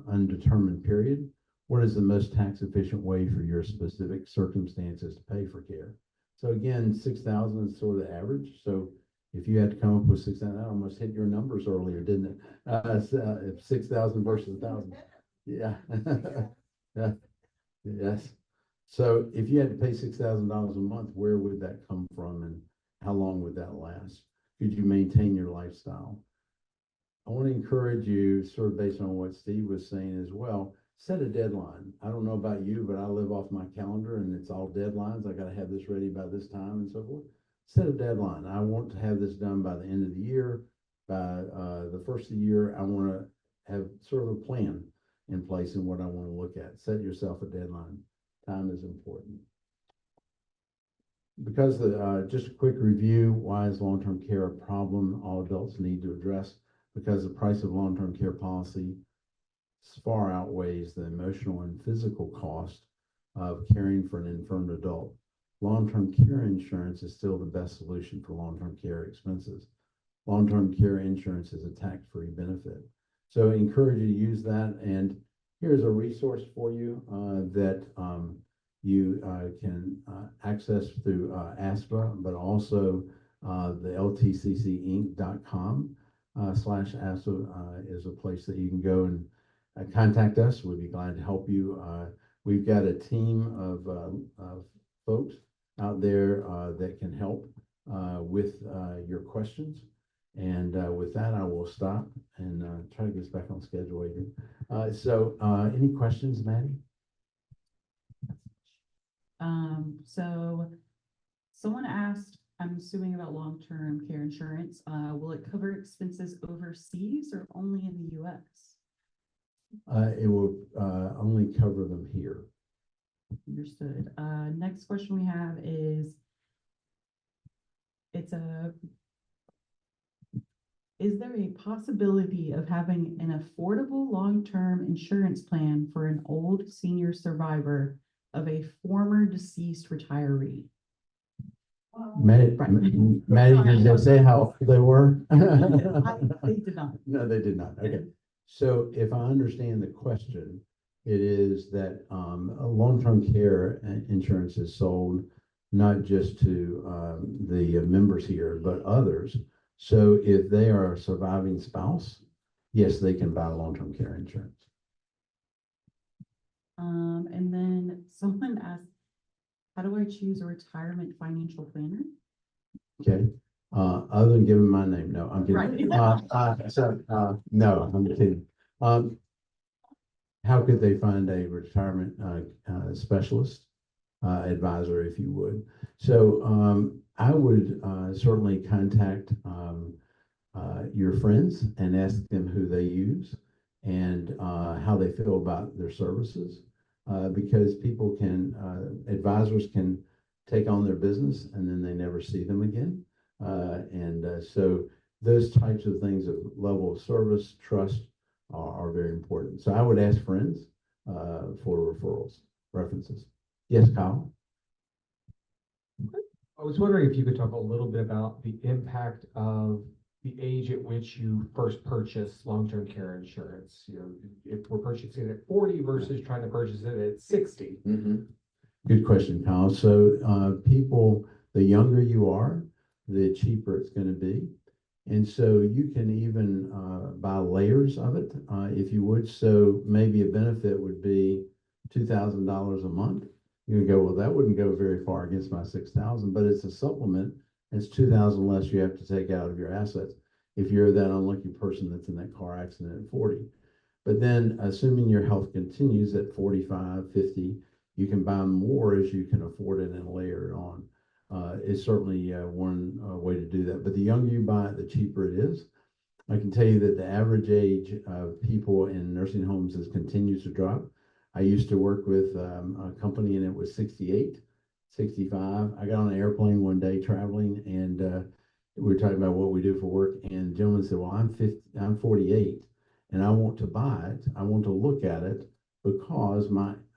undetermined period, what is the most tax efficient way for your specific circumstances to pay for care? So again, 6,000 is sort of the average. So if you had to come up with 6,000, that almost hit your numbers earlier, didn't it? 6,000 versus 1,000. Yeah. Yeah. Yes. So if you had to pay $6,000 a month, where would that come from, and how long would that last? Could you maintain your lifestyle? I want to encourage you, sort of based on what Steve was saying as well, set a deadline. I don't know about you, but I live off my calendar and it's all deadlines. I got to have this ready by this time and so forth. Set a deadline. I want to have this done by the end of the year. By the first of the year, I want to have sort of a plan in place and what I want to look at. Set yourself a deadline. Time is important. Because just a quick review, why is long-term care a problem all adults need to address? Because the price of long-term care policy far outweighs the emotional and physical cost of caring for an infirm adult. Long-term care insurance is still the best solution for long-term care expenses. Long-term care insurance is a tax-free benefit. So I encourage you to use that. And here's a resource for you that you can access through ASPA, but also the ltccinc.com /ASPA is a place that you can go and contact us. We'd be glad to help you. We've got a team of folks out there that can help with your questions. And with that, I will stop and try to get us back on schedule, Adrian. So any questions, Maddie? So someone asked, I'm assuming about long-term care insurance, will it cover expenses overseas or only in the US? It will only cover them here. Understood. Next question we have is, is there a possibility of having an affordable long-term insurance plan for an old senior survivor of a former deceased retiree? Maddie, did they say how old they were? They did not. No, they did not. Okay. So if I understand the question, it is that a long-term care insurance is sold not just to the members here, but others. So if they are a surviving spouse, yes, they can buy long-term care insurance. And then someone asked, how do I choose a retirement financial planner? Okay. Other than giving my name, no, I'm kidding. Right. No, I'm kidding. How could they find a retirement specialist, advisor, if you would? So I would certainly contact your friends and ask them who they use and how they feel about their services, because people can, advisors can take on their business and then they never see them again. So those types of things of level of service, trust are very important. So I would ask friends for referrals, references. Yes, Kyle? I was wondering if you could talk a little bit about the impact of the age at which you first purchase long-term care insurance. You know, if we're purchasing it at 40 versus trying to purchase it at 60. Mm-hmm. Good question, Kyle. So people, the younger you are, the cheaper it's going to be. And so you can even buy layers of it, if you would. So maybe a benefit would be $2,000 a month. You would go, well, that wouldn't go very far against my 6,000, but it's a supplement. It's 2,000 less you have to take out of your assets if you're that unlucky person that's in that car accident at 40. But then, assuming your health continues at 45, 50, you can buy more as you can afford it and layer it on. Is certainly one way to do that. But the younger you buy it, the cheaper it is. I can tell you that the average age of people in nursing homes continues to drop. I used to work with a company and it was 68, 65. I got on an airplane one day traveling and we were talking about what we do for work. And the gentleman said, well, I'm 48 and I want to buy it. I want to look at it because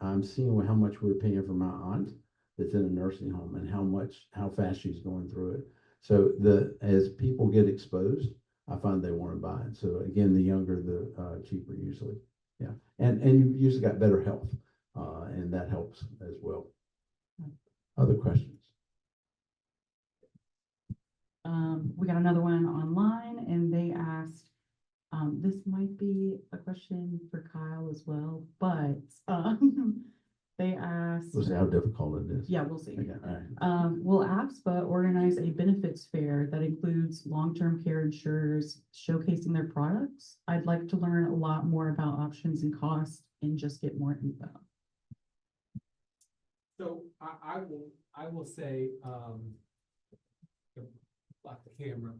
I'm seeing how much we're paying for my aunt that's in a nursing home and how fast she's going through it. So as people get exposed, I find they want to buy it. So again, the younger, the cheaper usually. Yeah. And you usually got better health, and that helps as well. Other questions? We got another one online and they asked, this might be a question for Kyle as well, but, they asked. We'll see how difficult it is. Yeah, we'll see. Okay, all right. Will AFSPA organize a benefits fair that includes long-term care insurers showcasing their products? I'd like to learn a lot more about options and costs and just get more info. So I will say, block the camera.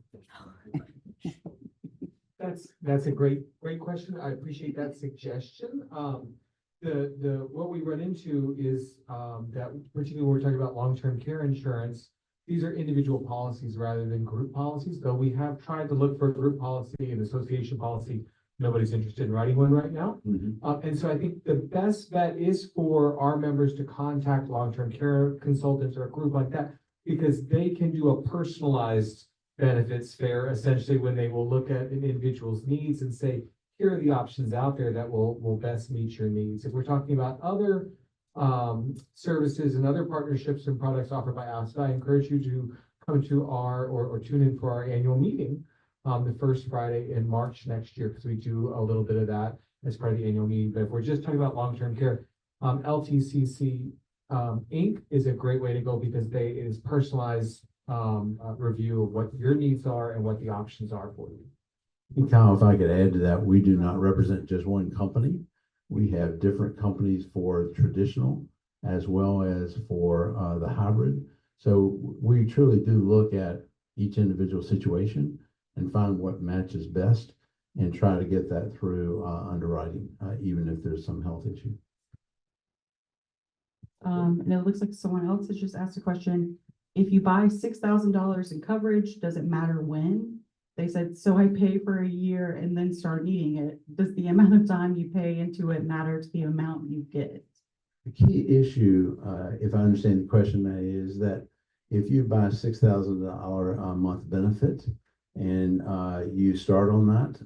That's a great question. I appreciate that suggestion. What we run into is, that particularly when we're talking about long-term care insurance, these are individual policies rather than group policies, though we have tried to look for a group policy and association policy. Nobody's interested in writing one right now. And so I think the best bet is for our members to contact long-term care consultants or a group like that, because they can do a personalized benefits fair, essentially, when they will look at an individual's needs and say, here are the options out there that will best meet your needs. If we're talking about other services and other partnerships and products offered by us, I encourage you to come to or tune in for our annual meeting the first Friday in March next year, because we do a little bit of that as part of the annual meeting. But if we're just talking about long-term care, LTCC Inc. is a great way to go, because it is personalized review of what your needs are and what the options are for you. And Kyle, if I could add to that, we do not represent just one company. We have different companies for traditional as well as for the hybrid. So we truly do look at each individual situation and find what matches best and try to get that through underwriting, even if there's some health issue. And it looks like someone else has just asked a question. If you buy $6,000 in coverage, does it matter when? They said, so I pay for a year and then start needing it. Does the amount of time you pay into it matter to the amount you get? The key issue, if I understand the question, May, is that if you buy $6,000 a month benefit and you start on that,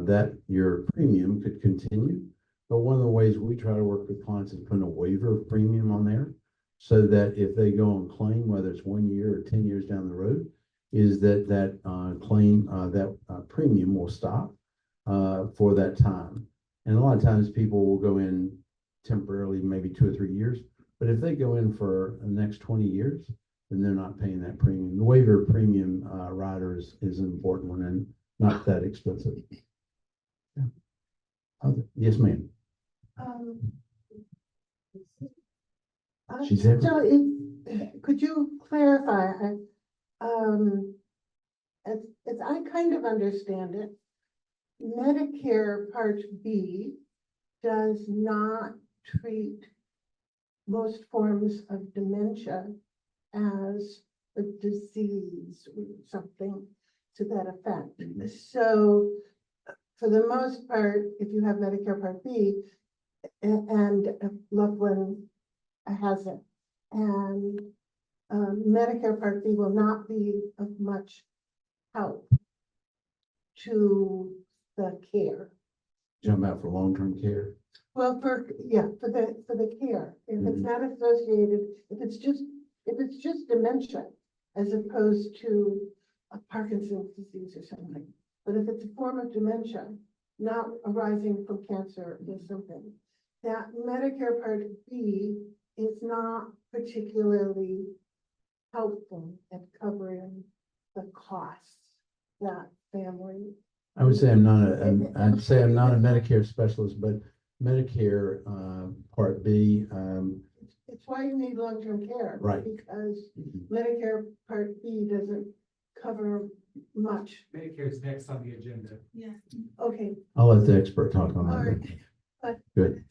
that your premium could continue. But one of the ways we try to work with clients is putting a waiver of premium on there, so that if they go on claim, whether it's 1 year or 10 years down the road, is that claim, premium will stop for that time. And a lot of times people will go in temporarily, maybe 2 or 3 years, but if they go in for the next 20 years, then they're not paying that premium. The waiver of premium rider is an important one and not that expensive. Yeah. Yes, ma'am. She's there. So could you clarify, as I kind of understand it, Medicare Part B does not treat most forms of dementia as a disease or something to that effect. So for the most part, if you have Medicare Part B and a loved one has it, and Medicare Part B will not be of much help to the care. Jump out for long-term care. Well, for the care, if it's not associated, if it's just dementia, as opposed to a Parkinson's disease or something. But if it's a form of dementia, not arising from cancer or something, that Medicare Part B is not particularly helpful at covering the costs that family. I would say I'm not a Medicare specialist, but Medicare Part B. It's why you need long-term care. Right. Because Medicare Part B doesn't cover much. Medicare is next on the agenda. Yeah. Okay. I'll let the expert talk on All that. right. But Good.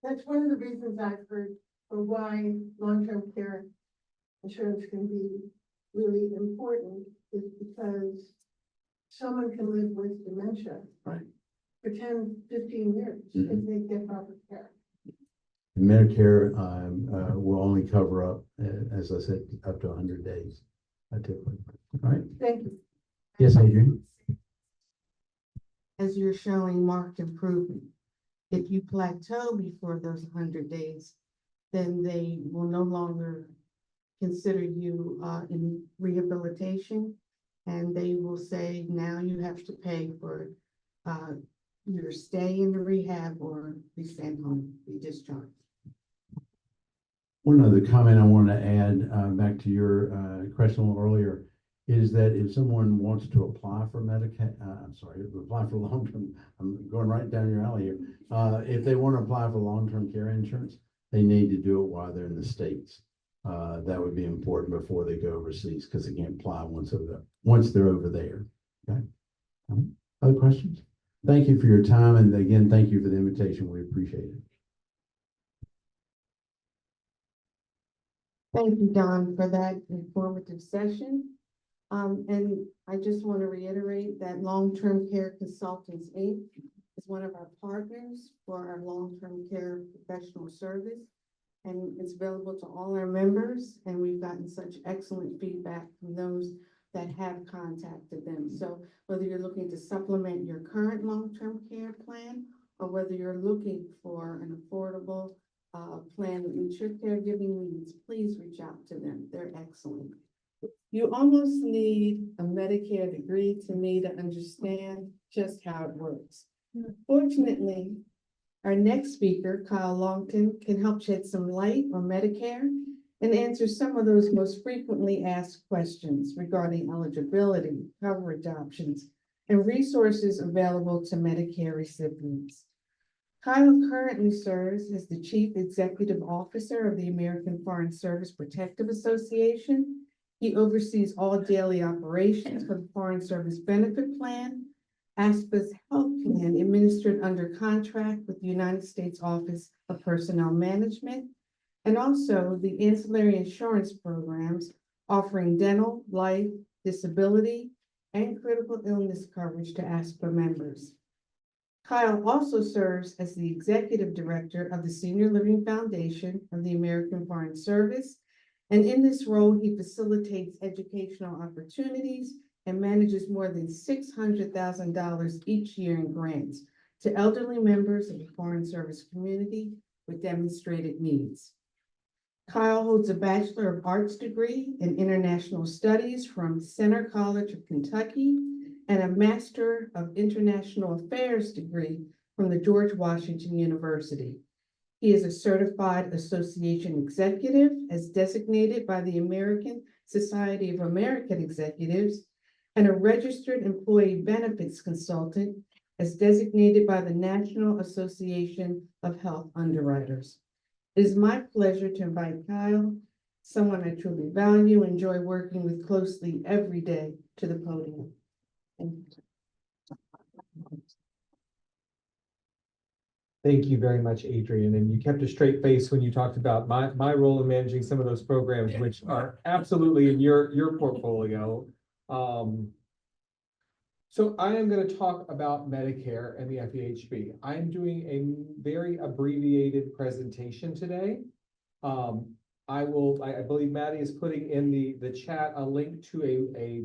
that's one of the reasons I've heard for why long-term care insurance can be really important, is because someone can live with dementia. Right. For 10, 15 years if they get proper care. And Medicare, will only cover up, as I said, up to 100 days, typically. All right. Thank you. Yes, Adrian? As you're showing marked improvement. If you plateau before those 100 days, then they will no longer consider you in rehabilitation. And they will say, now you have to pay for your stay in the rehab or be sent home, be discharged. One other comment I want to add back to your question a little earlier is that if someone wants to apply for Medicare, apply for long-term, I'm going right down your alley here. If they want to apply for long-term care insurance, they need to do it while they're in the States. That would be important before they go overseas because they can't apply once they're over there. Okay. Other questions? Thank you for your time. And again, thank you for the invitation. We appreciate it. Thank you, Don, for that informative session. And I just want to reiterate that Long-Term Care Consultants, Inc. is one of our partners for our long-term care professional service. And it's available to all our members, and we've gotten such excellent feedback from those that have contacted them. So whether you're looking to supplement your current long-term care plan, or whether you're looking for an affordable plan that meets your caregiving needs, please reach out to them. They're excellent. You almost need a Medicare degree to me to understand just how it works. Fortunately, our next speaker, Kyle Longton, can help shed some light on Medicare and answer some of those most frequently asked questions regarding eligibility, coverage options, and resources available to Medicare recipients. Kyle currently serves as the Chief Executive Officer of the American Foreign Service Protective Association. He oversees all daily operations for the Foreign Service Benefit Plan, ASPA's health plan administered under contract with the United States Office of Personnel Management, and also the ancillary insurance programs offering dental, life, disability, and critical illness coverage to ASPA members. Kyle also serves as the Executive Director of the Senior Living Foundation of the American Foreign Service, and in this role, he facilitates educational opportunities and manages more than $600,000 each year in grants to elderly members of the Foreign Service community with demonstrated needs. Kyle holds a Bachelor of Arts degree in International Studies from Center College of Kentucky and a Master of International Affairs degree from the George Washington University. He is a certified association executive as designated by the American Society of American Executives and a registered employee benefits consultant as designated by the National Association of Health Underwriters. It is my pleasure to invite Kyle, someone I truly value, enjoy working with closely every day, to the podium. Thank you. Thank you very much, Adrian. And you kept a straight face when you talked about my role in managing some of those programs, which are absolutely in your portfolio. So I am going to talk about Medicare and the FEHB. I'm doing a very abbreviated presentation today. I believe Maddie is putting in the chat a link to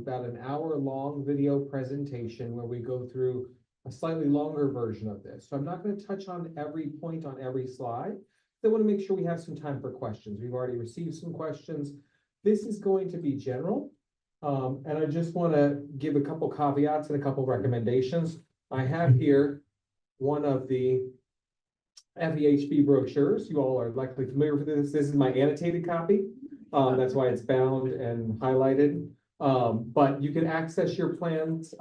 about an hour-long video presentation where we go through a slightly longer version of this. So I'm not going to touch on every point on every slide. I want to make sure we have some time for questions. We've already received some questions. This is going to be general. And I just want to give a couple caveats and a couple recommendations. I have here one of the FEHB brochures. You all are likely familiar with this. This is my annotated copy. That's why it's bound and highlighted. But you can access your plans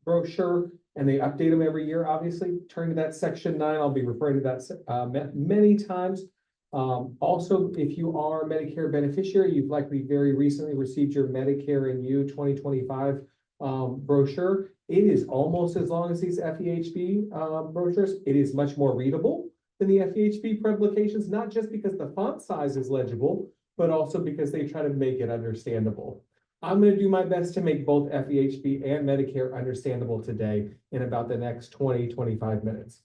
brochure, and they update them every year, obviously. Turn to that section 9. I'll be referring to that many times. Also, if you are a Medicare beneficiary, you've likely very recently received your Medicare and You 2025 brochure. It is almost as long as these FEHB brochures. It is much more readable than the FEHB publications, not just because the font size is legible, but also because they try to make it understandable. I'm going to do my best to make both FEHB and Medicare understandable today in about the next 20-25 minutes.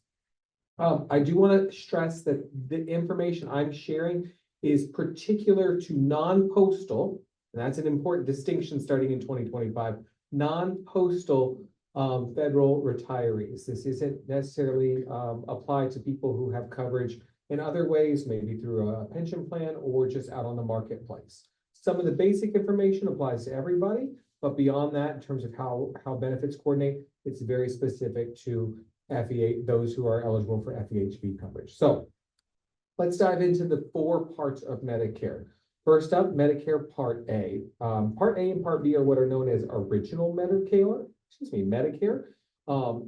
I do want to stress that the information I'm sharing is particular to non-postal, and that's an important distinction starting in 2025, non-postal federal retirees. This isn't necessarily applied to people who have coverage in other ways, maybe through a pension plan or just out on the marketplace. Some of the basic information applies to everybody, but beyond that, in terms of how benefits coordinate, it's very specific to FEH, those who are eligible for FEHB coverage. So let's dive into the 4 parts of Medicare. First up, Medicare Part A. Part A and Part B are what are known as original Medicare.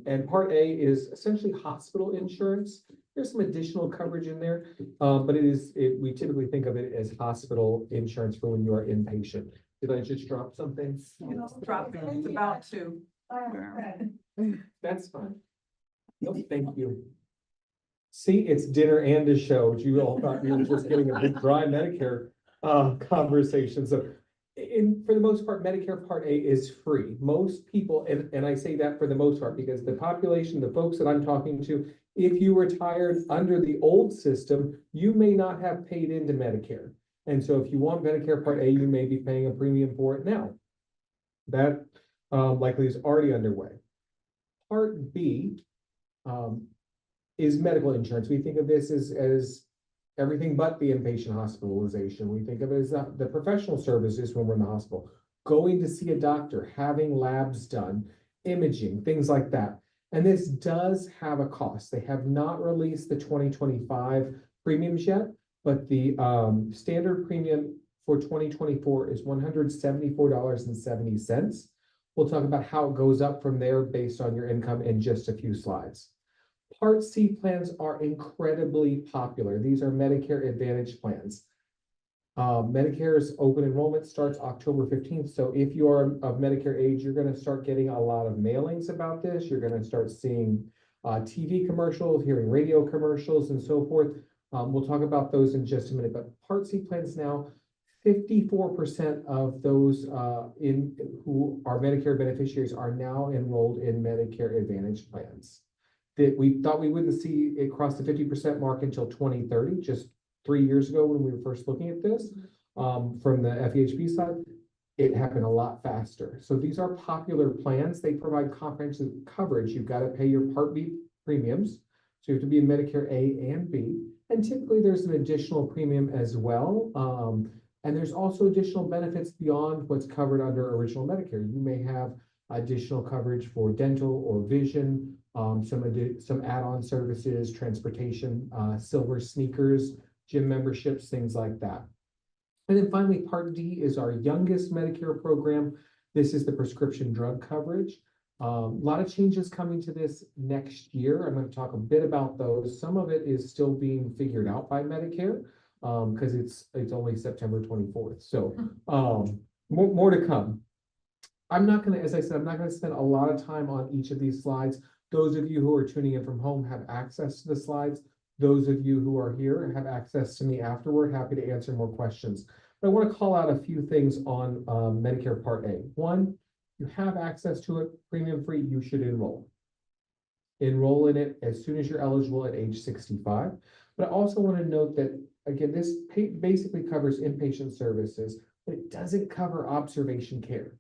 And Part A is essentially hospital insurance. There's some additional coverage in there, but we typically think of it as hospital insurance for when you are inpatient. Did I just drop something? Drop it, it's about to. That's fine. Nope, thank you. See, it's dinner and a show. You all thought you were just getting a big dry Medicare conversation. So for the most part, Medicare Part A is free. Most people, and I say that for the most part, because the population, the folks that I'm talking to, if you retired under the old system, you may not have paid into Medicare. And so if you want Medicare Part A, you may be paying a premium for it now. That likely is already underway. Part B is medical insurance. We think of this as everything but the inpatient hospitalization. We think of it as the professional services when we're in the hospital, going to see a doctor, having labs done, imaging, things like that. And this does have a cost. They have not released the 2025 premiums yet, but the standard premium for 2024 is $174.70. We'll talk about how it goes up from there based on your income in just a few slides. Part C plans are incredibly popular. These are Medicare Advantage plans. Medicare's open enrollment starts October 15th. So if you are of Medicare age, you're going to start getting a lot of mailings about this. You're going to start seeing TV commercials, hearing radio commercials, and so forth. We'll talk about those in just a minute. But Part C plans now, 54% of those who are Medicare beneficiaries are now enrolled in Medicare Advantage plans. That we thought we wouldn't see it cross the 50% mark until 2030, just 3 years ago when we were first looking at this. From the FEHB side, it happened a lot faster. So these are popular plans. They provide comprehensive coverage. You've got to pay your Part B premiums. So you have to be in Medicare A and B. And typically there's an additional premium as well. And there's also additional benefits beyond what's covered under original Medicare. You may have additional coverage for dental or vision, some add-on services, transportation, silver sneakers, gym memberships, things like that. And then finally, Part D is our youngest Medicare program. This is the prescription drug coverage. A lot of changes coming to this next year. I'm going to talk a bit about those. Some of it is still being figured out by Medicare because it's only September 24th. So more to come. I'm not going to, as I said, I'm not going to spend a lot of time on each of these slides. Those of you who are tuning in from home have access to the slides. Those of you who are here have access to me afterward. Happy to answer more questions. But I want to call out a few things on Medicare Part A. One, you have access to it premium free. You should enroll. Enroll in it as soon as you're eligible at age 65. But I also want to note that, again, this basically covers inpatient services, but it doesn't cover observation care.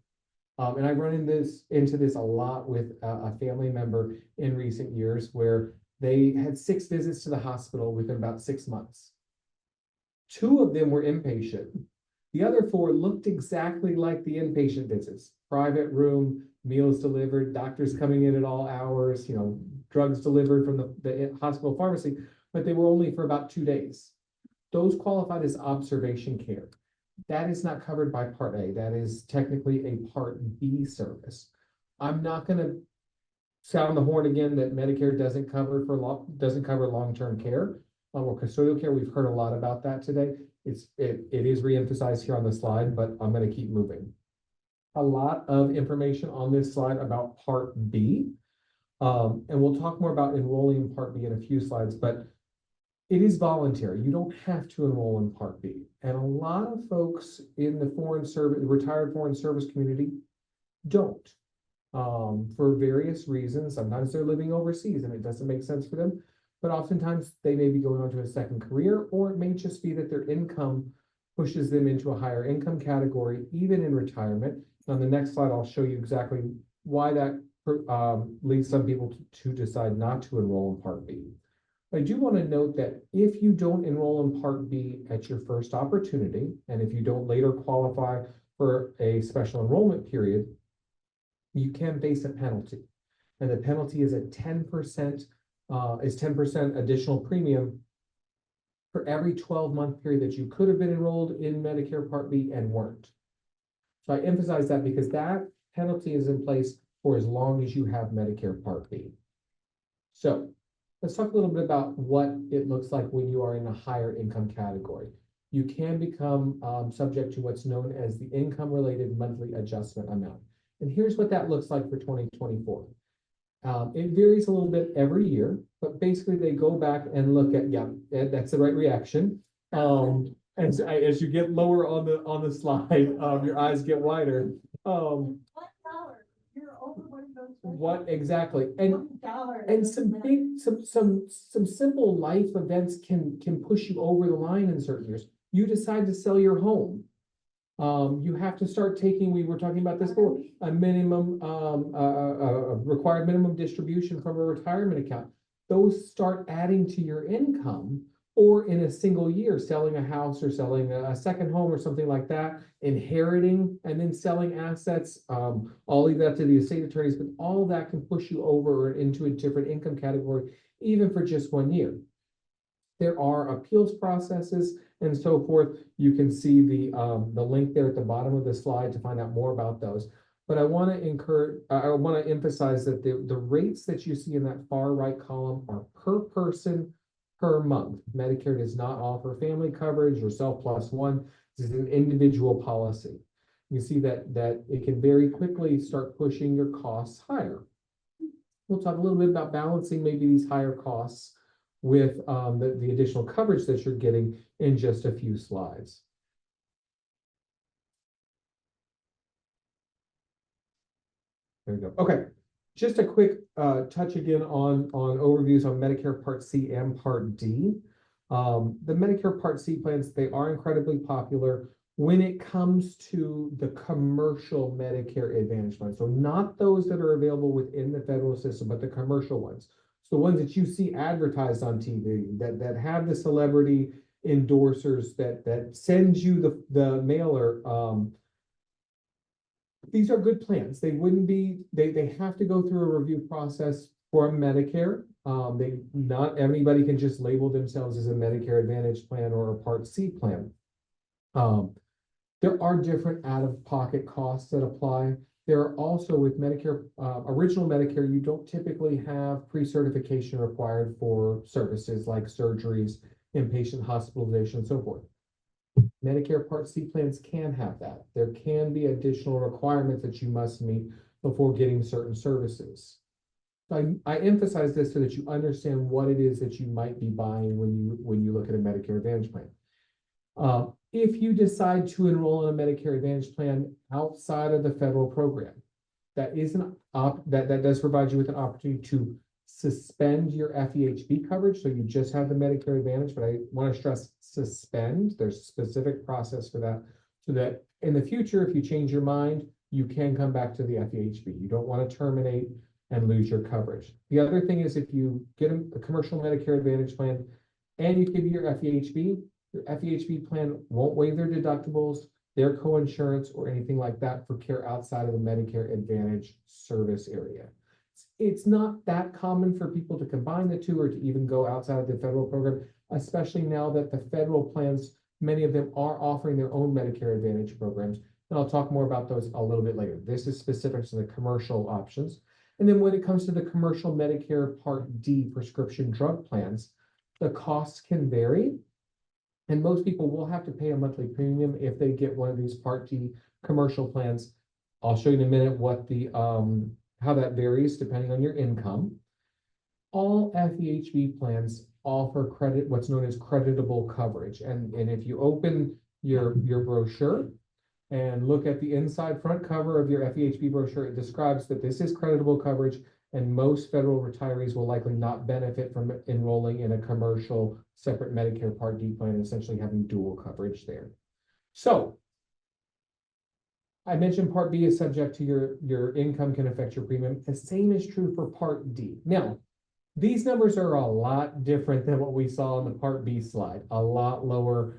And I've run into this a lot with a family member in recent years where they had 6 visits to the hospital within about 6 months. 2 of them were inpatient. The other 4 looked exactly like the inpatient visits. Private room, meals delivered, doctors coming in at all hours, drugs delivered from the hospital pharmacy, but they were only for about 2 days. Those qualified as observation care. That is not covered by Part A. That is technically a Part B service. I'm not going to sound the horn again that Medicare doesn't cover long-term care or custodial care. We've heard a lot about that today. It is reemphasized here on the slide, but I'm going to keep moving. A lot of information on this slide about Part B, and we'll talk more about enrolling in Part B in a few slides, but it is voluntary. You don't have to enroll in Part B. And a lot of folks in the retired foreign service community don't, for various reasons. Sometimes they're living overseas and it doesn't make sense for them. but oftentimes they may be going on to a second career, or it may just be that their income pushes them into a higher income category, even in retirement. On the next slide, I'll show you exactly why that leads some people to decide not to enroll in Part B. I do want to note that if you don't enroll in Part B at your first opportunity, and if you don't later qualify for a special enrollment period, you can face a penalty. And the penalty is 10% additional premium for every 12-month period that you could have been enrolled in Medicare Part B and weren't. So I emphasize that because that penalty is in place for as long as you have Medicare Part B. So let's talk a little bit about what it looks like when you are in a higher income category. You can become subject to what's known as the income-related monthly adjustment amount. And here's what that looks like for 2024. It varies a little bit every year, but basically they go back and look at, yeah, that's the right reaction. And so as you get lower on the slide, your eyes get wider. $1, you're over one of those. What exactly? And $1. some simple life events can push you over the line in certain years. You decide to sell your home. You have to start taking, we were talking about this before, a minimum, a required minimum distribution from a retirement account. Those start adding to your income, or in a single year, selling a house or selling a second home or something like that, inheriting and then selling assets. I'll leave that to the estate attorneys, but all of that can push you over or into a different income category, even for just 1 year. There are appeals processes and so forth. You can see the link there at the bottom of the slide to find out more about those. But I want to emphasize that the rates that you see in that far right column are per person per month. Medicare does not offer family coverage or self plus one. This is an individual policy. You see that it can very quickly start pushing your costs higher. We'll talk a little bit about balancing maybe these higher costs with the additional coverage that you're getting in just a few slides. There we go. Okay, just a quick touch again on overviews on Medicare Part C and Part D. The Medicare Part C plans, they are incredibly popular when it comes to the commercial Medicare Advantage plans. So not those that are available within the federal system, but the commercial ones. So the ones that you see advertised on TV that have the celebrity endorsers that sends you the mailer. These are good plans. They wouldn't be, they have to go through a review process for Medicare. Not everybody can just label themselves as a Medicare Advantage plan or a Part C plan. There are different out-of-pocket costs that apply. There are also with Medicare, original Medicare, you don't typically have pre-certification required for services like surgeries, inpatient hospitalization, and so forth. Medicare Part C plans can have that. There can be additional requirements that you must meet before getting certain services. So I emphasize this so that you understand what it is that you might be buying when you look at a Medicare Advantage plan. If you decide to enroll in a Medicare Advantage plan outside of the federal program, that does provide you with an opportunity to suspend your FEHB coverage. So you just have the Medicare Advantage, but I want to stress suspend. There's a specific process for that, so that in the future, if you change your mind, you can come back to the FEHB. You don't want to terminate and lose your coverage. The other thing is, if you get a commercial Medicare Advantage plan and you give your FEHB plan won't waive their deductibles, their coinsurance, or anything like that for care outside of the Medicare Advantage service area. It's not that common for people to combine the two or to even go outside of the federal program, especially now that the federal plans, many of them are offering their own Medicare Advantage programs. And I'll talk more about those a little bit later. This is specific to the commercial options. And then when it comes to the commercial Medicare Part D prescription drug plans, the costs can vary. And most people will have to pay a monthly premium if they get one of these Part D commercial plans. I'll show you in a minute what how that varies depending on your income. All FEHB plans offer what's known as creditable coverage. And if you open your brochure and look at the inside front cover of your FEHB brochure, it describes that this is creditable coverage And most federal retirees will likely not benefit from enrolling in a commercial separate Medicare Part D plan, and essentially having dual coverage there. So I mentioned Part B is subject to your income can affect your premium. The same is true for Part D. Now, these numbers are a lot different than what we saw on the Part B slide, a lot lower.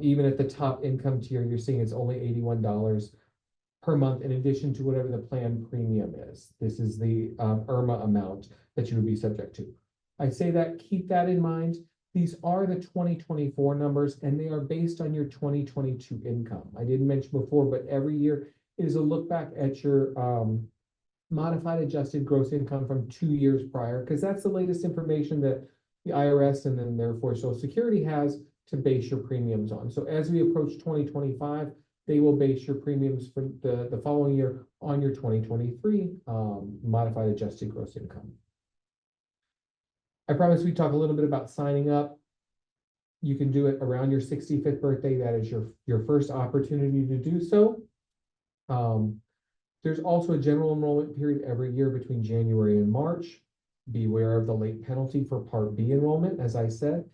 Even at the top income tier, you're seeing it's only $81 per month in addition to whatever the plan premium is. This is the IRMA amount that you would be subject to. I say that, keep that in mind. These are the 2024 numbers, and they are based on your 2022 income. I didn't mention before, but every year is a look back at your modified adjusted gross income from 2 years prior, because that's the latest information that the IRS and then therefore Social Security has to base your premiums on. So as we approach 2025, they will base your premiums for the following year on your 2023 modified adjusted gross income. I promise we talk a little bit about signing up. You can do it around your 65th birthday. That is your first opportunity to do so. There's also a general enrollment period every year between January and March. Beware of the late penalty for Part B enrollment, as I said.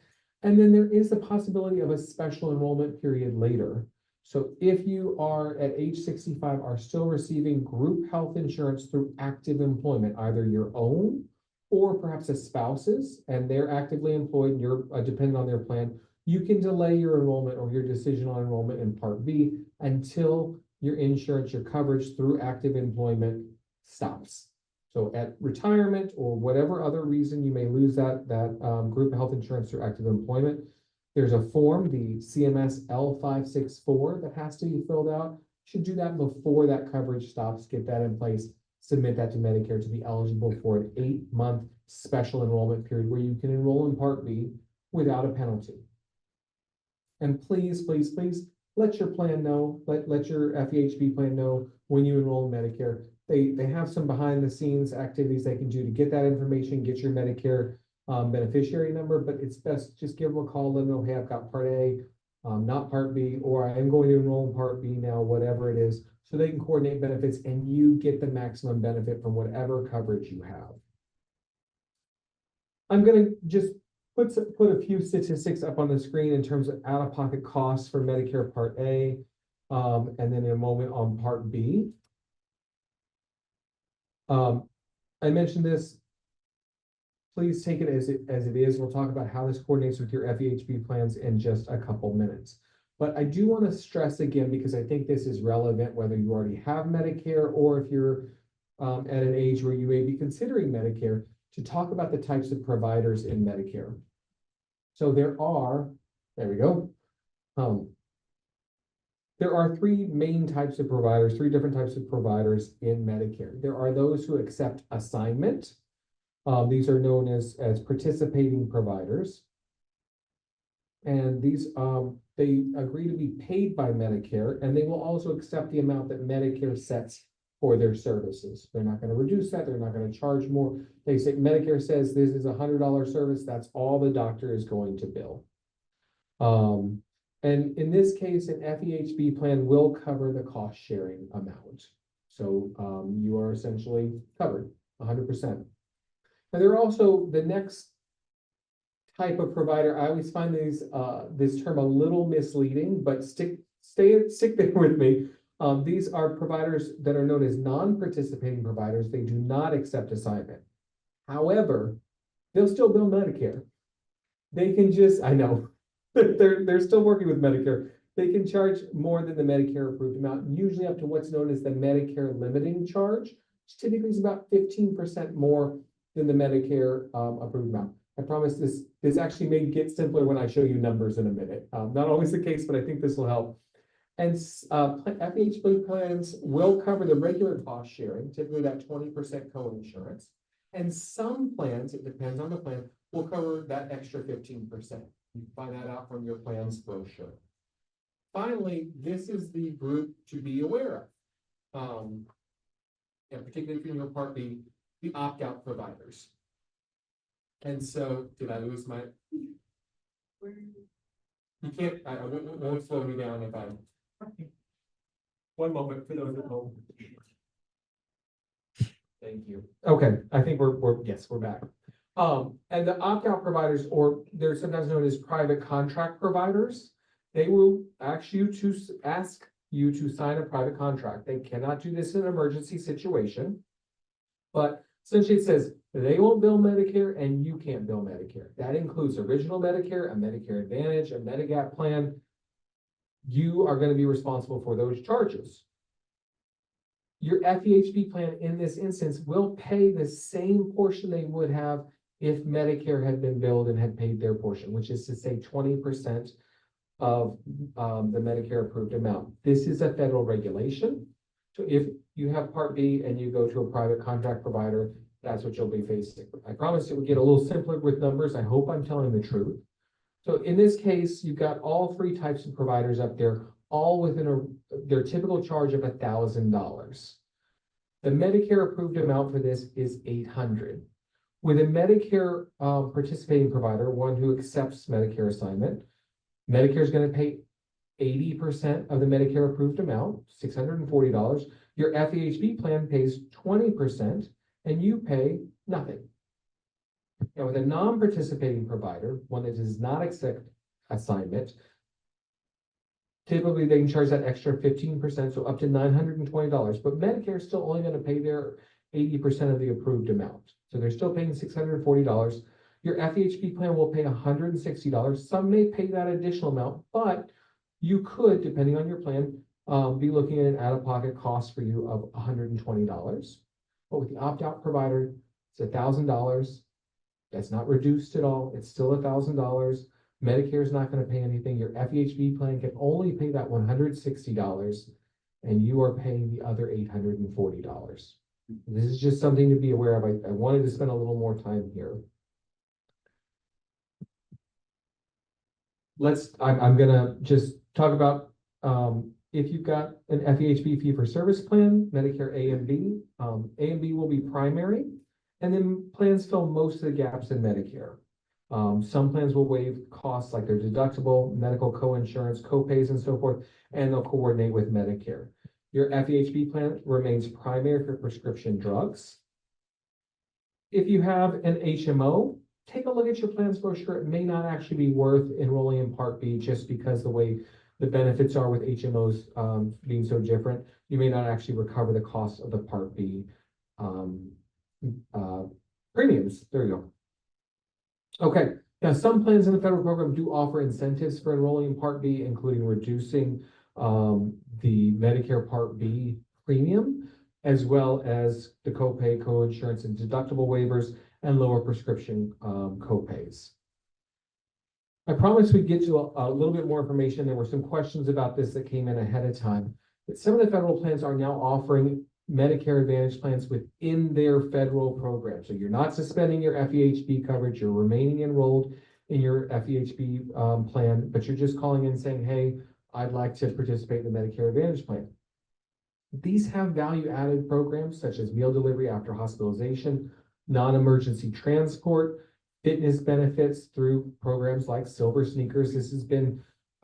And then there is the possibility of a special enrollment period later. So if you are at age 65, are still receiving group health insurance through active employment, either your own or perhaps a spouse's, and they're actively employed and you're dependent on their plan, you can delay your enrollment or your decision on enrollment in Part B until your insurance, your coverage through active employment stops. So at retirement or whatever other reason you may lose that group health insurance through active employment, there's a form, the CMS L564, that has to be filled out. You should do that before that coverage stops, get that in place, submit that to Medicare to be eligible for an 8-month special enrollment period where you can enroll in Part B without a penalty. And please, please, please let your plan know, let your FEHB plan know when you enroll in Medicare. They have some behind the scenes activities they can do to get that information, get your Medicare beneficiary number, but it's best just give them a call, let them know, hey, I've got Part A, not Part B, or I am going to enroll in Part B now, whatever it is, so they can coordinate benefits and you get the maximum benefit from whatever coverage you have. I'm going to just put a few statistics up on the screen in terms of out-of-pocket costs for Medicare Part A, and then in a moment on Part B. I mentioned this. Please take it as it is. We'll talk about how this coordinates with your FEHB plans in just a couple minutes. But I do want to stress again, because I think this is relevant whether you already have Medicare or if you're at an age where you may be considering Medicare, to talk about the types of providers in Medicare. So there are three main types of providers, three different types of providers in Medicare. There are those who accept assignment. These are known as participating providers. And these, they agree to be paid by Medicare, and they will also accept the amount that Medicare sets for their services. They're not going to reduce that. They're not going to charge more. They say Medicare says this is a $100 service. That's all the doctor is going to bill. And in this case, an FEHB plan will cover the cost sharing amount. So you are essentially covered 100%. Now there are also the next type of provider. I always find this term a little misleading, but stick there with me. These are providers that are known as non-participating providers. They do not accept assignment. However, they'll still bill Medicare. They can just, I know, they're still working with Medicare. They can charge more than the Medicare approved amount, usually up to what's known as the Medicare limiting charge, which typically is about 15% more than the Medicare approved amount. I promise this actually may get simpler when I show you numbers in a minute. Not always the case, but I think this will help. And FEHB plans will cover the regular cost sharing, typically that 20% co-insurance. And some plans, it depends on the plan, will cover that extra 15%. You can find that out from your plan's brochure. Finally, this is the group to be aware of. And particularly if you're in your Part B, the opt-out providers. And so, did I lose my? You can't, I won't slow me down if I. One moment for those at home. Thank you. Okay, I think yes, we're back. And the opt-out providers, or they're sometimes known as private contract providers, they will ask you to sign a private contract. They cannot do this in an emergency situation. But essentially it says they won't bill Medicare and you can't bill Medicare. That includes original Medicare, a Medicare Advantage, a Medigap plan. You are going to be responsible for those charges. Your FEHB plan in this instance will pay the same portion they would have if Medicare had been billed and had paid their portion, which is to say 20% of the Medicare approved amount. This is a federal regulation. So if you have Part B and you go to a private contract provider, that's what you'll be facing. I promise it would get a little simpler with numbers. I hope I'm telling the truth. So in this case, you've got all three types of providers up there, all within their typical charge of $1,000. The Medicare approved amount for this is $800. With a Medicare participating provider, one who accepts Medicare assignment, Medicare is going to pay 80% of the Medicare approved amount, $640. Your FEHB plan pays 20% and you pay nothing. Now, with a non-participating provider, one that does not accept assignment, typically they can charge that extra 15%, so up to $920. But Medicare is still only going to pay their 80% of the approved amount. So they're still paying $640. Your FEHB plan will pay $160. Some may pay that additional amount, but you could, depending on your plan, be looking at an out-of-pocket cost for you of $120. But with the opt-out provider, it's $1,000. That's not reduced at all. It's still $1,000. Medicare is not going to pay anything. Your FEHB plan can only pay that $160, and you are paying the other $840. This is just something to be aware of. I wanted to spend a little more time here. I'm gonna just talk about if you've got an FEHB fee-for-service plan, Medicare A and B. A and B will be primary, and then plans fill most of the gaps in Medicare. Some plans will waive costs like their deductible, medical co-insurance, co-pays, and so forth, and they'll coordinate with Medicare. Your FEHB plan remains primary for prescription drugs. If you have an HMO, take a look at your plan's brochure. It may not actually be worth enrolling in Part B just because the way the benefits are with HMOs being so different. You may not actually recover the cost of the Part B premiums. There you go. Okay, now some plans in the federal program do offer incentives for enrolling in Part B, including reducing the Medicare Part B premium, as well as the copay, co-insurance, and deductible waivers, and lower prescription copays. I promised we'd get to a little bit more information. There were some questions about this that came in ahead of time. But some of the federal plans are now offering Medicare Advantage plans within their federal program. So you're not suspending your FEHB coverage, you're remaining enrolled in your FEHB plan, but you're just calling in saying, hey, I'd like to participate in the Medicare Advantage plan. These have value-added programs such as meal delivery after hospitalization, non-emergency transport, fitness benefits through programs like Silver Sneakers.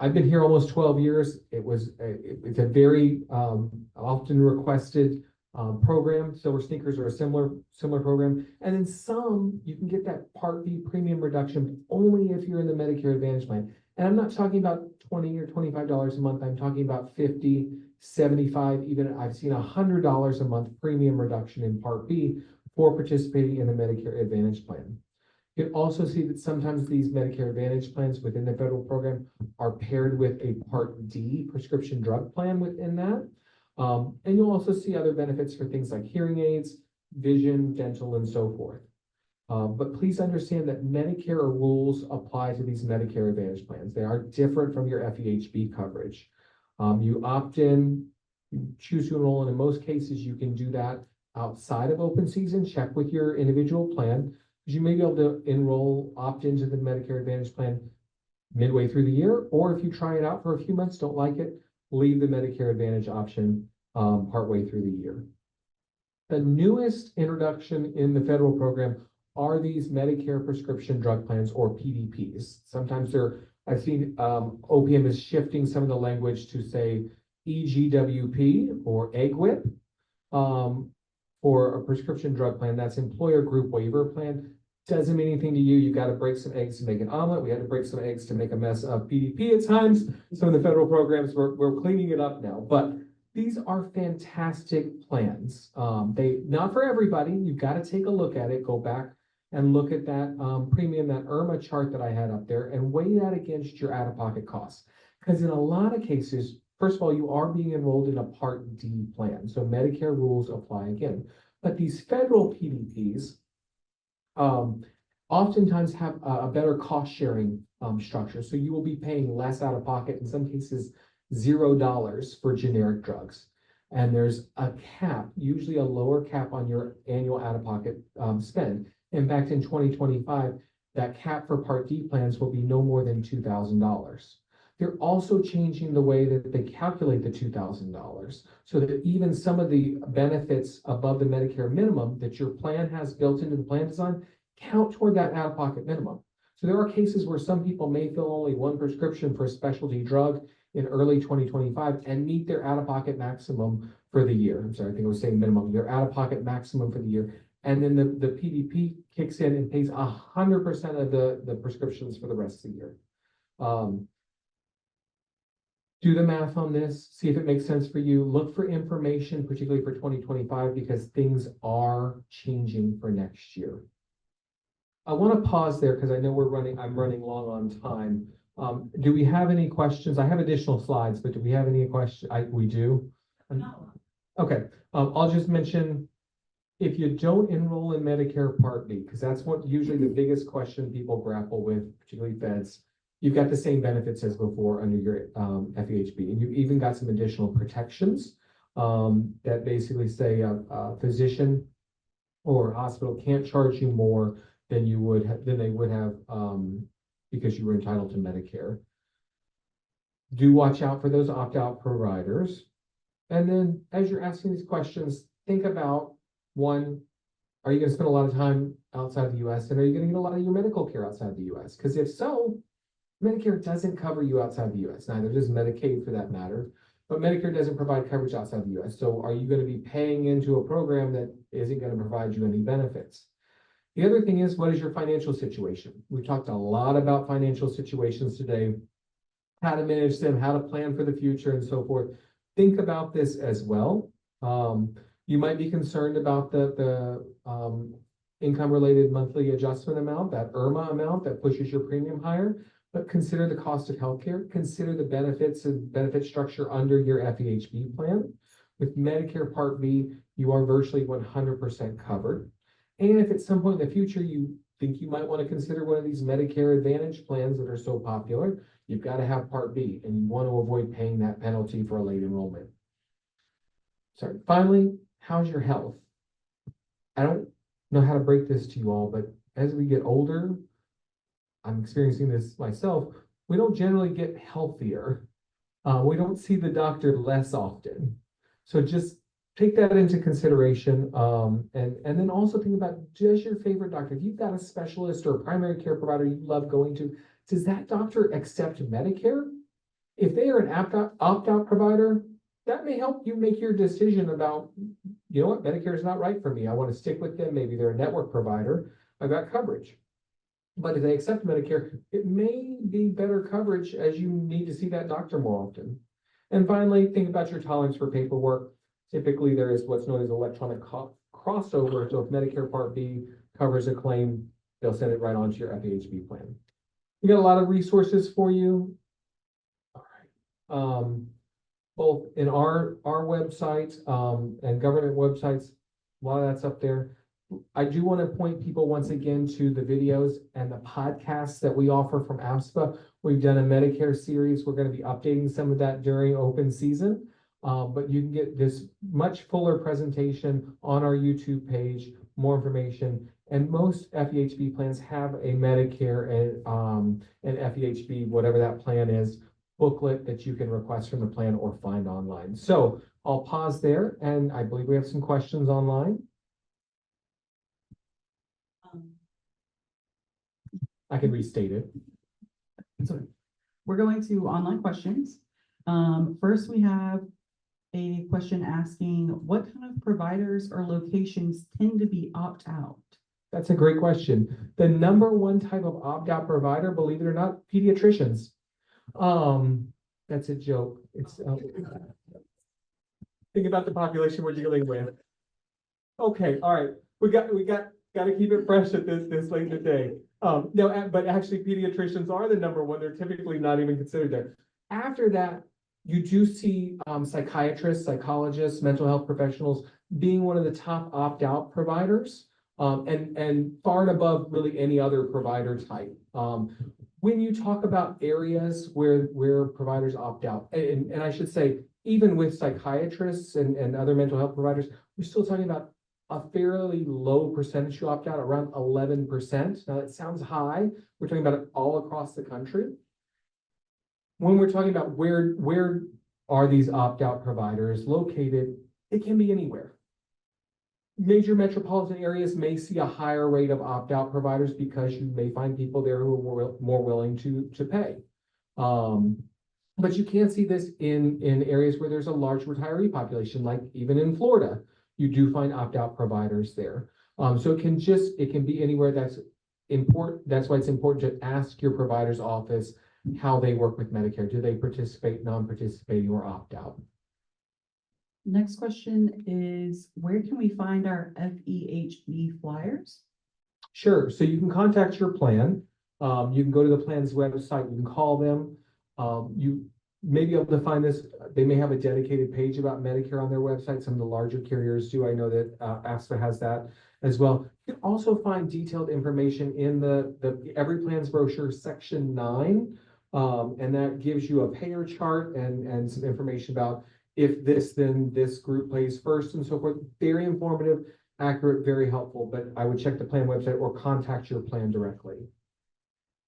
I've been here almost 12 years. It's a very often requested program. Silver Sneakers are a similar program. And then some, you can get that Part B premium reduction only if you're in the Medicare Advantage plan. And I'm not talking about $20 or $25 a month. I'm talking about $50, $75, even I've seen $100 a month premium reduction in Part B for participating in a Medicare Advantage plan. You can also see that sometimes these Medicare Advantage plans within the federal program are paired with a Part D prescription drug plan within that. And you'll also see other benefits for things like hearing aids, vision, dental, and so forth. But please understand that Medicare rules apply to these Medicare Advantage plans. They are different from your FEHB coverage. You opt in, you choose to enroll, and in most cases, you can do that outside of open season. Check with your individual plan, because you may be able to opt into the Medicare Advantage plan midway through the year, or if you try it out for a few months, don't like it, leave the Medicare Advantage option partway through the year. The newest introduction in the federal program are these Medicare prescription drug plans, or PDPs. Sometimes I've seen OPM is shifting some of the language to say EGWP or AGWIP. for a prescription drug plan, that's employer group waiver plan. Doesn't mean anything to you. You got to break some eggs to make an omelet. We had to break some eggs to make a mess of PDP at times. Some of the federal programs, we're cleaning it up now, but these are fantastic plans. They, not for everybody. You've got to take a look at it, go back and look at that premium, that IRMA chart that I had up there, and weigh that against your out-of-pocket costs. Because in a lot of cases, first of all, you are being enrolled in a Part D plan, so Medicare rules apply again. But these federal PDPs oftentimes have a better cost-sharing structure, so you will be paying less out-of-pocket, in some cases $0 for generic drugs. And there's a cap, usually a lower cap on your annual out-of-pocket spend. In fact, in 2025, that cap for Part D plans will be no more than $2,000. They're also changing the way that they calculate the $2,000 so that even some of the benefits above the Medicare minimum that your plan has built into the plan design count toward that out-of-pocket minimum. So there are cases where some people may fill only one prescription for a specialty drug in early 2025 and meet their out-of-pocket maximum for the year. I'm sorry, I think I was saying minimum, your out-of-pocket maximum for the year. And then the PDP kicks in and pays 100% of the prescriptions for the rest of the year. Do the math on this, see if it makes sense for you. Look for information, particularly for 2025, because things are changing for next year. I want to pause there because I know I'm running long on time. Do we have any questions? I have additional slides, but do we have any questions? We do? No. Okay, I'll just mention, if you don't enroll in Medicare Part B, because that's what usually the biggest question people grapple with, particularly feds, you've got the same benefits as before under your FEHB, and you've even got some additional protections that basically say a physician or hospital can't charge you more than they would have because you were entitled to Medicare. Do watch out for those opt-out providers. And then as you're asking these questions, think about, one, are you going to spend a lot of time outside the US, and are you going to get a lot of your medical care outside the US? Because if so, Medicare doesn't cover you outside the US, neither does Medicaid for that matter, but Medicare doesn't provide coverage outside the US. So are you going to be paying into a program that isn't going to provide you any benefits? The other thing is, what is your financial situation? We talked a lot about financial situations today, how to manage them, how to plan for the future, and so forth. Think about this as well. You might be concerned about the income-related monthly adjustment amount, that IRMA amount that pushes your premium higher, but consider the cost of healthcare, consider the benefits and benefit structure under your FEHB plan. With Medicare Part B, you are virtually 100% covered. And if at some point in the future you think you might want to consider one of these Medicare Advantage plans that are so popular, you've got to have Part B, and you want to avoid paying that penalty for a late enrollment. Sorry. Finally, how's your health? I don't know how to break this to you all, but as we get older, I'm experiencing this myself, we don't generally get healthier. We don't see the doctor less often. So just take that into consideration. And then also think about, does your favorite doctor, if you've got a specialist or a primary care provider you love going to, does that doctor accept Medicare? If they are an opt-out provider, that may help you make your decision about, you know what, Medicare is not right for me. I want to stick with them. Maybe they're a network provider. I've got coverage. But if they accept Medicare, it may be better coverage as you need to see that doctor more often. And finally, think about your tolerance for paperwork. Typically, there is what's known as electronic crossover. So if Medicare Part B covers a claim, they'll send it right onto your FEHB plan. We got a lot of resources for you. All right. Both in our website and government websites, a lot of that's up there. I do want to point people once again to the videos and the podcasts that we offer from AFSPA. We've done a Medicare series. We're going to be updating some of that during open season. But you can get this much fuller presentation on our YouTube page, more information. And most FEHB plans have a Medicare and FEHB, whatever that plan is, booklet that you can request from the plan or find online. So I'll pause there, and I believe we have some questions online. I can restate it. So we're going to online questions. First we have, a question asking, what kind of providers or locations tend to be opt-out? That's a great question. The number one type of opt-out provider, believe it or not, pediatricians. That's a joke. It's, think about the population we're dealing with. Okay, all right. Gotta keep it fresh at this late in the day. No, but actually pediatricians are the number one. They're typically not even considered there. After that, you do see, psychiatrists, psychologists, mental health professionals being one of the top opt-out providers. And far and above really any other provider type. When you talk about areas where providers opt out, and I should say, even with psychiatrists and other mental health providers, we're still talking about a fairly low percentage who opt out, around 11%. Now that sounds high. We're talking about it all across the country. When we're talking about where are these opt-out providers located, it can be anywhere. Major metropolitan areas may see a higher rate of opt-out providers because you may find people there who are more willing to pay. But you can see this in areas where there's a large retiree population, like even in Florida, you do find opt-out providers there. So it can be anywhere. That's important. That's why it's important to ask your provider's office how they work with Medicare. Do they participate, non-participating, or opt-out? Next question is, where can we find our FEHB flyers? Sure. So you can contact your plan. You can go to the plan's website. You can call them. You may be able to find this. They may have a dedicated page about Medicare on their website. Some of the larger carriers do. I know that ASPA has that as well. You can also find detailed information in the Every Plan's brochure, section 9. And that gives you a payer chart and some information about if this, then this group pays first and so forth. Very informative, accurate, very helpful, but I would check the plan website or contact your plan directly.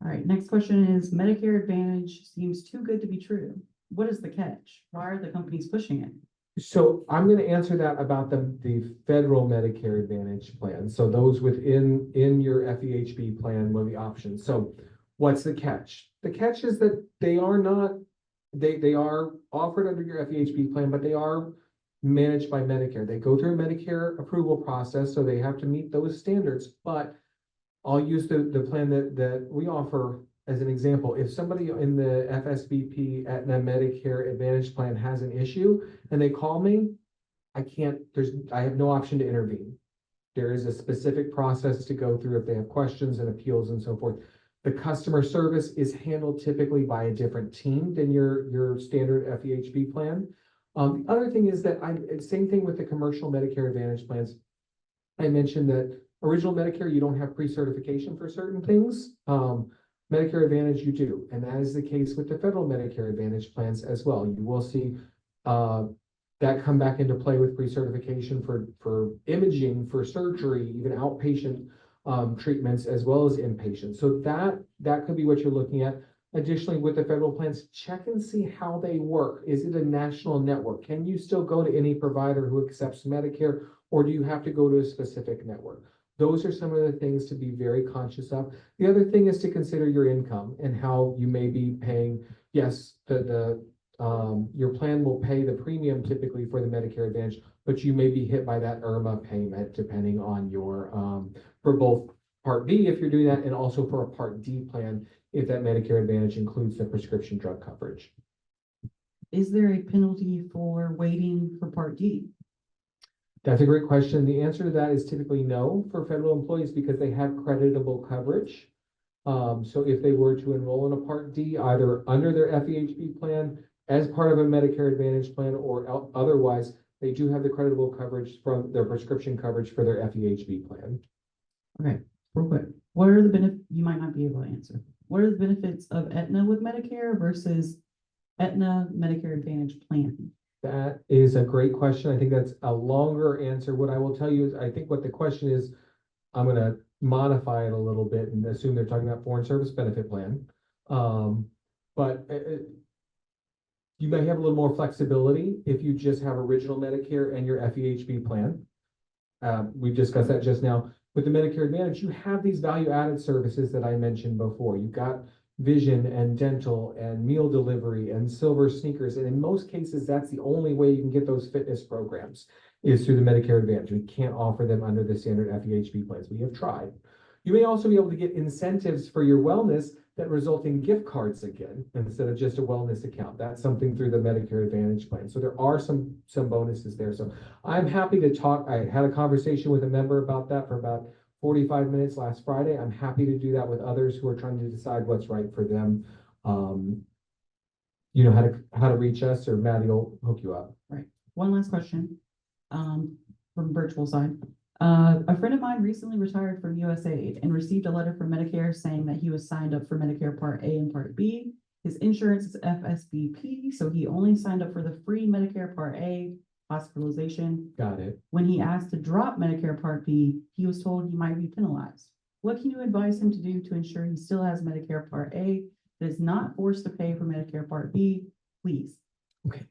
All right, next question is, Medicare Advantage seems too good to be true. What is the catch? Why are the companies pushing it? So I'm going to answer that about the federal Medicare Advantage plan. So those within your FEHB plan will be options. So what's the catch? The catch is that they are not, they are offered under your FEHB plan, but they are managed by Medicare. They go through a Medicare approval process, so they have to meet those standards. But I'll use the plan that we offer as an example. If somebody in the FSBP Aetna Medicare Advantage plan has an issue and they call me, I have no option to intervene. There is a specific process to go through if they have questions and appeals and so forth. The customer service is handled typically by a different team than your standard FEHB plan. The other thing is that same thing with the commercial Medicare Advantage plans. I mentioned that original Medicare, you don't have pre-certification for certain things. Medicare Advantage, you do. And that is the case with the federal Medicare Advantage plans as well. You will see that come back into play with pre-certification for imaging, for surgery, even outpatient treatments, as well as inpatient. So that could be what you're looking at. Additionally, with the federal plans, check and see how they work. Is it a national network? Can you still go to any provider who accepts Medicare, or do you have to go to a specific network? Those are some of the things to be very conscious of. The other thing is to consider your income and how you may be paying. Yes, your plan will pay the premium typically for the Medicare Advantage, but you may be hit by that IRMA payment depending on your, for both Part B if you're doing that, and also for a Part D plan if that Medicare Advantage includes the prescription drug coverage. Is there a penalty for waiting for Part D? That's a great question. The answer to that is typically no for federal employees because they have creditable coverage. So if they were to enroll in a Part D, either under their FEHB plan, as part of a Medicare Advantage plan, or otherwise, they do have the creditable coverage from their prescription coverage for their FEHB plan. Okay, real quick. What are the benefits? You might not be able to answer. What are the benefits of Aetna with Medicare versus Aetna Medicare Advantage plan? That is a great question. I think that's a longer answer. What I will tell you is, I think what the question is, I'm going to modify it a little bit and assume they're talking about foreign service benefit plan. But you may have a little more flexibility if you just have original Medicare and your FEHB plan. We've discussed that just now. With the Medicare Advantage, you have these value-added services that I mentioned before. You've got vision and dental and meal delivery and silver sneakers. And in most cases, that's the only way you can get those fitness programs is through the Medicare Advantage. We can't offer them under the standard FEHB plans. We have tried. You may also be able to get incentives for your wellness that result in gift cards again, instead of just a wellness account. That's something through the Medicare Advantage plan. So there are some bonuses there. So I'm happy to talk. I had a conversation with a member about that for about 45 minutes last Friday. I'm happy to do that with others who are trying to decide what's right for them. You know how to reach us, or Maddie will hook you up. One last question, from virtual side. A friend of mine recently retired from USAID and received a letter from Medicare saying that he was signed up for Medicare Part A and Part B. His insurance is FSBP, so he only signed up for the free Medicare Part A hospitalization. Got it. When he asked to drop Medicare Part B, he was told he might be penalized. What can you advise him to do to ensure he still has Medicare Part A, that is not forced to pay for Medicare Part B, please? Okay,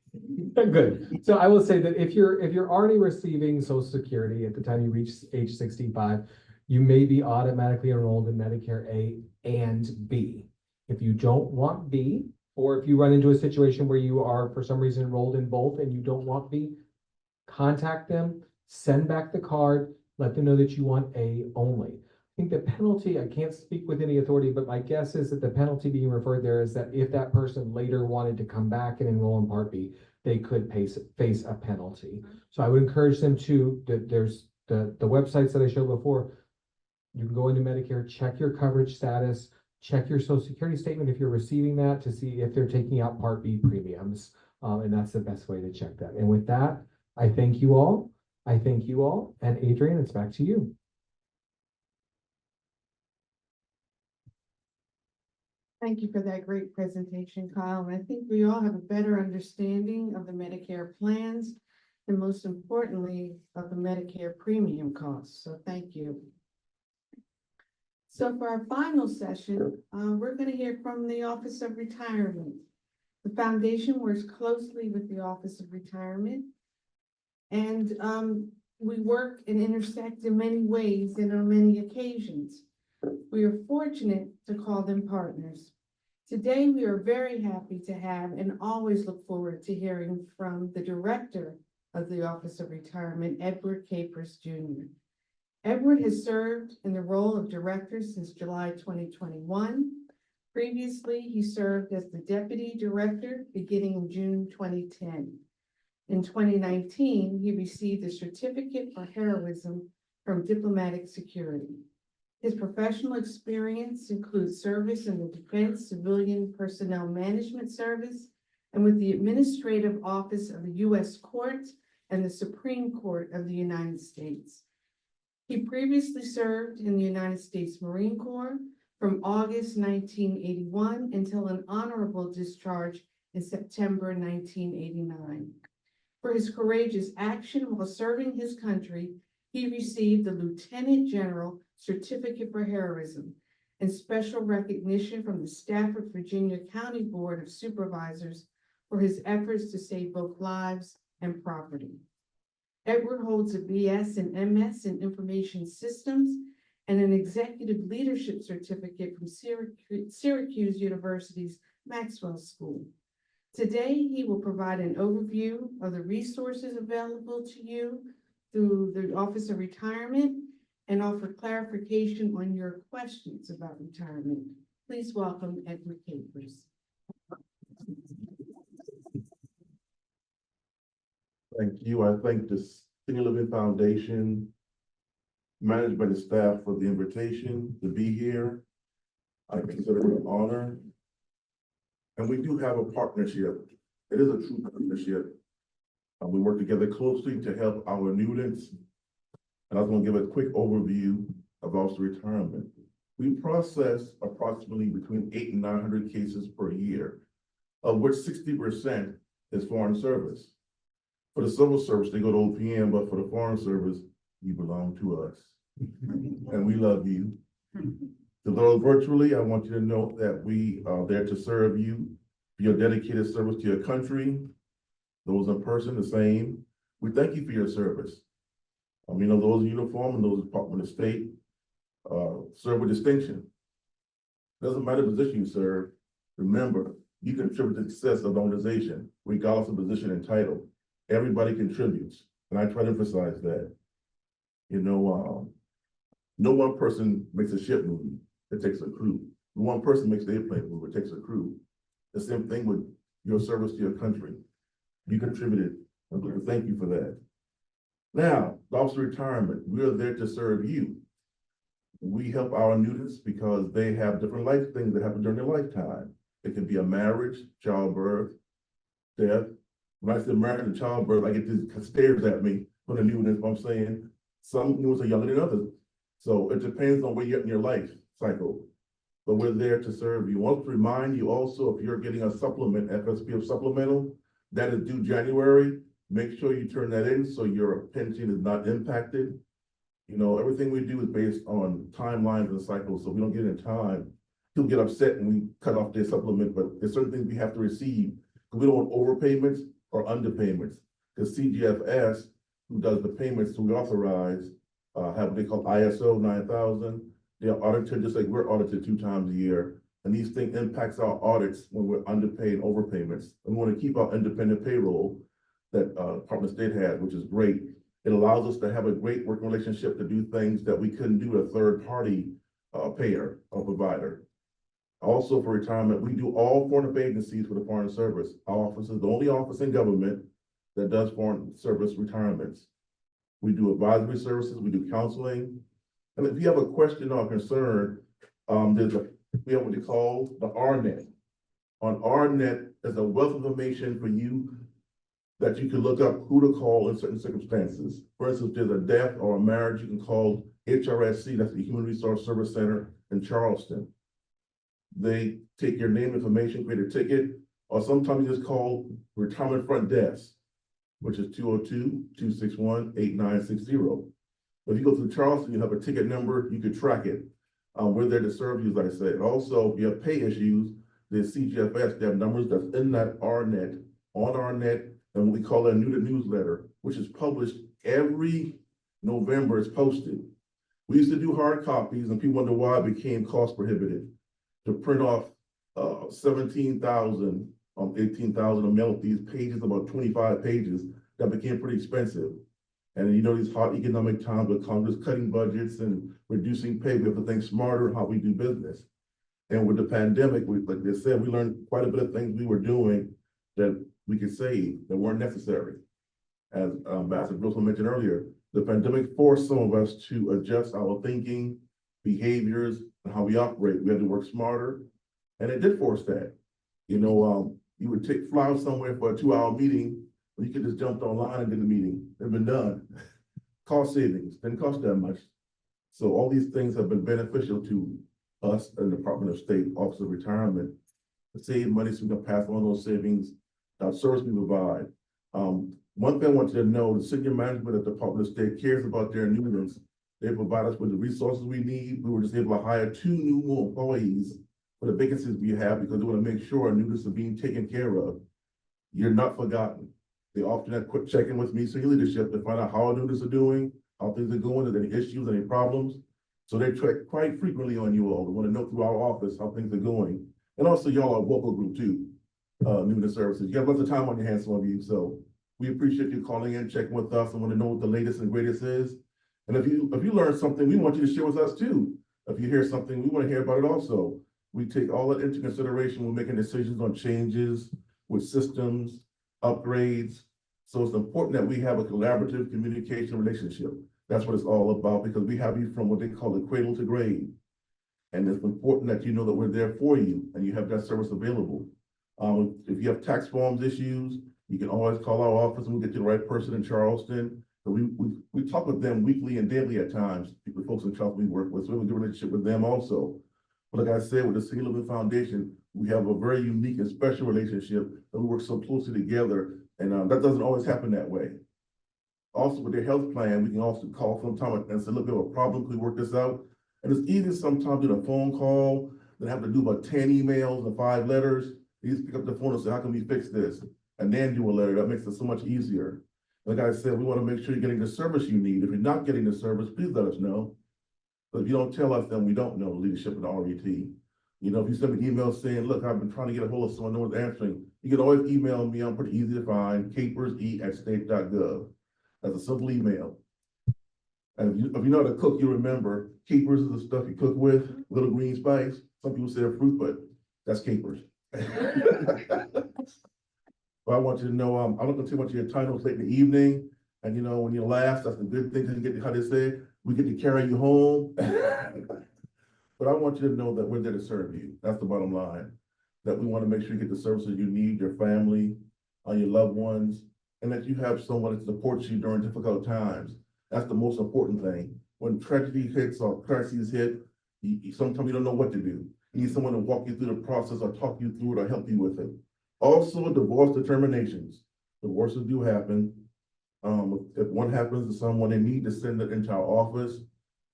good. So I will say that if you're already receiving Social Security at the time you reach age 65, you may be automatically enrolled in Medicare A and B. If you don't want B, or if you run into a situation where you are for some reason enrolled in both and you don't want B, contact them, send back the card, let them know that you want A only. I think the penalty, I can't speak with any authority, but my guess is that the penalty being referred there is that if that person later wanted to come back and enroll in Part B, they could face a penalty. So I would encourage them to, there's the websites that I showed before. You can go into Medicare, check your coverage status, check your Social Security statement if you're receiving that, to see if they're taking out Part B premiums. And that's the best way to check that. And with that, I thank you all. And Adrian, it's back to you. Thank you for that great presentation, Kyle. And I think we all have a better understanding of the Medicare plans and most importantly, of the Medicare premium costs. So thank you. So for our final session, we're going to hear from the Office of Retirement. The foundation works closely with the Office of Retirement, and we work and intersect in many ways and on many occasions. We are fortunate to call them partners. Today, we are very happy to have and always look forward to hearing from the Director of the Office of Retirement, Edward Capers Jr. Edward has served in the role of Director since July 2021. Previously, he served as the Deputy Director beginning in June 2010. In 2019, he received a Certificate for Heroism from Diplomatic Security. His professional experience includes service in the Defense Civilian Personnel Management Service and with the Administrative Office of the U.S. Courts and the Supreme Court of the United States. He previously served in the United States Marine Corps from August 1981 until an honorable discharge in September 1989. For his courageous action while serving his country, he received the Lieutenant General Certificate for Heroism and special recognition from the Stafford, Virginia County Board of Supervisors for his efforts to save both lives and property. Edward holds a BS and MS in Information Systems and an Executive Leadership Certificate from Syracuse University's Maxwell School. Today, he will provide an overview of the resources available to you through the Office of Retirement and offer clarification on your questions about retirement. Please welcome Edward Capers. Thank you. I thank the Senior Living Foundation, management and staff for the invitation to be here. I consider it an honor. And we do have a partnership. It is a true partnership. We work together closely to help our students. And I was going to give a quick overview of Office of Retirement. We process approximately between 800 and 900 cases per year, of which 60% is foreign service. For the civil service, they go to OPM, but for the foreign service, you belong to us. And we love you. To those virtually, I want you to know that we are there to serve you for your dedicated service to your country. Those in person, the same. We thank you for your service. You know, those in uniform and those Department of State serve with distinction. Doesn't matter the position you serve, remember, you contribute to the success of the organization, regardless of position and title. Everybody contributes, and I try to emphasize that. You know, no one person makes a ship move, it takes a crew. One person makes the airplane move, it takes a crew. The same thing with your service to your country. You contributed, I'm going to thank you for that. Now, officer retirement, we are there to serve you. We help our nudents because they have different life things that happen during their lifetime. It can be a marriage, childbirth, death. When I say marriage and childbirth, I get these stares at me from the nudents. I'm saying some nudents are younger than others. So it depends on where you're in your life cycle. But we're there to serve you. I want to remind you also, if you're getting a supplement, FSPF supplemental, that is due January, make sure you turn that in so your pension is not impacted. You know, everything we do is based on timelines and cycles, so we don't get in time. People get upset and we cut off their supplement, but there's certain things we have to receive. We don't want overpayments or underpayments. Because CGFS, who does the payments to authorize, have what they call ISO 9000. They're audited just like we're audited 2 times a year. And these things impacts our audits when we're underpaid and overpayments. And we want to keep our independent payroll that Department of State has, which is great. It allows us to have a great working relationship to do things that we couldn't do with a third party payer or provider. Also for retirement, we do all foreign agencies for the Foreign Service. Our office is the only office in government that does foreign service retirements. We do advisory services, we do counseling. And if you have a question or concern, we have what they call the RNet. On RNet, there's a wealth of information for you that you can look up who to call in certain circumstances. For instance, there's a death or a marriage, you can call HRSC, that's the Human Resource Service Center in Charleston. They take your name information, create a ticket, or sometimes you just call Retirement Front Desk, which is 202-261-8960. If you go through Charleston, you have a ticket number, you can track it. We're there to serve you, as I said. Also, if you have pay issues, there's CGFS, they have numbers that's in that RNet, on RNet, and we call that newsletter, which is published every November, it's posted. We used to do hard copies and people wonder why it became cost prohibitive. To print off 17,000, 18,000 and mail these pages, about 25 pages, that became pretty expensive. And you know, these hot economic times with Congress cutting budgets and reducing pay, we have to think smarter how we do business. And with the pandemic, like they said, we learned quite a bit of things we were doing that we could save that weren't necessary. As Ambassador Grossman mentioned earlier, the pandemic forced some of us to adjust our thinking, behaviors, and how we operate. We had to work smarter, and it did force that. You know, you would fly out somewhere for a 2-hour meeting, or you could just jump online and get the meeting. It's been done. Cost savings, didn't cost that much. So all these things have been beneficial to us in the Department of State Office of Retirement to save money so we can pass on those savings, service we provide. One thing I want you to know, the senior management at the Department of State cares about their newbies. They provide us with the resources we need. We were just able to hire 2 new employees for the vacancies we have because we want to make sure our newbies are being taken care of. You're not forgotten. They often have quick check-in with me, senior leadership, to find out how our newbies are doing, how things are going, if there are any issues, any problems. So they check quite frequently on you all. They want to know through our office how things are going. And also y'all are a vocal group too, newbies services. You have lots of time on your hands, some of you. So we appreciate you calling in, checking with us, and want to know what the latest and greatest is. And if you learn something, we want you to share with us too. If you hear something, we want to hear about it also. We take all that into consideration when making decisions on changes with systems, upgrades. So it's important that we have a collaborative communication relationship. That's what it's all about, because we have you from what they call the cradle to grave. And it's important that you know that we're there for you and you have that service available. If you have tax forms issues, you can always call our office and we'll get you the right person in Charleston. So we talk with them weekly and daily at times, the folks in Charleston we work with, so we have a good relationship with them also. But like I said, with the Senior Living Foundation, we have a very unique and special relationship that we work so closely together, and that doesn't always happen that way. Also, with their health plan, we can also call sometime and say, look, we have a problem, can we work this out? And it's easy sometimes to do a phone call, then have to do about 10 emails and 5 letters. You just pick up the phone and say, how can we fix this? And then do a letter. That makes it so much easier. Like I said, we want to make sure you're getting the service you need. If you're not getting the service, please let us know. But if you don't tell us, then we don't know leadership in the RET. You know, if you send me an email saying, look, I've been trying to get a hold of someone, no one's answering, you can always email me. I'm pretty easy to find, caperse@state.gov. That's a simple email. And if you know how to cook, you remember capers is the stuff you cook with, little green spice. Some people say fruit, but that's capers. But I want you to know, I'm not gonna tell you what your titles late in the evening. And you know, when you laugh, that's a good thing, because you get, how they say, we get to carry you home. But I want you to know that we're there to serve you. That's the bottom line. That we want to make sure you get the services you need, your family, your loved ones, and that you have someone that supports you during difficult times. That's the most important thing. When tragedy hits or crises hit, sometimes you don't know what to do. You need someone to walk you through the process or talk you through it or help you with it. Also, divorce determinations. Divorces do happen. If one happens to someone, they need to send it into our office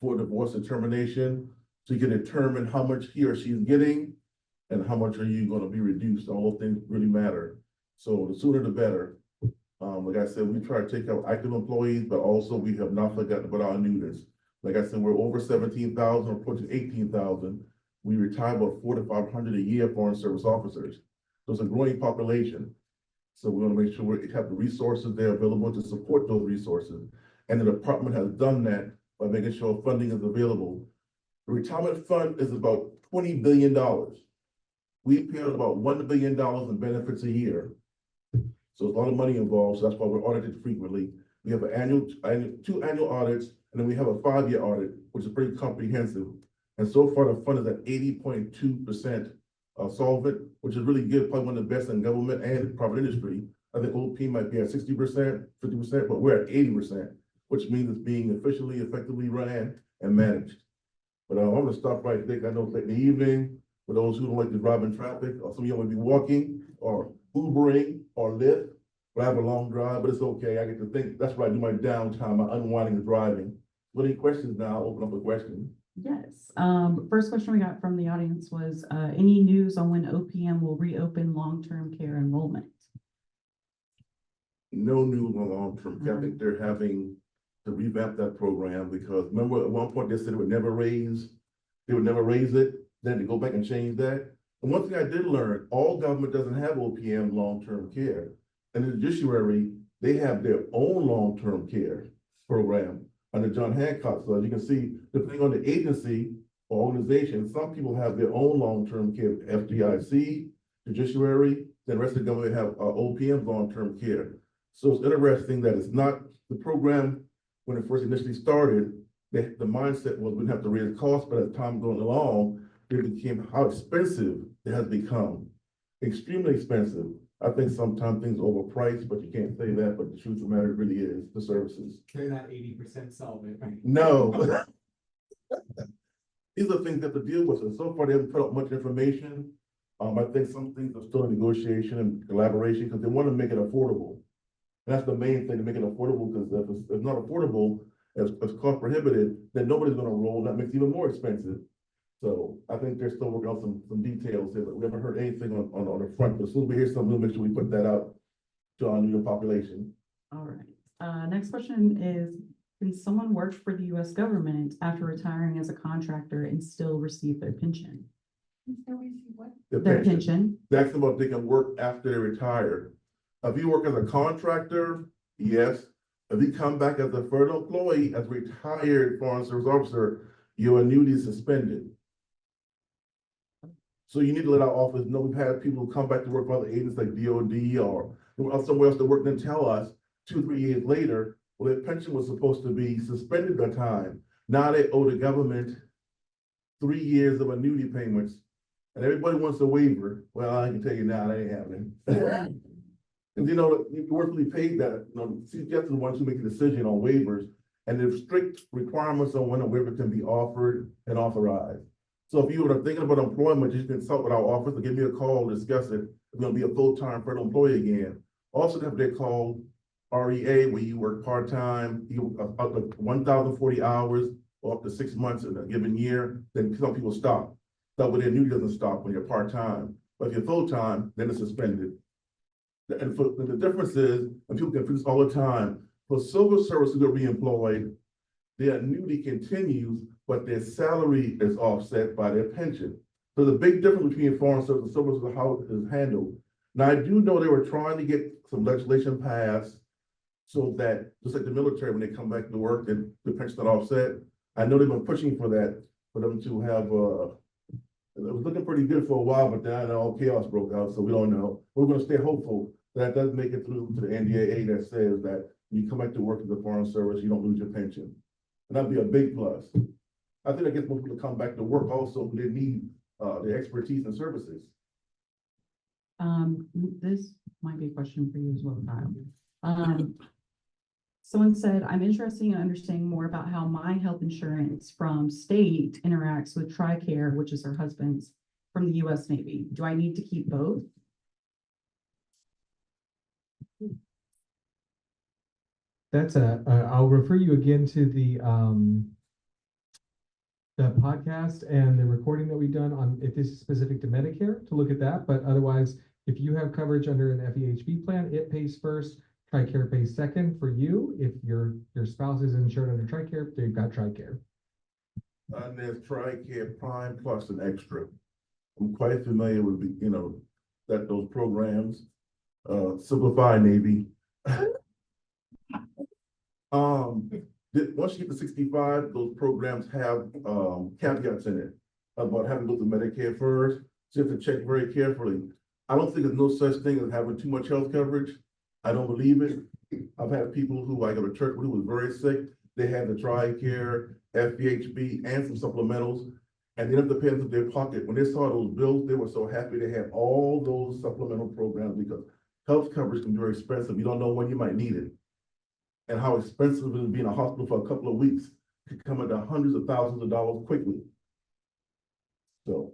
for divorce determination, so you can determine how much he or she is getting and how much are you going to be reduced. All those things really matter. So the sooner the better. Like I said, we try to take out active employees, but also we have not forgotten about our newness. Like I said, we're over 17,000, approaching 18,000. We retire about 400 to 500 a year foreign service officers. So it's a growing population. So we want to make sure we have the resources there available to support those resources. And the department has done that by making sure funding is available. The retirement fund is about $20 billion. We pay out about $1 billion in benefits a year. So there's a lot of money involved, so that's why we're audited frequently. We have two annual audits, and then we have a 5-year audit, which is pretty comprehensive. And so far, the fund is at 80.2% solvent, which is really good, probably one of the best in government and private industry. I think OP might be at 60%, 50%, but we're at 80%, which means it's being efficiently, effectively ran and managed. But I'm gonna stop right there. I know it's late in the evening. For those who don't like to drive in traffic, or some of you want to be walking or Ubering or Lyft, but I have a long drive, but it's okay. I get to think, that's what I do my downtime, my unwinding and driving. So any questions now? I'll open up a question. Yes. First question we got from the audience was, any news on when OPM will reopen long-term care enrollment? No news on long-term care. I think they're having to revamp that program, because remember at one point they said they would never raise it, then to go back and change that. And one thing I did learn, all government doesn't have OPM long-term care. And the judiciary, they have their own long-term care program under John Hancock. So as you can see, depending on the agency or organization, some people have their own long-term care, FDIC, judiciary, then the rest of the government have OPM long-term care. So it's interesting that it's not the program when it first initially started, the mindset was we didn't have to raise costs, but as time going along, it became how expensive it has become. Extremely expensive. I think sometimes things are overpriced, but you can't say that, but the truth of the matter really is the services. They're not 80% solvent. No. These are things that have to deal with, and so far they haven't put out much information. I think some things are still in negotiation and collaboration, because they want to make it affordable. And that's the main thing, to make it affordable, because if it's not affordable, as cost prohibitive, then nobody's going to roll. That makes it even more expensive. So I think they're still working on some details here, but we haven't heard anything on the front. But as soon as we hear something, we'll make sure we put that out to our new population. All right. Next question is, can someone work for the US government after retiring as a contractor and still receive their pension? Their pension. That's about they can work after they retire. If you work as a contractor, yes. If you come back as a federal employee, as a retired foreign service officer, your annuity is suspended. So you need to let our office know. We've had people who come back to work for other agencies like DOD or somewhere else to work, and then tell us 2-3 years later, well, their pension was supposed to be suspended at that time. Now they owe the government 3 years of annuity payments, and everybody wants a waiver. Well, I can tell you now, that ain't happening. And you know, you worthily paid that, you know, CPS is the ones who make the decision on waivers, and there's strict requirements on when a waiver can be offered and authorized. So if you are thinking about employment, you can consult with our office or give me a call, discuss it. It's going to be a full-time federal employee again. Also, have they called REA, where you work part-time, up to 1,040 hours or up to 6 months in a given year. Then some people stop. That way their annuity doesn't stop when you're part-time. But if you're full-time, then it's suspended. And the difference is, and people confuse all the time, for civil service who get reemployed, their annuity continues, but their salary is offset by their pension. So the big difference between foreign service and civil service is how it is handled. Now, I do know they were trying to get some legislation passed so that, just like the military, when they come back to work, and the pension not offset. I know they've been pushing for that, for them to have, it was looking pretty good for a while, but then all chaos broke out, so we don't know. We're gonna stay hopeful that does make it through to the NDAA that says that when you come back to work in the foreign service, you don't lose your pension. And that'd be a big plus. I think that gets more people to come back to work also, who they need, the expertise and services. This might be a question for you as well, Kyle. Someone said, I'm interested in understanding more about how my health insurance from state interacts with TRICARE, which is her husband's from the US Navy. Do I need to keep both? I'll refer you again to the podcast and the recording that we've done on, if this is specific to Medicare, to look at that, but otherwise, if you have coverage under an FEHB plan, it pays first. TRICARE pays second for you. If your spouse is insured under TRICARE, they've got TRICARE. And there's TRICARE Prime Plus an extra. I'm quite familiar with, that those programs, Simplify Navy. Once you get to 65, those programs have, caveats in it about having to go to Medicare first. So you have to check very carefully. I don't think there's no such thing as having too much health coverage. I don't believe it. I've had people who, I got a church who was very sick. They had the TRICARE, FEHB, and some supplementals, and they didn't have to pay into their pocket. When they saw those bills, they were so happy they had all those supplemental programs, because health coverage can be very expensive. You don't know when you might need it. And how expensive it is being in a hospital for a couple of weeks could come into hundreds of thousands of dollars quickly. So,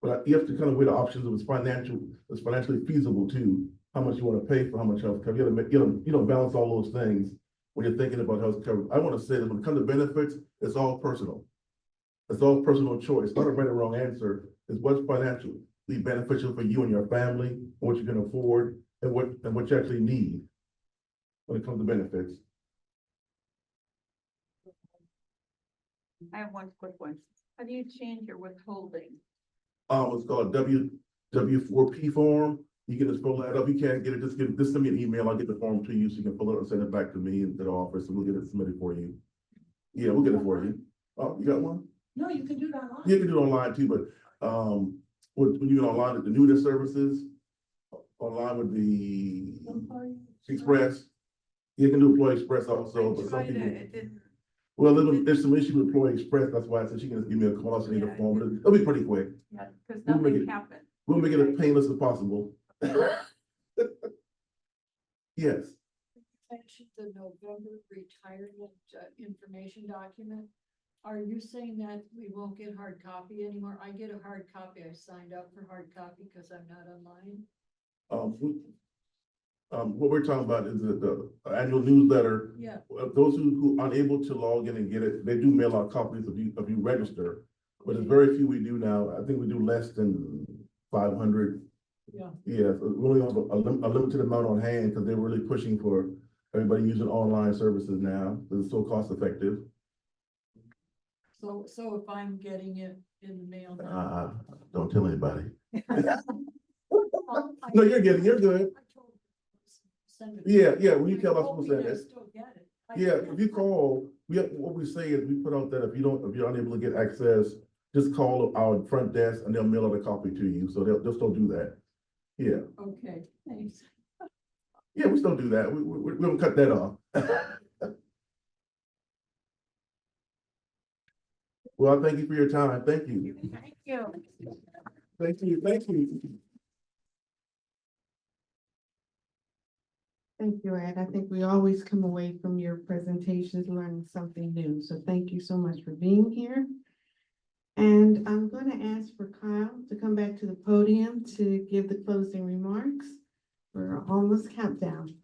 but you have to kind of weigh the options of it's financially feasible too. How much you want to pay for how much health cover. You gotta balance all those things when you're thinking about health coverage. I want to say that when it comes to benefits, it's all personal. It's all personal choice. Not a right or wrong answer. It's what's financially beneficial for you and your family, and what you can afford, and what you actually need when it comes to benefits. I have one quick one. How do you change your withholding? It's called W4P form. You can just fill that up. You can't get it, just send me an email. I'll get the form to you so you can fill it and send it back to me and to the office, and we'll get it submitted for you. Yeah, we'll get it for you. Oh, you got one? No, you can do it online. You can do it online too, but when you go online, the newest services online with the Express. You can do Employee Express also, but some people. Well, there's some issue with Employee Express. That's why I said she can just give me a call. I need a form. It'll be pretty quick. Yeah, because nothing happened. We'll make it as painless as possible. Yes. Mentioned the November retirement information document. Are you saying that we won't get hard copy anymore? I get a hard copy. I signed up for hard copy because I'm not online. What we're talking about is the annual newsletter. Yeah. Those who are unable to log in and get it, they do mail out copies if you register. But there's very few we do now. I think we do less than 500. Yeah. Yeah, we only have a limited amount on hand because they're really pushing for everybody using online services now. It's so cost effective. So if I'm getting it in the mail now. Don't tell anybody. No, you're good. Yeah, when you tell us, we'll send it. Yeah, if you call, what we say is we put out that if you're unable to get access, just call our front desk and they'll mail out a copy to you. So they'll still do that. Yeah. Okay, thanks. Yeah, we still do that. We don't cut that off. Well, thank you for your time. Thank you. Thank you. Thank you. Thank you. Thank you, Ed. I think we always come away from your presentations learning something new. So thank you so much for being here. And I'm going to ask for Kyle to come back to the podium to give the closing remarks for a homeless countdown.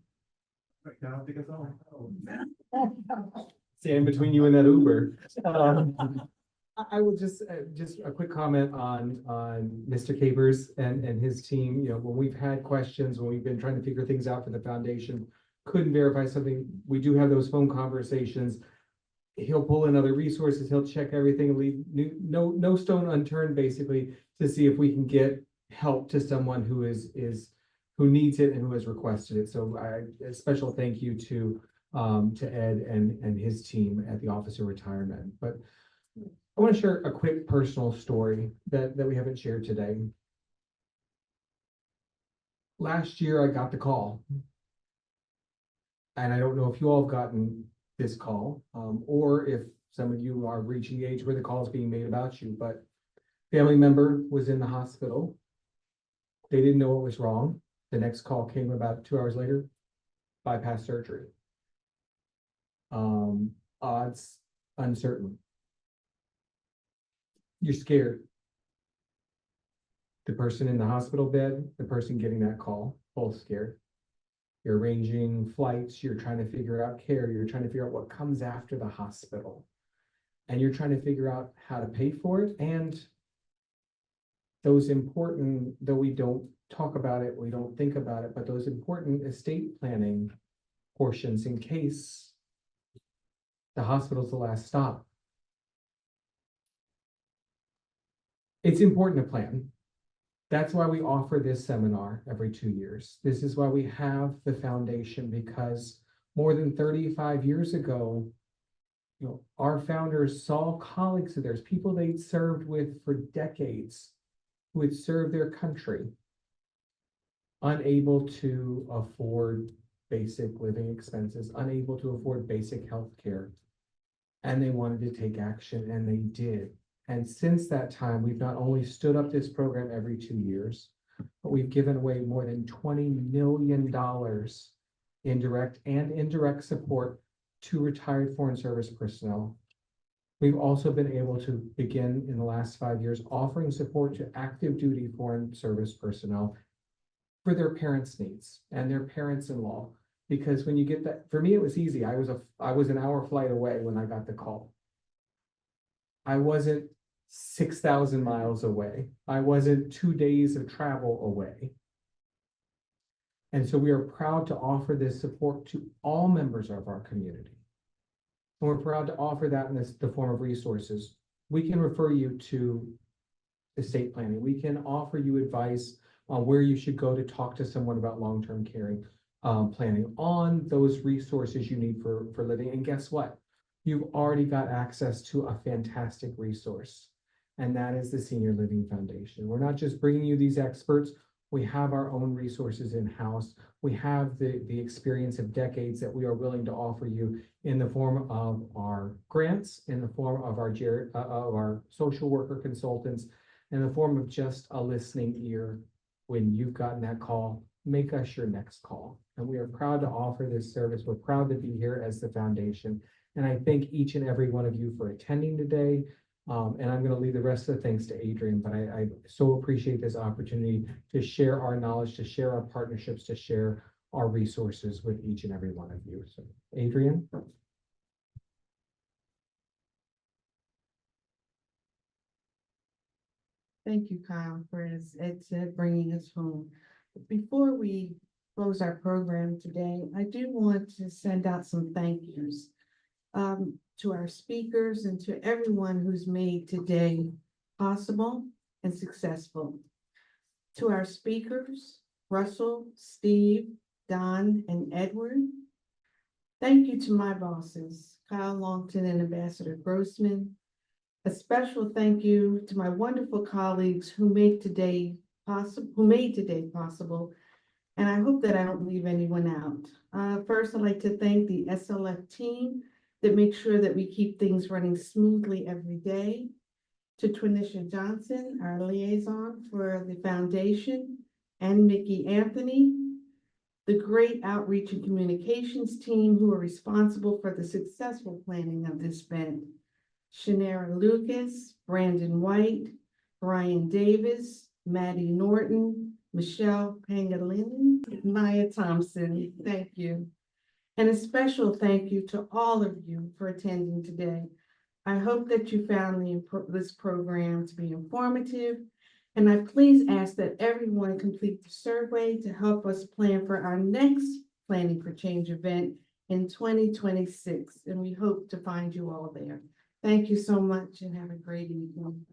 Kyle, take us on. Stand between you and that Uber. I will just a quick comment on Mr. Capers and his team. You know, when we've had questions, when we've been trying to figure things out for the foundation, couldn't verify something, we do have those phone conversations. he'll pull in other resources, he'll check everything, and leave no stone unturned, basically, to see if we can get help to someone who who needs it and who has requested it. So a special thank you to Ed and his team at the Office of Retirement. But I want to share a quick personal story that we haven't shared today. Last year, I got the call. And I don't know if you all have gotten this call, or if some of you are reaching the age where the call is being made about you, but family member was in the hospital. They didn't know what was wrong. The next call came about 2 hours later, bypass surgery. Odds uncertain. You're scared. The person in the hospital bed, the person getting that call, both scared. You're arranging flights, you're trying to figure out care, you're trying to figure out what comes after the hospital. And you're trying to figure out how to pay for it. And those important, though we don't talk about it, we don't think about it, but those important estate planning portions in case the hospital's the last stop. It's important to plan. That's why we offer this seminar every 2 years. This is why we have the foundation, because more than 35 years ago, our founders saw colleagues of theirs, people they'd served with for decades, who had served their country, unable to afford basic living expenses, unable to afford basic health care. And they wanted to take action, and they did. And since that time, we've not only stood up this program every 2 years, but we've given away more than $20 million in direct and indirect support to retired foreign service personnel. We've also been able to begin in the last 5 years offering support to active duty foreign service personnel for their parents' needs and their parents-in-law. Because when you get that, for me, it was easy. I was an hour flight away when I got the call. I wasn't 6,000 miles away. I wasn't 2 days of travel away. And so we are proud to offer this support to all members of our community. And we're proud to offer that in the form of resources. We can refer you to estate planning. We can offer you advice on where you should go to talk to someone about long-term caring, planning, on those resources you need for living. And guess what? You've already got access to a fantastic resource, and that is the Senior Living Foundation. We're not just bringing you these experts. We have our own resources in-house. We have the experience of decades that we are willing to offer you in the form of our grants, in the form of our social worker consultants, in the form of just a listening ear. When you've gotten that call, make us your next call. And we are proud to offer this service. We're proud to be here as the foundation. And I thank each and every one of you for attending today. And I'm going to leave the rest of the thanks to Adrian, but I so appreciate this opportunity to share our knowledge, to share our partnerships, to share our resources with each and every one of you. So, Adrian. Thank you, Kyle, for, as Ed said, bringing us home. Before we close our program today, I do want to send out some thank yous to our speakers and to everyone who's made today possible and successful. To our speakers, Russell, Steve, Don, and Edward. Thank you to my bosses, Kyle Longton and Ambassador Grossman. A special thank you to my wonderful colleagues who made today possible, and I hope that I don't leave anyone out. First, I'd like to thank the SLF team that makes sure that we keep things running smoothly every day. To Twinisha Johnson, our liaison for the foundation, and Mickey Anthony, the great outreach and communications team who are responsible for the successful planning of this event. Shanara Lucas, Brandon White, Brian Davis, Maddie Norton, Michelle Pangolin, Maya Thompson, thank you. And a special thank you to all of you for attending today. I hope that you found this program to be informative, and I please ask that everyone complete the survey to help us plan for our next Planning for Change event in 2026, and we hope to find you all there. Thank you so much and have a great evening.